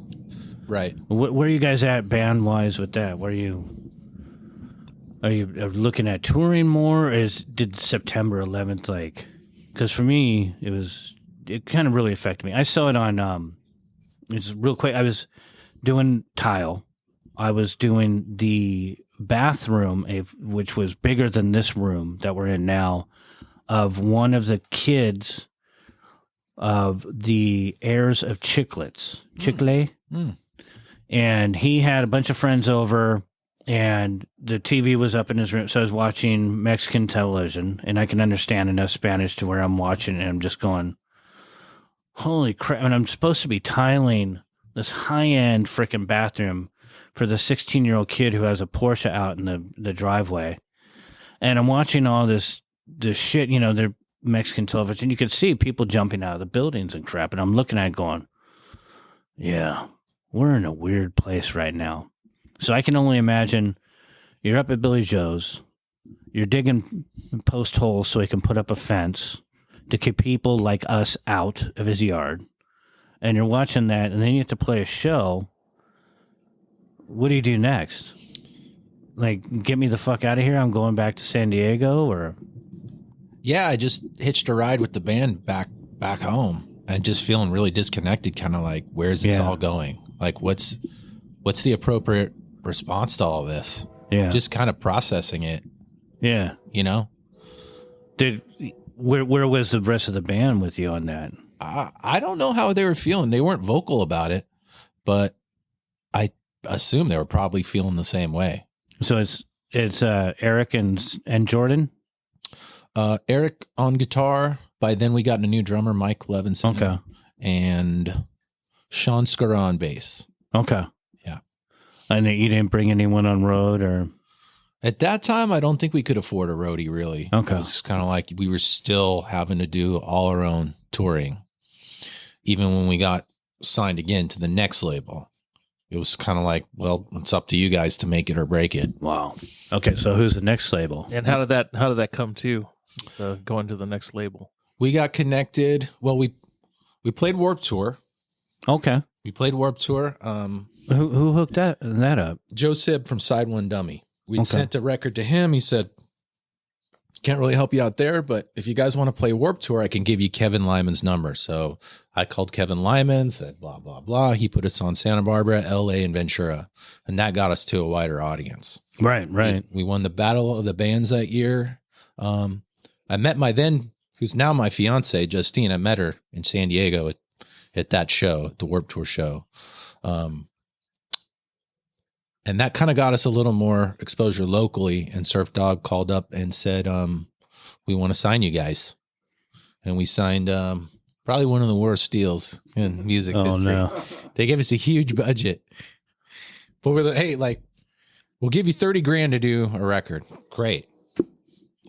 Speaker 3: Right.
Speaker 2: Where are you guys at band-wise with that? Are you looking at touring more? Or did September 11th, like... Because for me, it kind of really affected me. I saw it on... it's real quick. I was doing tile. I was doing the bathroom, which was bigger than this room that we're in now, of one of the kids of the heirs of Chiclets. Chicle? And he had a bunch of friends over, and the TV was up in his room, so I was watching Mexican television, and I can understand enough Spanish to where I'm watching, and I'm just going, holy crap. And I'm supposed to be tiling this high-end freaking bathroom for the 16-year-old kid who has a Porsche out in the driveway. And I'm watching all this shit, you know, they're Mexican television. You could see people jumping out of the buildings and crap. And I'm looking at it going, yeah, we're in a weird place right now. So I can only imagine you're up at Billy Joe's. You're digging post holes so he can put up a fence to keep people like us out of his yard. And you're watching that, and then you have to play a show. What do you do next? Like, get me the fuck out of here? I'm going back to San Diego, or...
Speaker 3: Yeah, I just hitched a ride with the band back home and just feeling really disconnected, kind of like, where's this all going? Like, what's the appropriate response to all this?
Speaker 2: Yeah.
Speaker 3: Just kind of processing it.
Speaker 2: Yeah.
Speaker 3: You know?
Speaker 2: Where was the rest of the band with you on that?
Speaker 3: I don't know how they were feeling. They weren't vocal about it, but I assume they were probably feeling the same way.
Speaker 2: So it's Eric and Jordan?
Speaker 3: Eric on guitar. By then we got a new drummer, Mike Levinson.
Speaker 2: Okay.
Speaker 3: And Sean Scarra on bass.
Speaker 2: Okay.
Speaker 3: Yeah.
Speaker 2: And you didn't bring anyone on road, or?
Speaker 3: At that time, I don't think we could afford a roadie, really.
Speaker 2: Okay.
Speaker 3: It was kind of like we were still having to do all our own touring. Even when we got signed again to the next label, it was kind of like, well, it's up to you guys to make it or break it.
Speaker 2: Wow. Okay, so who's the next label?
Speaker 1: And how did that come to going to the next label?
Speaker 3: We got connected. Well, we played Warped Tour.
Speaker 2: Okay.
Speaker 3: We played Warped Tour.
Speaker 2: Who hooked that up?
Speaker 3: Joe Sib from Side One Dummy. We sent a record to him. He said, can't really help you out there, but if you guys want to play Warped Tour, I can give you Kevin Lyman's number. So I called Kevin Lyman, said blah, blah, blah. He put us on Santa Barbara, LA, and Ventura. And that got us to a wider audience.
Speaker 2: Right.
Speaker 3: We won the Battle of the Bands that year. I met who's now my fiance, Justine. I met her in San Diego at that show, the Warped Tour show. And that kind of got us a little more exposure locally. And Surf Dog called up and said, we want to sign you guys. And we signed probably one of the worst deals in music history.
Speaker 2: No.
Speaker 3: They gave us a huge budget. But we're like, hey, we'll give you $30,000 to do a record. Great.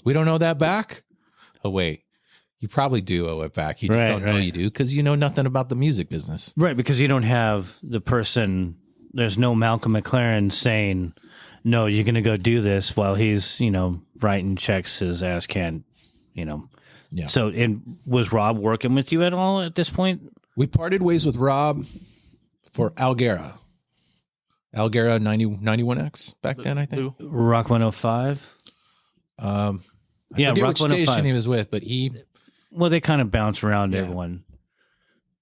Speaker 3: We don't owe that back? Oh, wait. You probably do owe it back. You just don't know you do because you know nothing about the music business.
Speaker 2: Right, because you don't have the person... There's no Malcolm McLaren saying, no, you're going to go do this while he's, writing checks his ass can,
Speaker 3: Yeah.
Speaker 2: So, and was Rob working with you at all at this point?
Speaker 3: We parted ways with Rob for Algera. Algera 91X back then, I think.
Speaker 2: Rock 105?
Speaker 3: I
Speaker 2: Yeah,
Speaker 3: forget
Speaker 2: Rock
Speaker 3: which
Speaker 2: 105.
Speaker 3: station he was with, but he...
Speaker 2: Well, they kind of bounce around
Speaker 3: Yeah.
Speaker 2: everyone.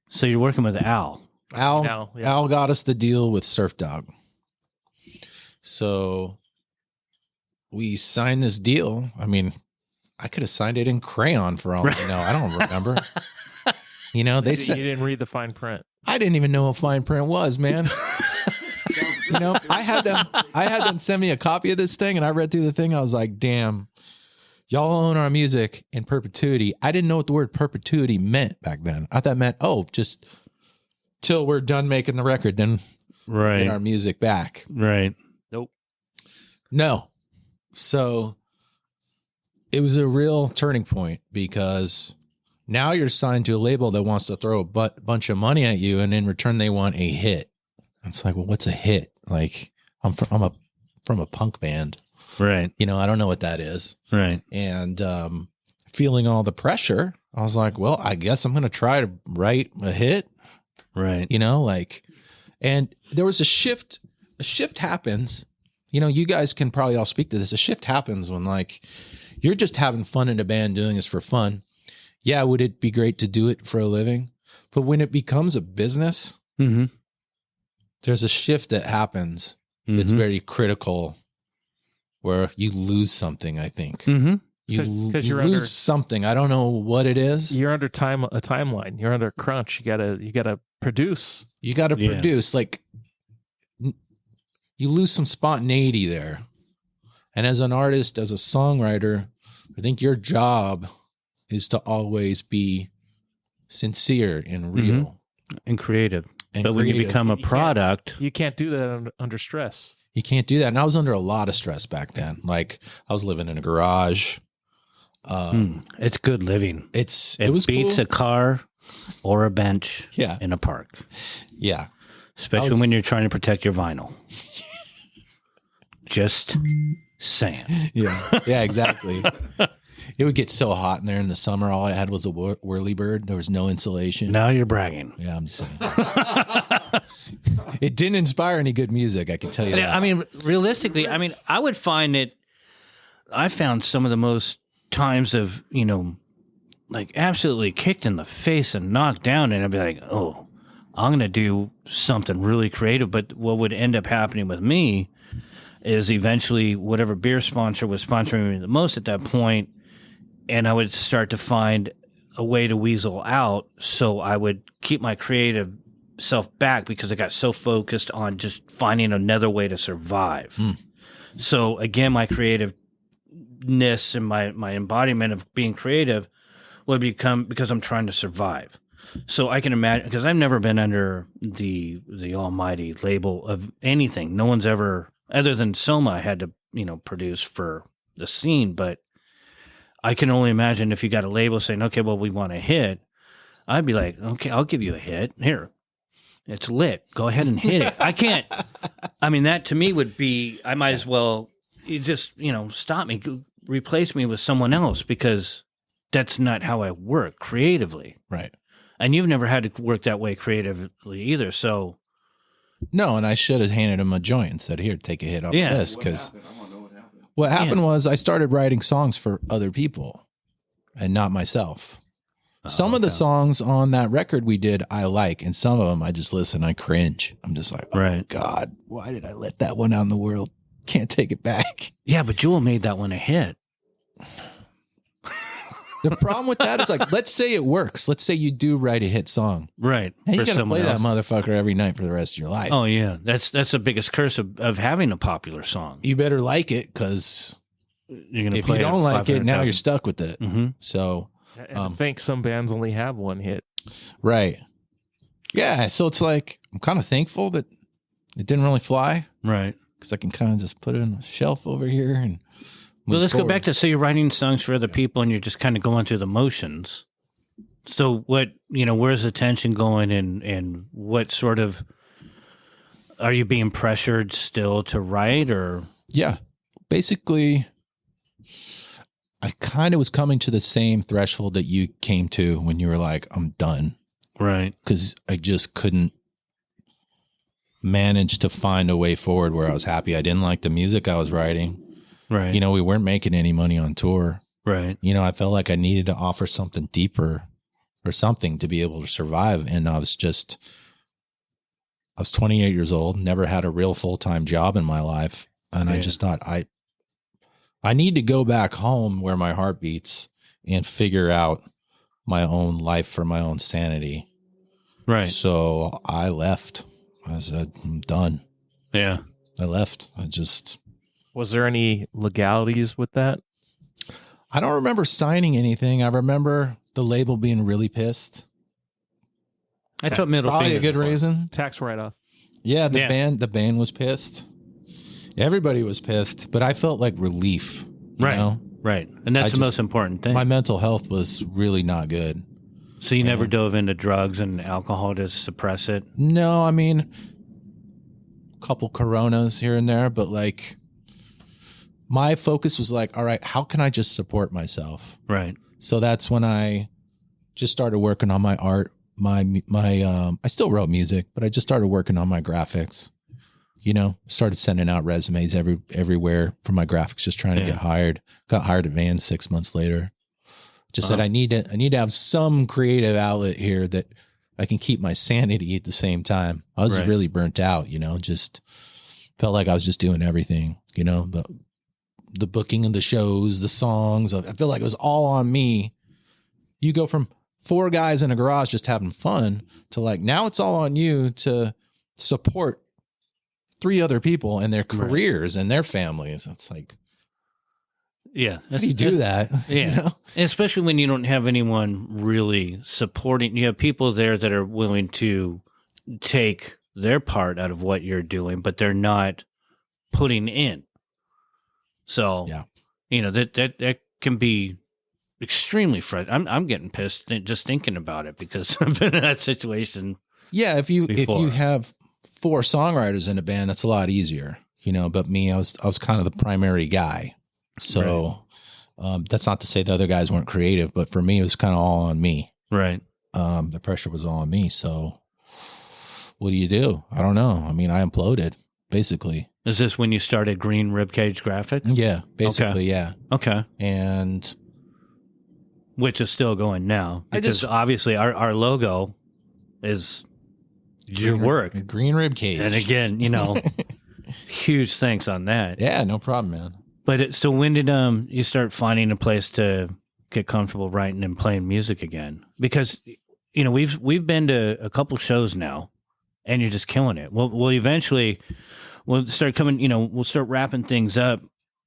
Speaker 2: So you're working with Al.
Speaker 3: Al got us the deal with Surf Dog. So we signed this deal. I mean, I could have signed it in crayon for all I know. I don't remember. They said...
Speaker 1: You didn't read the fine print.
Speaker 3: I didn't even know what fine print was, man. I had them send me a copy of this thing, and I read through the thing. I was like, damn, y'all own our music in perpetuity. I didn't know what the word perpetuity meant back then. I thought it meant, just till we're done making the record, then get our music back.
Speaker 2: Right.
Speaker 1: Nope.
Speaker 3: No. So it was a real turning point, because now you're signed to a label that wants to throw a bunch of money at you, and in return they want a hit. It's like, well, what's a hit? Like, I'm from a punk band,
Speaker 2: right?
Speaker 3: I don't know what that is,
Speaker 2: right?
Speaker 3: And feeling all the pressure, I was like, well, I guess I'm going to try to write a hit,
Speaker 2: right?
Speaker 3: And there was a shift. A shift happens. You guys can probably all speak to this. A shift happens when you're just having fun in a band, doing this for fun. Yeah, would it be great to do it for a living? But when it becomes a business.
Speaker 2: Mm-hmm.
Speaker 3: There's a shift that happens that's very critical, where you lose something, I think.
Speaker 2: Mm-hmm.
Speaker 3: You lose something. I don't know what it is.
Speaker 1: You're under a timeline. You're under a crunch. You gotta produce.
Speaker 3: You gotta produce. Like, you lose some spontaneity there. And as an artist, as a songwriter, I think your job is to always be sincere and real.
Speaker 2: And creative.
Speaker 3: And
Speaker 2: but when you become a product,
Speaker 1: you can't do that under stress.
Speaker 3: You can't do that. And I was under a lot of stress back then. Like, I was living in a garage.
Speaker 2: It's good living.
Speaker 3: It was
Speaker 2: beats
Speaker 3: cool.
Speaker 2: a car or a bench in a park.
Speaker 3: Yeah.
Speaker 2: Especially when you're trying to protect your vinyl. Just saying.
Speaker 3: Yeah. Yeah, exactly. It would get so hot in there in the summer. All I had was a whirlybird. There was no insulation.
Speaker 2: Now you're bragging.
Speaker 3: Yeah, I'm just saying. It didn't inspire any good music, I can tell you that.
Speaker 2: I mean, realistically, I would find it. I found some of the most times of, absolutely kicked in the face and knocked down, and I'd be like, oh, I'm going to do something really creative. But what would end up happening with me is eventually whatever beer sponsor was sponsoring me the most at that point, and I would start to find a way to weasel out, so I would keep my creative self back because I got so focused on just finding another way to survive. So again, my creativeness and my embodiment of being creative would become because I'm trying to survive. So I can imagine, because I've never been under the almighty label of anything. No one's ever, other than Soma, I had to produce for the scene, but I can only imagine if you got a label saying, okay, well, we want a hit, I'd be like, okay, I'll give you a hit. Here, it's lit. Go ahead and hit it. I can't. That to me would be, I might as well just, stop me, replace me with someone else, because that's not how I work creatively.
Speaker 3: Right.
Speaker 2: And you've never had to work that way creatively either. So.
Speaker 3: No, and I should have handed him a joint and said, here, take a hit off this. Because what happened was I started writing songs for other people and not myself. Some of the songs on that record we did, I like, and some of them I just listen, I cringe. I'm just like, oh God, why did I let that one out in the world? Can't take it back.
Speaker 2: Yeah, but Jewel made that one a hit.
Speaker 3: The problem with that is, let's say it works. Let's say you do write a hit song.
Speaker 2: Right.
Speaker 3: And you got to play that motherfucker every night for the rest of your life.
Speaker 2: Oh, yeah. That's the biggest curse of having a popular song.
Speaker 3: You better like it, because if you don't like it, now you're stuck with it.
Speaker 2: Mm-hmm.
Speaker 3: So
Speaker 1: I think some bands only have one hit.
Speaker 3: Right. Yeah. So it's like, I'm kind of thankful that it didn't really fly.
Speaker 2: Right.
Speaker 3: Because I can kind of just put it on a shelf over here and
Speaker 2: well, let's go back to, so you're writing songs for other people and you're just kind of going through the motions. So what, where's the tension going, and what sort of, are you being pressured still to write, or?
Speaker 3: Yeah. Basically, I kind of was coming to the same threshold that you came to when you were like, I'm done.
Speaker 2: Right.
Speaker 3: Because I just couldn't manage to find a way forward where I was happy. I didn't like the music I was writing.
Speaker 2: Right.
Speaker 3: You know, we weren't making any money on tour.
Speaker 2: Right.
Speaker 3: You know, I felt like I needed to offer something deeper or something to be able to survive. And I was 28 years old, never had a real full-time job in my life. And I just thought I need to go back home where my heart beats and figure out my own life for my own sanity.
Speaker 2: Right.
Speaker 3: So I left. I said, I'm done.
Speaker 2: Yeah.
Speaker 3: I left.
Speaker 1: Was there any legalities with that?
Speaker 3: I don't remember signing anything. I remember the label being really pissed.
Speaker 2: That's what middle
Speaker 3: Probably a
Speaker 2: fingers
Speaker 3: good
Speaker 2: are for.
Speaker 3: reason.
Speaker 1: Tax write-off.
Speaker 3: Yeah, the band was pissed. Everybody was pissed, but I felt like relief. You know?
Speaker 2: Right. And that's the most important thing.
Speaker 3: My mental health was really not good.
Speaker 2: So you never dove into drugs and alcohol to suppress it?
Speaker 3: No, I mean, a couple Coronas here and there, but like my focus was like, all right, how can I just support myself?
Speaker 2: Right.
Speaker 3: So that's when I just started working on my art. I still wrote music, but I just started working on my graphics. You know, started sending out resumes everywhere for my graphics, just trying to get hired. Got hired at Vans 6 months later. Just said I need to have some creative outlet here that I can keep my sanity at the same time. I was really burnt out, you know, just felt like I was just doing everything, you know, the booking of the shows, the songs. I feel like it was all on me. You go from 4 guys in a garage just having fun to like, now it's all on you to support 3 other people and their careers and their families. It's like,
Speaker 2: yeah.
Speaker 3: how do you do that?
Speaker 2: Yeah.
Speaker 3: You know?
Speaker 2: And especially when you don't have anyone really supporting. You have people there that are willing to take their part out of what you're doing, but they're not putting in. So, you know, that can be extremely frustrating. I'm getting pissed just thinking about it because I've been in that situation.
Speaker 3: Yeah. If you have 4 songwriters in a band, that's a lot easier, you know, but me, I was kind of the primary guy. So that's not to say the other guys weren't creative, but for me, it was kind of all on me.
Speaker 2: Right.
Speaker 3: The pressure was all on me. So what do you do? I don't know. I mean, I imploded basically.
Speaker 2: Is this when you started Green Ribcage Graphic?
Speaker 3: Yeah, basically. Yeah.
Speaker 2: Okay.
Speaker 3: And
Speaker 2: which is still going now because obviously our logo is your work.
Speaker 3: Green Ribcage.
Speaker 2: And again, you know, huge thanks on that.
Speaker 3: Yeah, no problem, man.
Speaker 2: But so when did you start finding a place to get comfortable writing and playing music again? Because you know we've been to a couple shows now, and you're just killing it. We'll eventually we'll start coming. You know, we'll start wrapping things up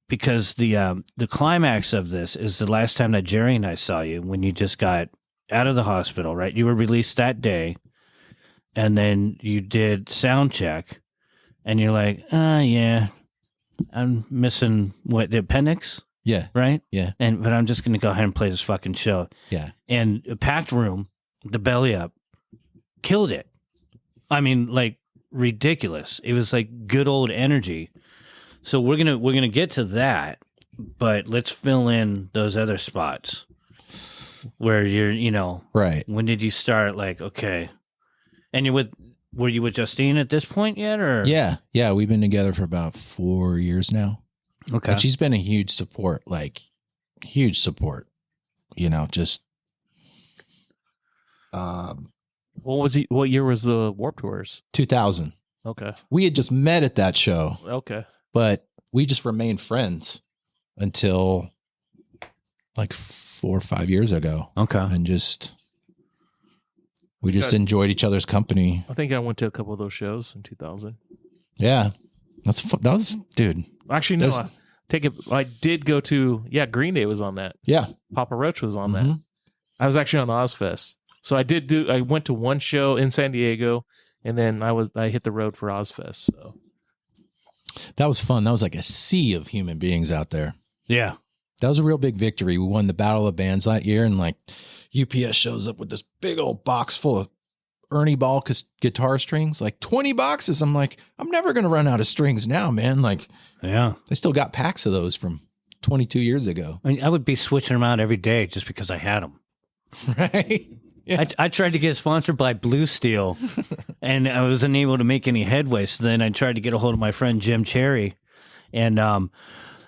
Speaker 2: because the climax of this is the last time that Jerry and I saw you when you just got out of the hospital. Right, you were released that day, and then you did sound check, and you're like, yeah. I'm missing the appendix.
Speaker 3: Yeah.
Speaker 2: Right?
Speaker 3: Yeah.
Speaker 2: But I'm just going to go ahead and play this fucking show.
Speaker 3: Yeah.
Speaker 2: And a packed room, the belly up, killed it. I mean, like ridiculous. It was like good old energy. So we're going to get to that, but let's fill in those other spots where you're, you know,
Speaker 3: right.
Speaker 2: When did you start like, okay. And were you with Justine at this point yet, or?
Speaker 3: Yeah. We've been together for about 4 years now.
Speaker 2: Okay.
Speaker 3: And she's been a huge support, you know, just,
Speaker 1: what year was the Warped Tours?
Speaker 3: 2000.
Speaker 1: Okay.
Speaker 3: We had just met at that show.
Speaker 1: Okay.
Speaker 3: But we just remained friends until like 4 or 5 years ago.
Speaker 2: Okay.
Speaker 3: And we just enjoyed each other's company.
Speaker 1: I think I went to a couple of those shows in 2000.
Speaker 3: Yeah. That was, dude.
Speaker 1: Actually, no. I did go to, Green Day was on that.
Speaker 3: Yeah.
Speaker 1: Papa Roach was on that. I was actually on Ozfest. So I went to one show in San Diego, and then I hit the road for Ozfest. So
Speaker 3: that was fun. That was like a sea of human beings out there.
Speaker 2: Yeah.
Speaker 3: That was a real big victory. We won the Battle of Bands that year, and like UPS shows up with this big old box full of Ernie Ball guitar strings, like 20 boxes. I'm like, I'm never going to run out of strings now, man. Like,
Speaker 2: Yeah.
Speaker 3: they still got packs of those from 22 years ago.
Speaker 2: I mean, I would be switching them out every day just because I had them.
Speaker 3: Right. Yeah.
Speaker 2: I tried to get sponsored by Blue Steel, and I wasn't able to make any headway. So then I tried to get a hold of my friend Jim Cherry, and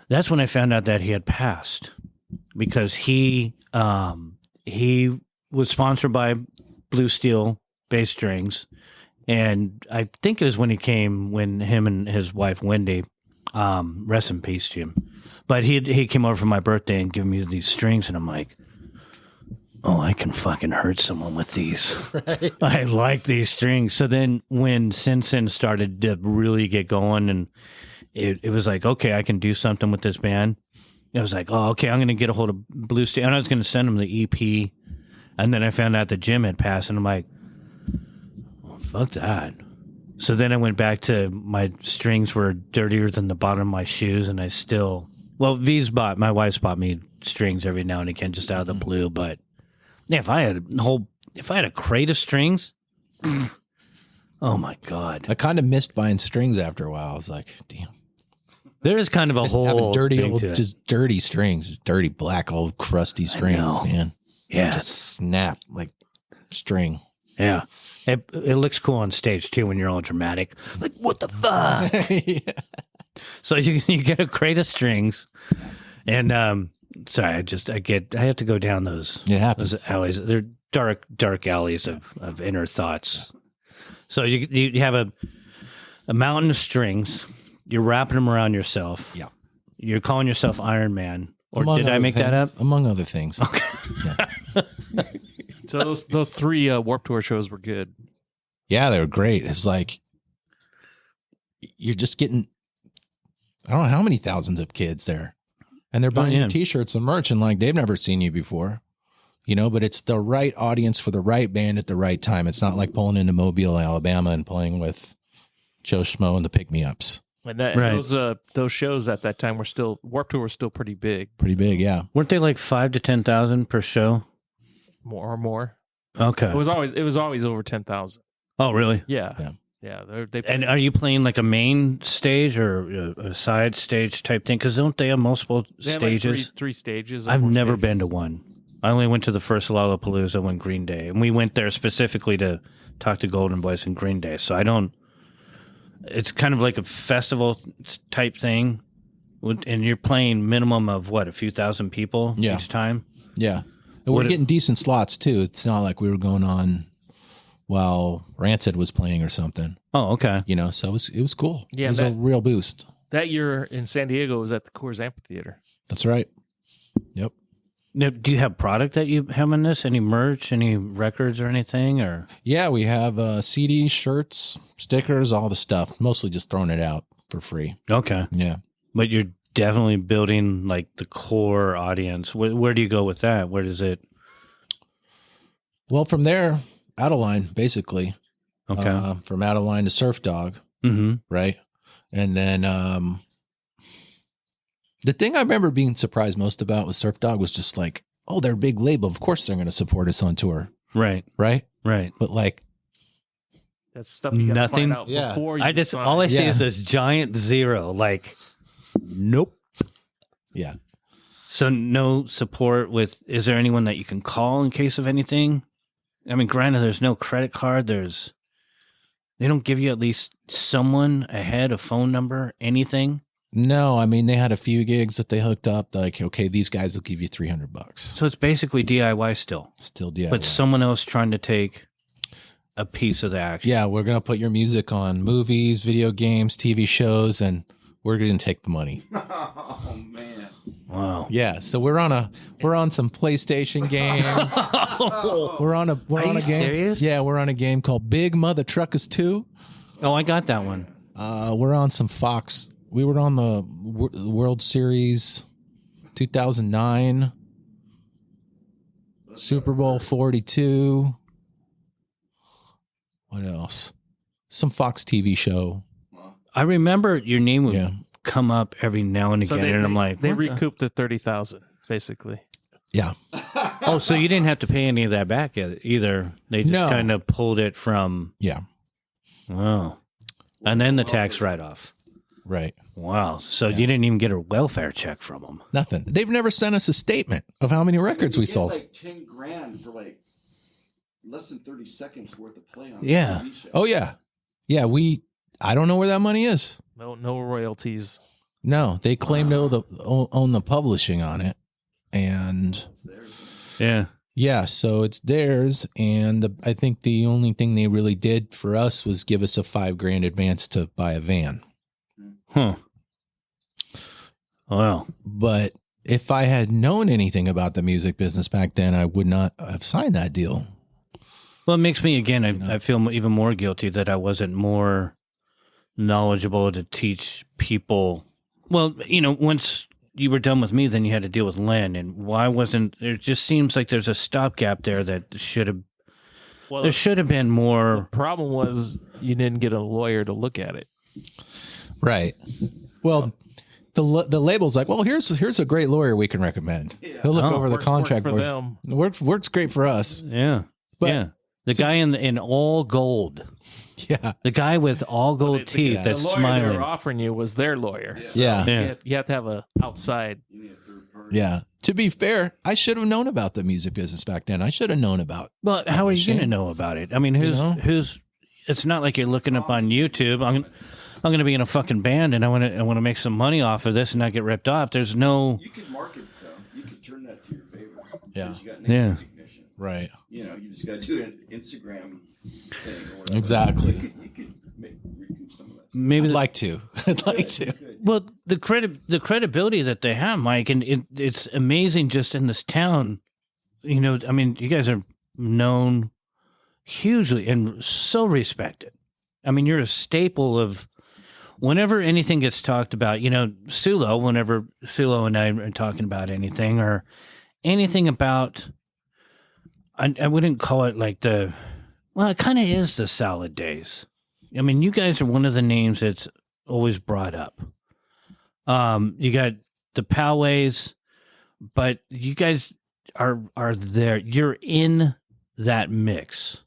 Speaker 2: that's when I found out that he had passed because he was sponsored by Blue Steel bass strings, and I think it was when him and his wife Wendy, rest in peace, Jim. But he came over for my birthday and gave me these strings, and I'm like, oh, I can fucking hurt someone with these. Right. I like these strings. So then when Sin Sin started to really get going and it was like, okay, I can do something with this band. I was like, oh, okay, I'm going to get a hold of Blue Steel. And I was going to send him the EP. And then I found out that Jim had passed. And I'm like, well, fuck that. So then I went back to my strings were dirtier than the bottom of my shoes. And I still, well, my wife's bought me strings every now and again just out of the blue. But yeah, if I had a crate of strings, oh my God.
Speaker 3: I kind of missed buying strings after a while. I was like, damn.
Speaker 2: There is kind of a
Speaker 3: Just
Speaker 2: whole
Speaker 3: having dirty
Speaker 2: thing
Speaker 3: old,
Speaker 2: to it.
Speaker 3: just dirty strings, just dirty black old crusty strings,
Speaker 2: know.
Speaker 3: man.
Speaker 2: Yeah.
Speaker 3: Just snap like string.
Speaker 2: Yeah. It looks cool on stage too when you're all dramatic. Like, what the fuck?
Speaker 3: Yeah.
Speaker 2: So you get a crate of strings, and sorry, I have to go down those
Speaker 3: It happens.
Speaker 2: those alleys. They're dark alleys of inner thoughts. So you have a mountain of strings. You're wrapping them around yourself.
Speaker 3: Yeah.
Speaker 2: You're calling yourself Iron Man, or
Speaker 3: Among
Speaker 2: did I
Speaker 3: other
Speaker 2: make that up?
Speaker 3: things. Among other things.
Speaker 2: Okay.
Speaker 3: Yeah.
Speaker 1: So those three Warped Tour shows were good.
Speaker 3: Yeah, they were great. It's like you're just getting, I don't know how many thousands of kids there. And they're buying
Speaker 2: yeah.
Speaker 3: your t-shirts and merch and like they've never seen you before. You know, but it's the right audience for the right band at the right time. It's not like pulling into Mobile, Alabama and playing with Joe Schmo and the Pick-Me-Ups.
Speaker 1: And that
Speaker 2: Right.
Speaker 1: and those shows at that time Warped Tour was still pretty big,
Speaker 3: Pretty big, yeah.
Speaker 2: Weren't they like 5,000 to 10,000 per show?
Speaker 1: more.
Speaker 2: Okay.
Speaker 1: It was always over 10,000.
Speaker 2: Oh, really?
Speaker 1: Yeah. They
Speaker 2: And are you playing like a main stage or a side stage type thing? Because don't they have multiple
Speaker 1: they had like
Speaker 2: stages?
Speaker 1: three stages.
Speaker 2: I've
Speaker 1: four
Speaker 2: never
Speaker 1: stages.
Speaker 2: been to one. I only went to the first Lollapalooza when Green Day, and we went there specifically to talk to Golden Voice and Green Day. So I don't. It's kind of like a festival type thing, and you're playing minimum of what, a few thousand people
Speaker 3: Yeah.
Speaker 2: each time.
Speaker 3: Yeah. And we're getting decent slots too. It's not like we were going on while Rancid was playing or something,
Speaker 2: Oh, okay.
Speaker 3: you know, so it was cool.
Speaker 1: Yeah,
Speaker 3: It was a real boost.
Speaker 1: That year in San Diego was at the Coors Amphitheater.
Speaker 3: That's right. Yep.
Speaker 2: Now, do you have product that you have in this? Any merch, any records or anything? Or
Speaker 3: Yeah, we have CDs, shirts, stickers, all the stuff. Mostly just throwing it out for free.
Speaker 2: okay,
Speaker 3: Yeah.
Speaker 2: but you're definitely building like the core audience. Where do you go with that? Where does it?
Speaker 3: Well, from there, Adeline, basically.
Speaker 2: Okay.
Speaker 3: From Adeline to Surf Dog,
Speaker 2: Mm-hmm.
Speaker 3: right? And then the thing I remember being surprised most about with Surf Dog was just like, oh, they're a big label. Of course they're going to support us on tour,
Speaker 2: Right.
Speaker 3: right?
Speaker 2: Right.
Speaker 3: But like,
Speaker 1: That's stuff you gotta
Speaker 2: Nothing?
Speaker 1: find out
Speaker 3: Yeah.
Speaker 1: before you
Speaker 2: I just
Speaker 1: sign.
Speaker 2: all I see
Speaker 3: Yeah.
Speaker 2: is this giant zero. Like, nope.
Speaker 3: yeah.
Speaker 2: So no support with. Is there anyone that you can call in case of anything? I mean, granted, there's no credit card. They don't give you at least someone ahead, a phone number, anything.
Speaker 3: No, I mean, they had a few gigs that they hooked up. Like, okay, these guys will give you $300.
Speaker 2: So it's basically DIY still,
Speaker 3: Still DIY.
Speaker 2: but someone else trying to take a piece of the action.
Speaker 3: Yeah, we're going to put your music on movies, video games, TV shows, and we're going to take the money.
Speaker 4: Oh man.
Speaker 2: Wow.
Speaker 3: Yeah, so we're on some PlayStation games. We're on a
Speaker 2: Are you
Speaker 3: game.
Speaker 2: serious?
Speaker 3: Yeah, we're on a game called Big Mother Truckers 2.
Speaker 2: Oh, I got that one.
Speaker 3: We're on some Fox. We were on the World Series 2009, Super Bowl 42. What else? Some Fox TV show.
Speaker 2: I remember your name would
Speaker 3: Yeah.
Speaker 2: come up every now and
Speaker 1: So
Speaker 2: again, and I'm like,
Speaker 1: they
Speaker 2: what the-
Speaker 1: recouped the 30,000 basically.
Speaker 3: Yeah.
Speaker 2: Oh, so you didn't have to pay any of that back either. They just
Speaker 3: No.
Speaker 2: kind of pulled it from.
Speaker 3: Yeah.
Speaker 2: Wow. And then the tax write-off.
Speaker 3: Right.
Speaker 2: Wow. So you didn't even get a welfare check from them.
Speaker 3: Nothing. They've never sent us a statement of how many records we
Speaker 4: You get
Speaker 3: sold.
Speaker 4: like 10 grand for like less than 30 seconds worth of play on
Speaker 2: Yeah.
Speaker 4: a TV show.
Speaker 3: Oh yeah. Yeah, I don't know where that money is.
Speaker 1: No royalties.
Speaker 3: No, they claim to own the publishing on it. And
Speaker 4: It's theirs.
Speaker 2: Yeah.
Speaker 3: yeah, so it's theirs. And I think the only thing they really did for us was give us a $5,000 advance to buy a van.
Speaker 2: Huh. Wow.
Speaker 3: But if I had known anything about the music business back then, I would not have signed that deal.
Speaker 2: Well, it makes me, again, I feel even more guilty that I wasn't more knowledgeable to teach people. Well, once you were done with me, then you had to deal with Len. And why wasn't, it just seems like there's a stopgap there that should have,
Speaker 1: Well,
Speaker 2: there should have been
Speaker 1: the
Speaker 2: more.
Speaker 1: problem was you didn't get a lawyer to look at it.
Speaker 3: Right. Well, the label's like, well, here's a great lawyer we can recommend. He'll look
Speaker 2: Oh.
Speaker 3: over the contract
Speaker 1: for
Speaker 3: for
Speaker 1: them.
Speaker 3: Works great for us.
Speaker 2: Yeah.
Speaker 3: But-
Speaker 2: yeah. The guy in all gold.
Speaker 3: Yeah.
Speaker 2: The guy with all gold teeth
Speaker 1: The
Speaker 2: that's
Speaker 1: lawyer they
Speaker 2: smiling.
Speaker 1: were offering you was their lawyer.
Speaker 3: Yeah.
Speaker 2: Yeah.
Speaker 1: You have to have a outside.
Speaker 4: You need a third party.
Speaker 3: Yeah. To be fair, I should have known about the music business back then. I should have known about.
Speaker 2: Well, how are you going to
Speaker 3: Shame.
Speaker 2: know about it? I mean,
Speaker 3: know?
Speaker 2: who's? It's not like you're looking up on YouTube. I'm going to be in a fucking band and I want to make some money off of this and not get ripped off. There's no.
Speaker 4: You could market though. You could turn that to your favor.
Speaker 3: Yeah.
Speaker 4: 'Cause You got name
Speaker 2: Yeah.
Speaker 4: recognition.
Speaker 3: Right.
Speaker 4: You just got to do an Instagram thing or whatever.
Speaker 3: Exactly.
Speaker 4: You could recoup some of that.
Speaker 2: Maybe
Speaker 3: I'd like to. I'd like to.
Speaker 4: Good.
Speaker 2: well, the credibility that they have, Mike, and it's amazing just in this town. I mean, you guys are known hugely and so respected. I mean, you're a staple of whenever anything gets talked about. Sulo. Whenever Sulo and I are talking about anything or anything about, I wouldn't call it like it kind of is the Salad Days. I mean, you guys are one of the names that's always brought up. You got the Powways, but you guys are there. You're in that mix,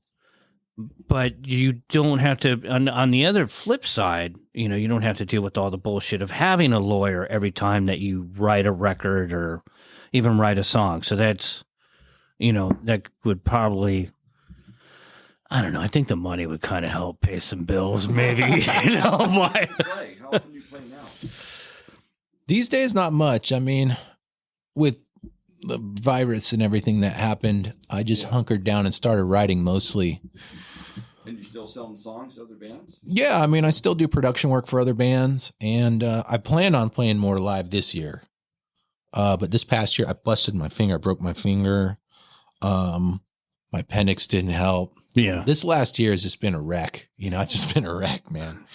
Speaker 2: but you don't have to. On the other flip side, you don't have to deal with all the bullshit of having a lawyer every time that you write a record or even write a song. So that's, that would probably. I don't know. I think the money would kind of help pay some bills, maybe.
Speaker 4: Play. How often do you play now?
Speaker 3: These days, not much. I mean, with the virus and everything that happened, I just hunkered down and started writing mostly.
Speaker 4: And you're still selling songs to other bands?
Speaker 3: Yeah, I mean, I still do production work for other bands, and I plan on playing more live this year. But this past year, I busted my finger. I broke my finger. My appendix didn't help.
Speaker 2: Yeah.
Speaker 3: This last year has just been a wreck. It's just been a wreck, man.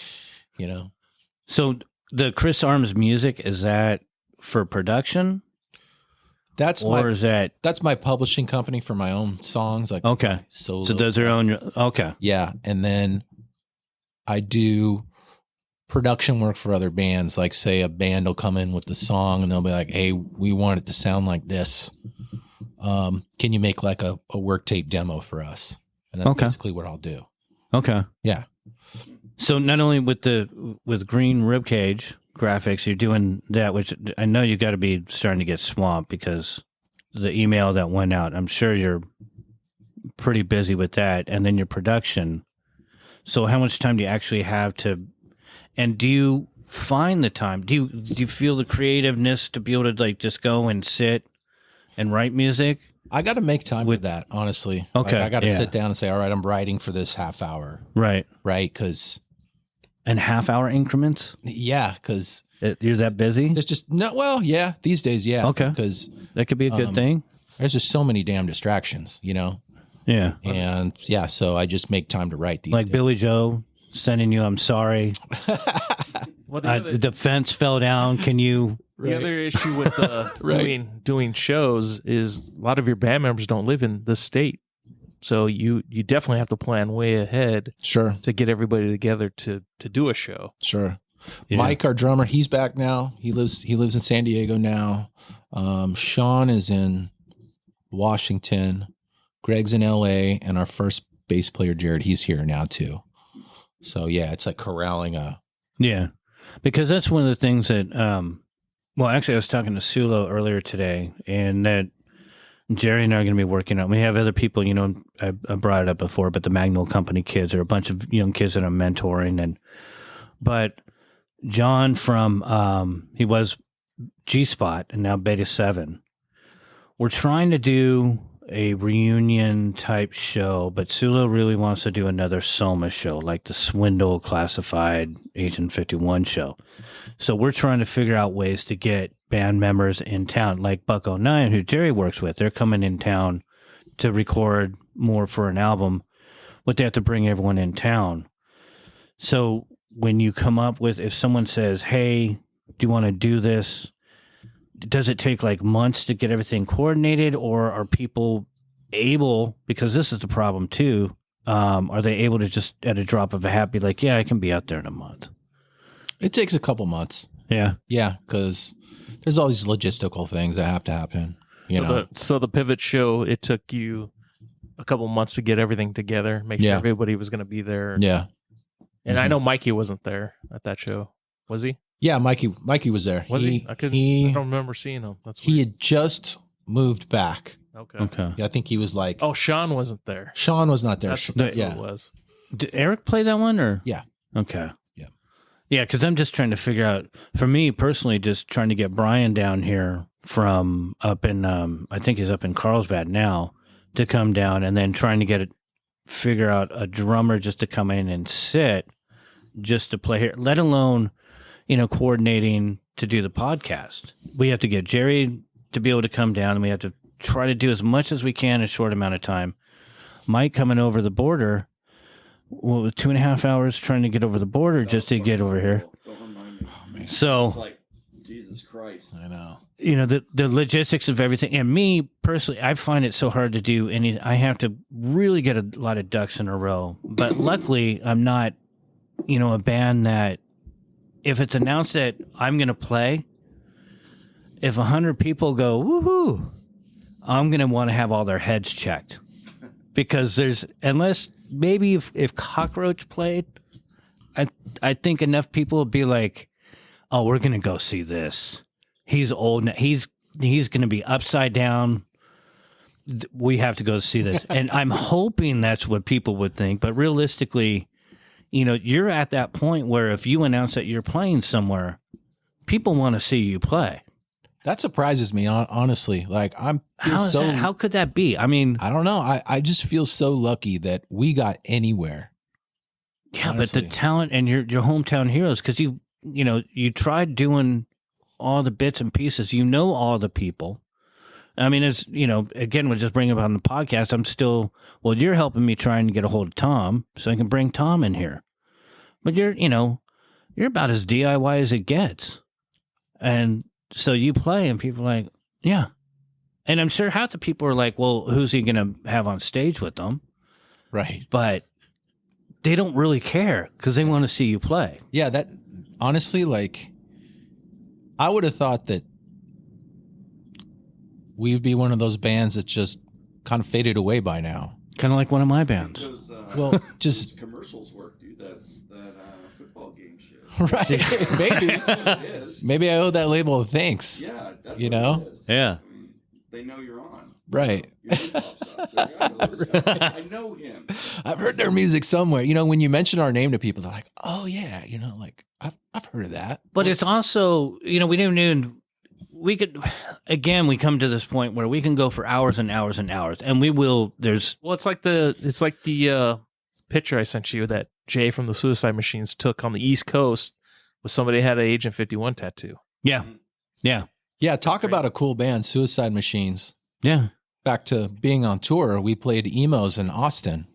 Speaker 2: So the Chris Arms music, is that for production?
Speaker 3: That's
Speaker 2: that's
Speaker 3: my publishing company for my own songs. Like
Speaker 2: okay.
Speaker 3: So
Speaker 2: does their own, okay.
Speaker 3: Yeah. And then I do production work for other bands. Like say a band will come in with the song and they'll be like, hey, we want it to sound like this. Can you make like a work tape demo for us? And that's basically what I'll do.
Speaker 2: Okay.
Speaker 3: Yeah.
Speaker 2: So not only with Green Ribcage graphics, you're doing that, which I know you got to be starting to get swamped because the email that went out, I'm sure you're pretty busy with that. And then your production. So how much time do you actually have to, and do you find the time? Do you feel the creativeness to be able to like just go and sit and write music?
Speaker 3: I got to make time for that, honestly.
Speaker 2: Okay.
Speaker 3: Like, I got to sit down and say, all right, I'm writing for this half hour.
Speaker 2: Right.
Speaker 3: Right. Because.
Speaker 2: And half-hour increments?
Speaker 3: Yeah. Because.
Speaker 2: You're that busy?
Speaker 3: There's just no. Well, yeah. These days, yeah.
Speaker 2: Okay.
Speaker 3: Because.
Speaker 2: That could be a good thing.
Speaker 3: There's just so many damn distractions,
Speaker 2: Yeah.
Speaker 3: And yeah, so I just make time to write these.
Speaker 2: Like
Speaker 3: days.
Speaker 2: Billy Joe sending you, I'm sorry.
Speaker 1: Well,
Speaker 2: The fence fell down. Can you?
Speaker 1: The other issue with doing shows is a lot of your band members don't live in the state, so you definitely have to plan way ahead.
Speaker 3: Sure,
Speaker 1: to get everybody together to do a show.
Speaker 3: Sure.
Speaker 2: Yeah.
Speaker 3: Mike, our drummer, he's back now. He lives in San Diego now. Sean is in Washington. Greg's in LA, and our first bass player, Jared, he's here now too. So yeah, it's like corralling a.
Speaker 2: Yeah, because that's one of the things that, well, actually, I was talking to Sulo earlier today, and that Jerry and I are going to be working on. We have other people, you know, I brought it up before, but the Magnol Company kids are a bunch of young kids that I'm mentoring, but John from he was G Spot and now Beta 7. We're trying to do a reunion type show, but Sulo really wants to do another Soma show, like the Swindle Classified Agent 51 show. So we're trying to figure out ways to get band members in town, like Buck 09, who Jerry works with. They're coming in town to record more for an album, but they have to bring everyone in town. So when you come up with, if someone says, hey, do you want to do this? Does it take like months to get everything coordinated, or are people able, because this is the problem too, are they able to just at a drop of a hat be like, yeah, I can be out there in a month?
Speaker 3: It takes a couple months.
Speaker 2: Yeah.
Speaker 3: Yeah, because there's all these logistical things that have to happen. You know.
Speaker 1: So the Pivot show, it took you a couple months to get everything together, make sure everybody was going to be there.
Speaker 3: Yeah.
Speaker 1: And I know Mikey wasn't there at that show. Was he?
Speaker 3: Yeah, Mikey was there.
Speaker 1: Was he? I don't remember seeing him. That's weird.
Speaker 3: He had just moved back.
Speaker 2: Okay.
Speaker 3: Yeah, I think he was like.
Speaker 1: Oh, Sean wasn't there.
Speaker 3: Sean was not there.
Speaker 1: That's what it was.
Speaker 2: Did Eric play that one, or?
Speaker 3: Yeah.
Speaker 2: Okay.
Speaker 3: Yeah.
Speaker 2: Yeah, because I'm just trying to figure out, for me personally, just trying to get Brian down here from up in, I think he's up in Carlsbad now, to come down, and then trying to figure out a drummer just to come in and sit, just to play here, let alone, you know, coordinating to do the podcast. We have to get Jerry to be able to come down, and we have to try to do as much as we can in a short amount of time. Mike coming over the border, well, 2.5 hours trying to get over the border just to get over here.
Speaker 4: Don't remind me.
Speaker 3: Oh, man.
Speaker 2: So,
Speaker 4: It's like, Jesus Christ.
Speaker 3: I know.
Speaker 2: you know, the logistics of everything. And me personally, I find it so hard to do I have to really get a lot of ducks in a row. But luckily, I'm not, you know, a band that, if it's announced that I'm going to play, if 100 people go, woohoo, I'm going to want to have all their heads checked. Because unless maybe if Cockroach played, I think enough people would be like, oh, we're going to go see this. He's old. He's going to be upside down. We have to go see this. And I'm hoping that's what people would think. But realistically, you know, you're at that point where if you announce that you're playing somewhere, people want to see you play.
Speaker 3: That surprises me, honestly. Like
Speaker 2: How could that be? I mean,
Speaker 3: I don't know. I just feel so lucky that we got anywhere.
Speaker 2: Yeah,
Speaker 3: honestly.
Speaker 2: But the talent and your hometown heroes, because you tried doing all the bits and pieces. You know all the people. I mean, it's, you know, again, we'll just bring it on the podcast. I'm still, well, you're helping me trying to get a hold of Tom so I can bring Tom in here. But you're about as DIY as it gets. And so you play and people are like, yeah. And I'm sure half the people are like, well, who's he going to have on stage with them?
Speaker 3: Right.
Speaker 2: But they don't really care because they want to see you play.
Speaker 3: Yeah, that honestly, like, I would have thought that we would be one of those bands that just kind of faded away by now.
Speaker 2: Kind of like one of my bands.
Speaker 4: Those,
Speaker 3: Well, just
Speaker 4: those commercials work, dude. That football game shit.
Speaker 3: right. Maybe
Speaker 4: That's what it is.
Speaker 3: maybe I owe that label of thanks.
Speaker 4: Yeah, that's
Speaker 3: You
Speaker 4: what
Speaker 3: know?
Speaker 4: it is.
Speaker 2: Yeah.
Speaker 4: I mean, they know you're on.
Speaker 3: Right.
Speaker 4: Your name pops up. They're like, I know this guy. I know him.
Speaker 3: I've heard their music somewhere. You know, when you mention our name to people, they're like, "Oh yeah," you know, like I've heard of that.
Speaker 2: But it's also, you know, we we come to this point where we can go for hours and hours and hours, and we will.
Speaker 1: Well, it's like the picture I sent you that Jay from the Suicide Machines took on the East Coast with somebody who had an Agent 51 tattoo.
Speaker 2: Yeah.
Speaker 3: Yeah, talk about a cool band, Suicide Machines.
Speaker 2: Yeah.
Speaker 3: Back to being on tour, we played Emos in Austin.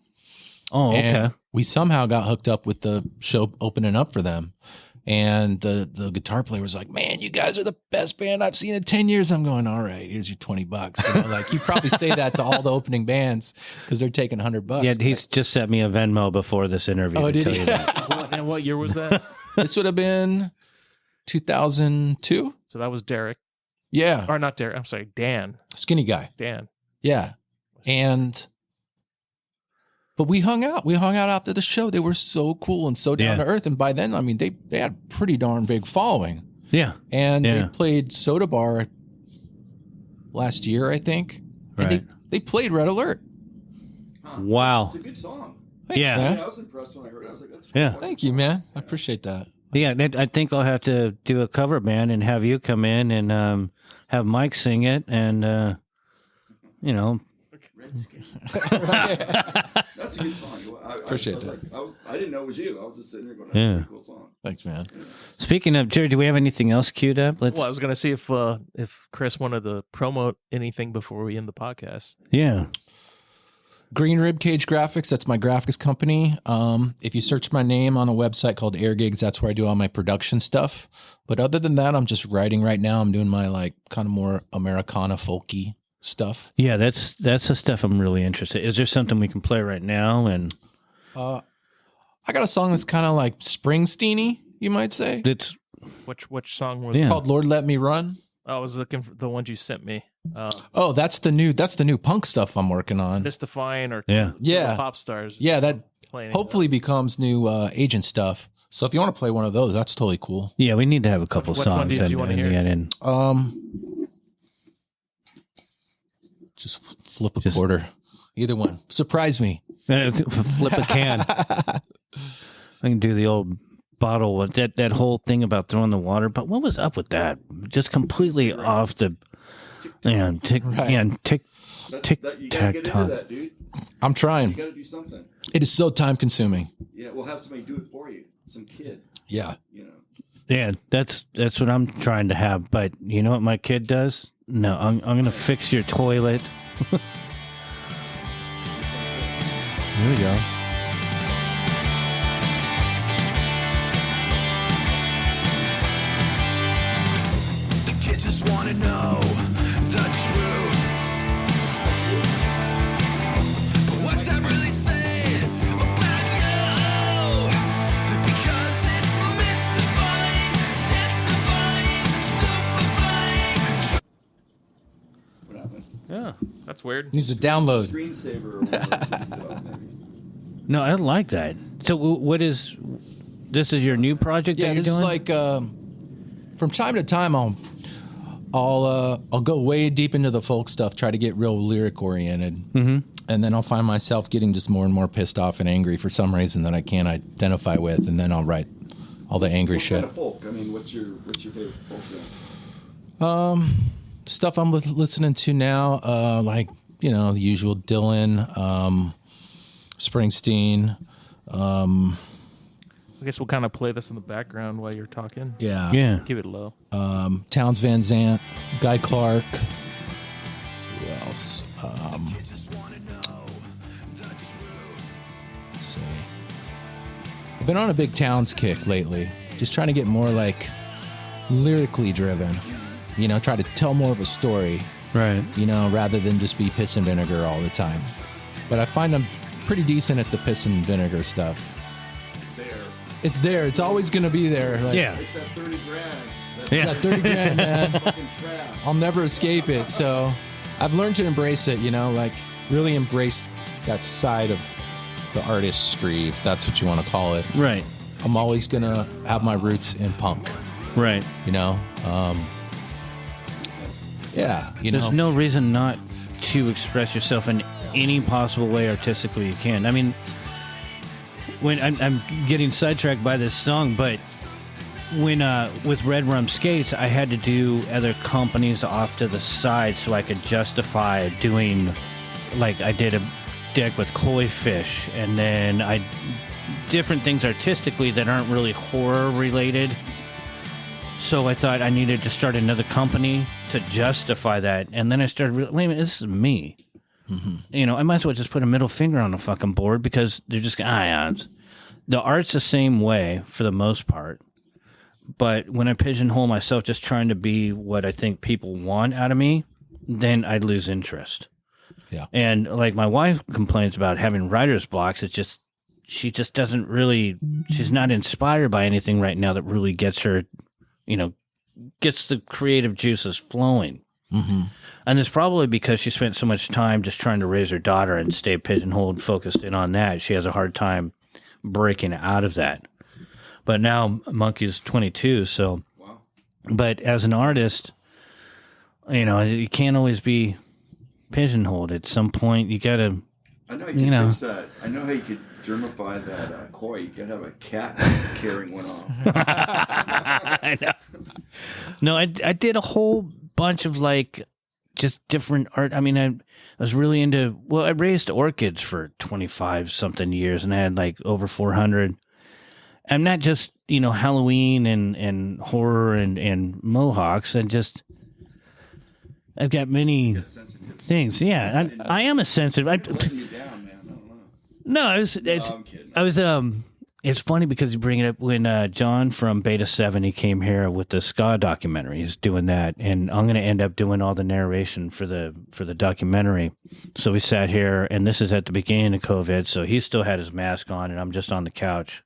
Speaker 2: Oh, okay.
Speaker 3: And we somehow got hooked up with the show opening up for them. And the guitar player was like, "Man, you guys are the best band I've seen in 10 years." I'm going, "All right, here's your $20." You know, like you probably say that to all the opening bands because they're taking $100.
Speaker 2: Yeah, he's just sent me a Venmo before this interview
Speaker 3: Oh,
Speaker 2: to
Speaker 3: did
Speaker 2: tell
Speaker 3: he?
Speaker 2: you that.
Speaker 1: And what year was that?
Speaker 3: This would have been 2002.
Speaker 1: So that was Derek.
Speaker 3: Yeah,
Speaker 1: Or not Derek. I'm sorry, Dan.
Speaker 3: skinny guy.
Speaker 1: Dan.
Speaker 3: Yeah. But we hung out. We hung out after the show. They were so cool and so down to earth. And by then, I mean, they had a pretty darn big following.
Speaker 2: Yeah.
Speaker 3: And they played Soda Bar last year, I think. And
Speaker 2: Right.
Speaker 3: they played Red Alert.
Speaker 2: Wow.
Speaker 4: It's a good song.
Speaker 2: Yeah.
Speaker 3: man.
Speaker 4: I was impressed when I heard it. I was like, that's cool.
Speaker 2: Yeah.
Speaker 3: Thank you, man. I appreciate that.
Speaker 2: Yeah, I think I'll have to do a cover band and have you come in and have Mike sing it, and you know.
Speaker 4: Redskin. That's a good song.
Speaker 3: Appreciate that.
Speaker 4: I didn't know it was you. I was just sitting there going,
Speaker 2: Yeah.
Speaker 4: that's a pretty cool song.
Speaker 3: Thanks, man.
Speaker 2: Speaking of Jerry, do we have anything else queued up?
Speaker 1: Well, I was gonna see if Chris wanted to promote anything before we end the podcast.
Speaker 2: Yeah.
Speaker 3: Green Rib Cage Graphics, that's my graphics company. If you search my name on a website called Air Gigs, that's where I do all my production stuff. But other than that, I'm just writing right now. I'm doing my like kind of more Americana folky stuff.
Speaker 2: Yeah, that's the stuff I'm really interested. Is there something we can play right now? And
Speaker 3: I got a song that's kind of like Springsteen-y, you might say.
Speaker 2: it's
Speaker 1: Which song was
Speaker 2: Yeah.
Speaker 1: it?
Speaker 3: Called Lord Let Me Run.
Speaker 1: I was looking for the ones you sent me.
Speaker 3: Oh, that's the new punk stuff I'm working on.
Speaker 1: Mystifying or
Speaker 3: Yeah.
Speaker 1: Pop Stars.
Speaker 3: Yeah, that
Speaker 1: playing
Speaker 3: hopefully becomes new agent stuff. So if you want to play one of those, that's totally cool.
Speaker 2: yeah. We need to have a couple
Speaker 1: Which one
Speaker 2: songs.
Speaker 1: did you want to hear?
Speaker 2: Get in.
Speaker 3: Just flip a quarter. Either one. Surprise me.
Speaker 2: Flip a can. I can do the old bottle with that whole thing about throwing the water. But what was up with that? Just completely off the. Yeah, tick
Speaker 4: You gotta
Speaker 2: tack
Speaker 4: get into
Speaker 2: tock.
Speaker 4: that, dude.
Speaker 3: I'm
Speaker 4: You
Speaker 3: trying.
Speaker 4: gotta do something.
Speaker 3: It is so time consuming.
Speaker 4: Yeah, we'll have somebody do it for you. Some kid,
Speaker 3: Yeah.
Speaker 4: you know.
Speaker 2: Yeah, that's what I'm trying to have. But you know what my kid does? No, I'm gonna fix your toilet.
Speaker 3: Here we go.
Speaker 5: The kids just want to know the truth. But what's that really saying about you? Because it's mystifying, death-defying, stupefying.
Speaker 4: What happened?
Speaker 1: Yeah, that's weird.
Speaker 3: Needs a download.
Speaker 4: Screensaver or whatever. Maybe.
Speaker 2: No, I like that. So what is this? Is your new project
Speaker 3: Yeah,
Speaker 2: that you're
Speaker 3: this
Speaker 2: doing?
Speaker 3: is like from time to time I'll go way deep into the folk stuff, try to get real lyric oriented, and then I'll find myself getting just more and more pissed off and angry for some reason that I can't identify with, and then I'll write all the angry
Speaker 4: What
Speaker 3: shit.
Speaker 4: kind of folk? I mean, what's your favorite folk band?
Speaker 3: Stuff I'm listening to now, like the usual Dylan, Springsteen.
Speaker 1: I guess we'll kind of play this in the background while you're talking.
Speaker 2: yeah.
Speaker 1: Keep it low.
Speaker 3: Towns Van Zandt, Guy Clark. Who else? Let's see. I've been on a big Towns kick lately. Just trying to get more like lyrically driven. Try to tell more of a story.
Speaker 2: Right.
Speaker 3: Rather than just be piss and vinegar all the time. But I find I'm pretty decent at the piss and vinegar stuff. It's there. It's always going to be there. Like,
Speaker 2: Yeah.
Speaker 4: It's that 30 grand.
Speaker 2: Yeah.
Speaker 3: That 30 grand, man.
Speaker 4: Fucking crap.
Speaker 3: I'll never escape it. So I've learned to embrace it, like really embrace that side of the artistry, if that's what you want to call it.
Speaker 2: Right.
Speaker 3: I'm always going to have my roots in punk,
Speaker 2: Right.
Speaker 3: Yeah,
Speaker 2: There's no reason not to express yourself in any possible way artistically you can. I mean, when I'm getting sidetracked by this song, but when with Red Rum Skates, I had to do other companies off to the side so I could justify doing, like I did a deck with Koi Fish, and then different things artistically that aren't really horror related. So I thought I needed to start another company to justify that. And then I started, wait a minute, this is me. Mm-hmm. I might as well just put a middle finger on the fucking board because they're just, the art's the same way for the most part. But when I pigeonhole myself just trying to be what I think people want out of me, then I'd lose interest.
Speaker 3: Yeah.
Speaker 2: And like my wife complains about having writer's blocks. It's just, she just doesn't really, she's not inspired by anything right now that really gets her, gets the creative juices flowing.
Speaker 3: Mm-hmm.
Speaker 2: And it's probably because she spent so much time just trying to raise her daughter and stay pigeonholed, focused in on that. She has a hard time breaking out of that. But now Monkey's 22, so.
Speaker 4: Wow.
Speaker 2: But as an artist, you can't always be pigeonholed. At some point, you got to.
Speaker 4: I know you can fix that. I know how you could germify that koi. You could have a cat carrying one off.
Speaker 2: I know. No, I did a whole bunch of just different art. I mean, I was really into, I raised orchids for 25 something years and I had over 400. I'm not just, Halloween and horror and mohawks. I've got many things. Yeah, I am a sensitive.
Speaker 4: Letting you down, man. I don't know.
Speaker 2: No, I'm kidding. It's funny because you bring it up when John from Beta 7, he came here with the ska documentary. He's doing that, and I'm going to end up doing all the narration for the documentary. So we sat here, and this is at the beginning of COVID, so he still had his mask on, and I'm just on the couch.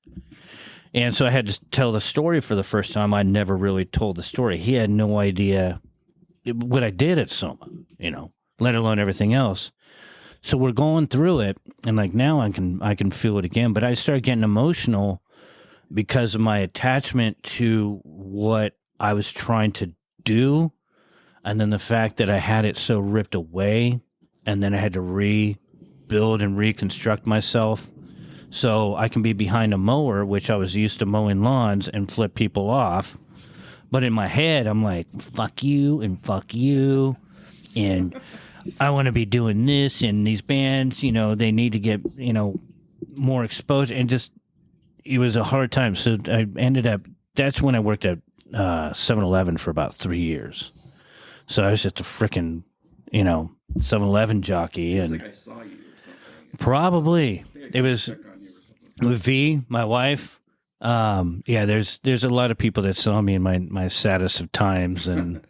Speaker 2: And so I had to tell the story for the first time. I never really told the story. He had no idea what I did at Soma, let alone everything else. So we're going through it, and now I can feel it again. But I started getting emotional because of my attachment to what I was trying to do, and then the fact that I had it so ripped away, and then I had to rebuild and reconstruct myself so I can be behind a mower, which I was used to mowing lawns and flip people off. But in my head, I'm like, fuck you and fuck you, and I want to be doing this, and these bands, they need to get, more exposure, and it was a hard time. So I ended up, that's when I worked at 7-Eleven for about 3 years. So I was just a freaking, 7-Eleven jockey.
Speaker 4: Seems
Speaker 2: and
Speaker 4: like I saw you or something.
Speaker 2: Probably. It was
Speaker 4: Check on you or something.
Speaker 2: with V, my wife. There's a lot of people that saw me in my saddest of times, and,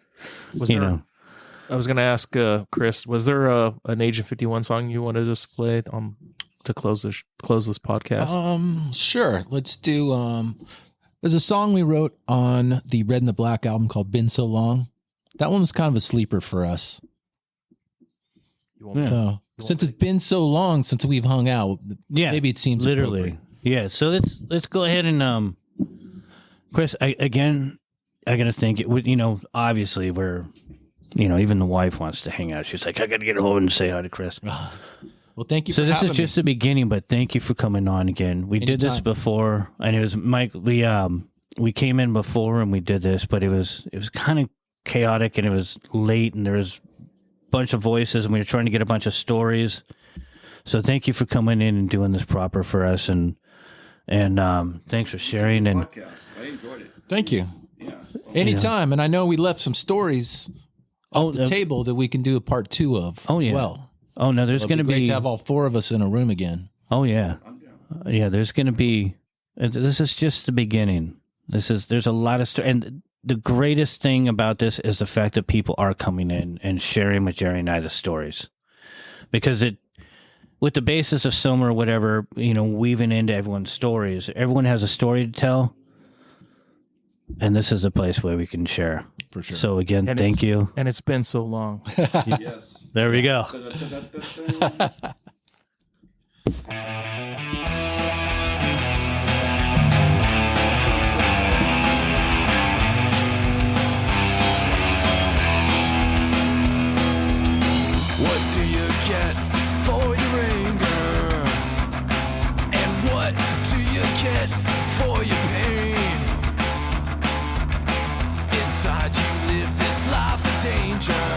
Speaker 1: I was going to ask Chris, was there an Agent 51 song you wanted us to play to close this podcast?
Speaker 3: Sure. Let's do. There's a song we wrote on the Red and the Black album called "Been So Long." That one was kind of a sleeper for us. So since it's been so long since we've hung out, maybe it seems
Speaker 2: literally
Speaker 3: appropriate.
Speaker 2: Yeah. So let's go ahead and Chris. I gotta think it. Obviously we're. Even the wife wants to hang out. She's like, I got to get home and say hi to Chris.
Speaker 3: Well, thank you.
Speaker 2: So
Speaker 3: for
Speaker 2: this is
Speaker 3: having
Speaker 2: just
Speaker 3: me.
Speaker 2: the beginning, but thank you for coming on again. We did this
Speaker 3: Anytime.
Speaker 2: before, and it was Mike. We came in before and we did this, but it was kind of chaotic and it was late and there was a bunch of voices and we were trying to get a bunch of stories. So thank you for coming in and doing this proper for us, and thanks for sharing. And
Speaker 4: Podcast. I enjoyed it.
Speaker 3: Thank you.
Speaker 4: Yeah.
Speaker 3: Anytime. And I know we left some stories off the table that we can do a part 2 of.
Speaker 2: Oh, yeah.
Speaker 3: As well.
Speaker 2: Oh no, there's going to
Speaker 3: great
Speaker 2: be
Speaker 3: to have all 4 of us in a room again.
Speaker 2: Oh yeah,
Speaker 4: I'm down.
Speaker 2: yeah. There's going to be. This is just the beginning. There's a lot of and the greatest thing about this is the fact that people are coming in and sharing with Jerry and I the stories, because with the basis of Soma or whatever, weaving into everyone's stories. Everyone has a story to tell, and this is a place where we can share.
Speaker 3: For sure.
Speaker 2: So again,
Speaker 1: And
Speaker 2: thank you.
Speaker 1: And it's been so long.
Speaker 4: Yes.
Speaker 2: There we go.
Speaker 4: Da-da-da-da-da.
Speaker 5: What do you get for your anger? And what do you get for your pain? Inside you live this life of danger.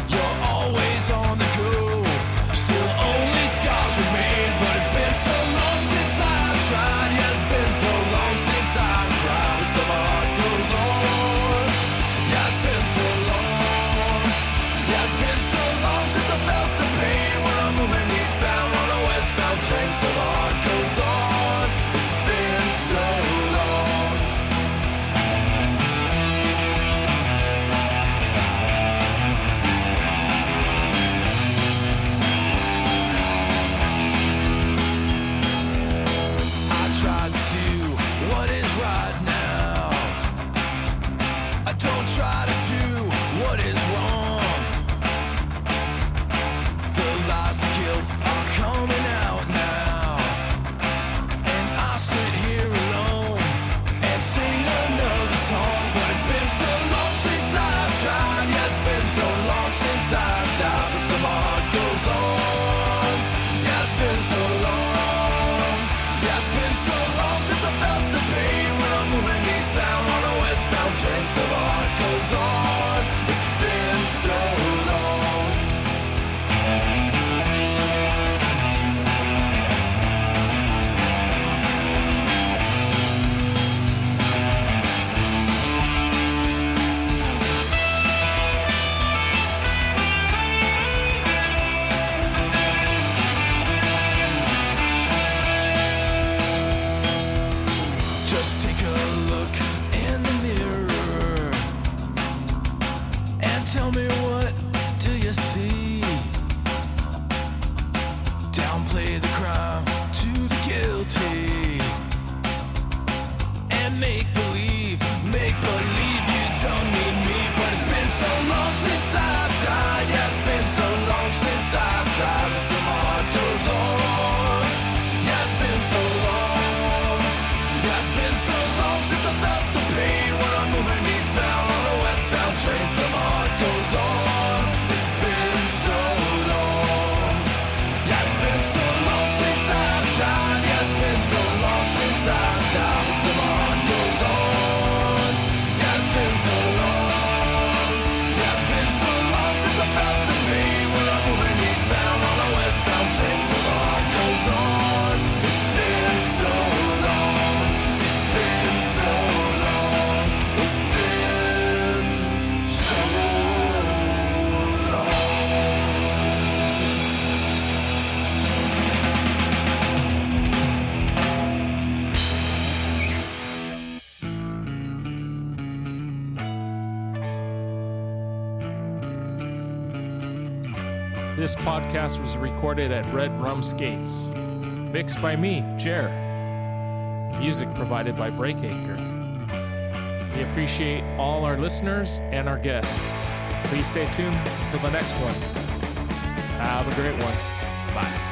Speaker 5: You're always on the go. Still only scars remain. But it's been so long since I've tried. Yeah, it's been so long since I've cried. Still my heart goes on. Yeah, it's been so long. Yeah, it's been so since I've tried, but still my heart goes on. Yeah, it's been so long. Yeah, it's been so long since I felt the pain when I'm moving eastbound on a westbound train. Still my heart goes on. It's been so long. Yeah, it's been so long since I've tried. Yeah, it's been so long since I've died, but still my heart goes on. Yeah, it's been so long. Yeah, it's been so long since I felt the pain when I'm moving eastbound on a westbound train. Still my heart goes on. It's been so long. It's been so long. It's been so long.
Speaker 1: This podcast was recorded at Red Rum Skates. Mixed by me, Jer. Music provided by Breakacre. We appreciate all our listeners and our guests. Please stay tuned till the next one. Have a great one. Bye.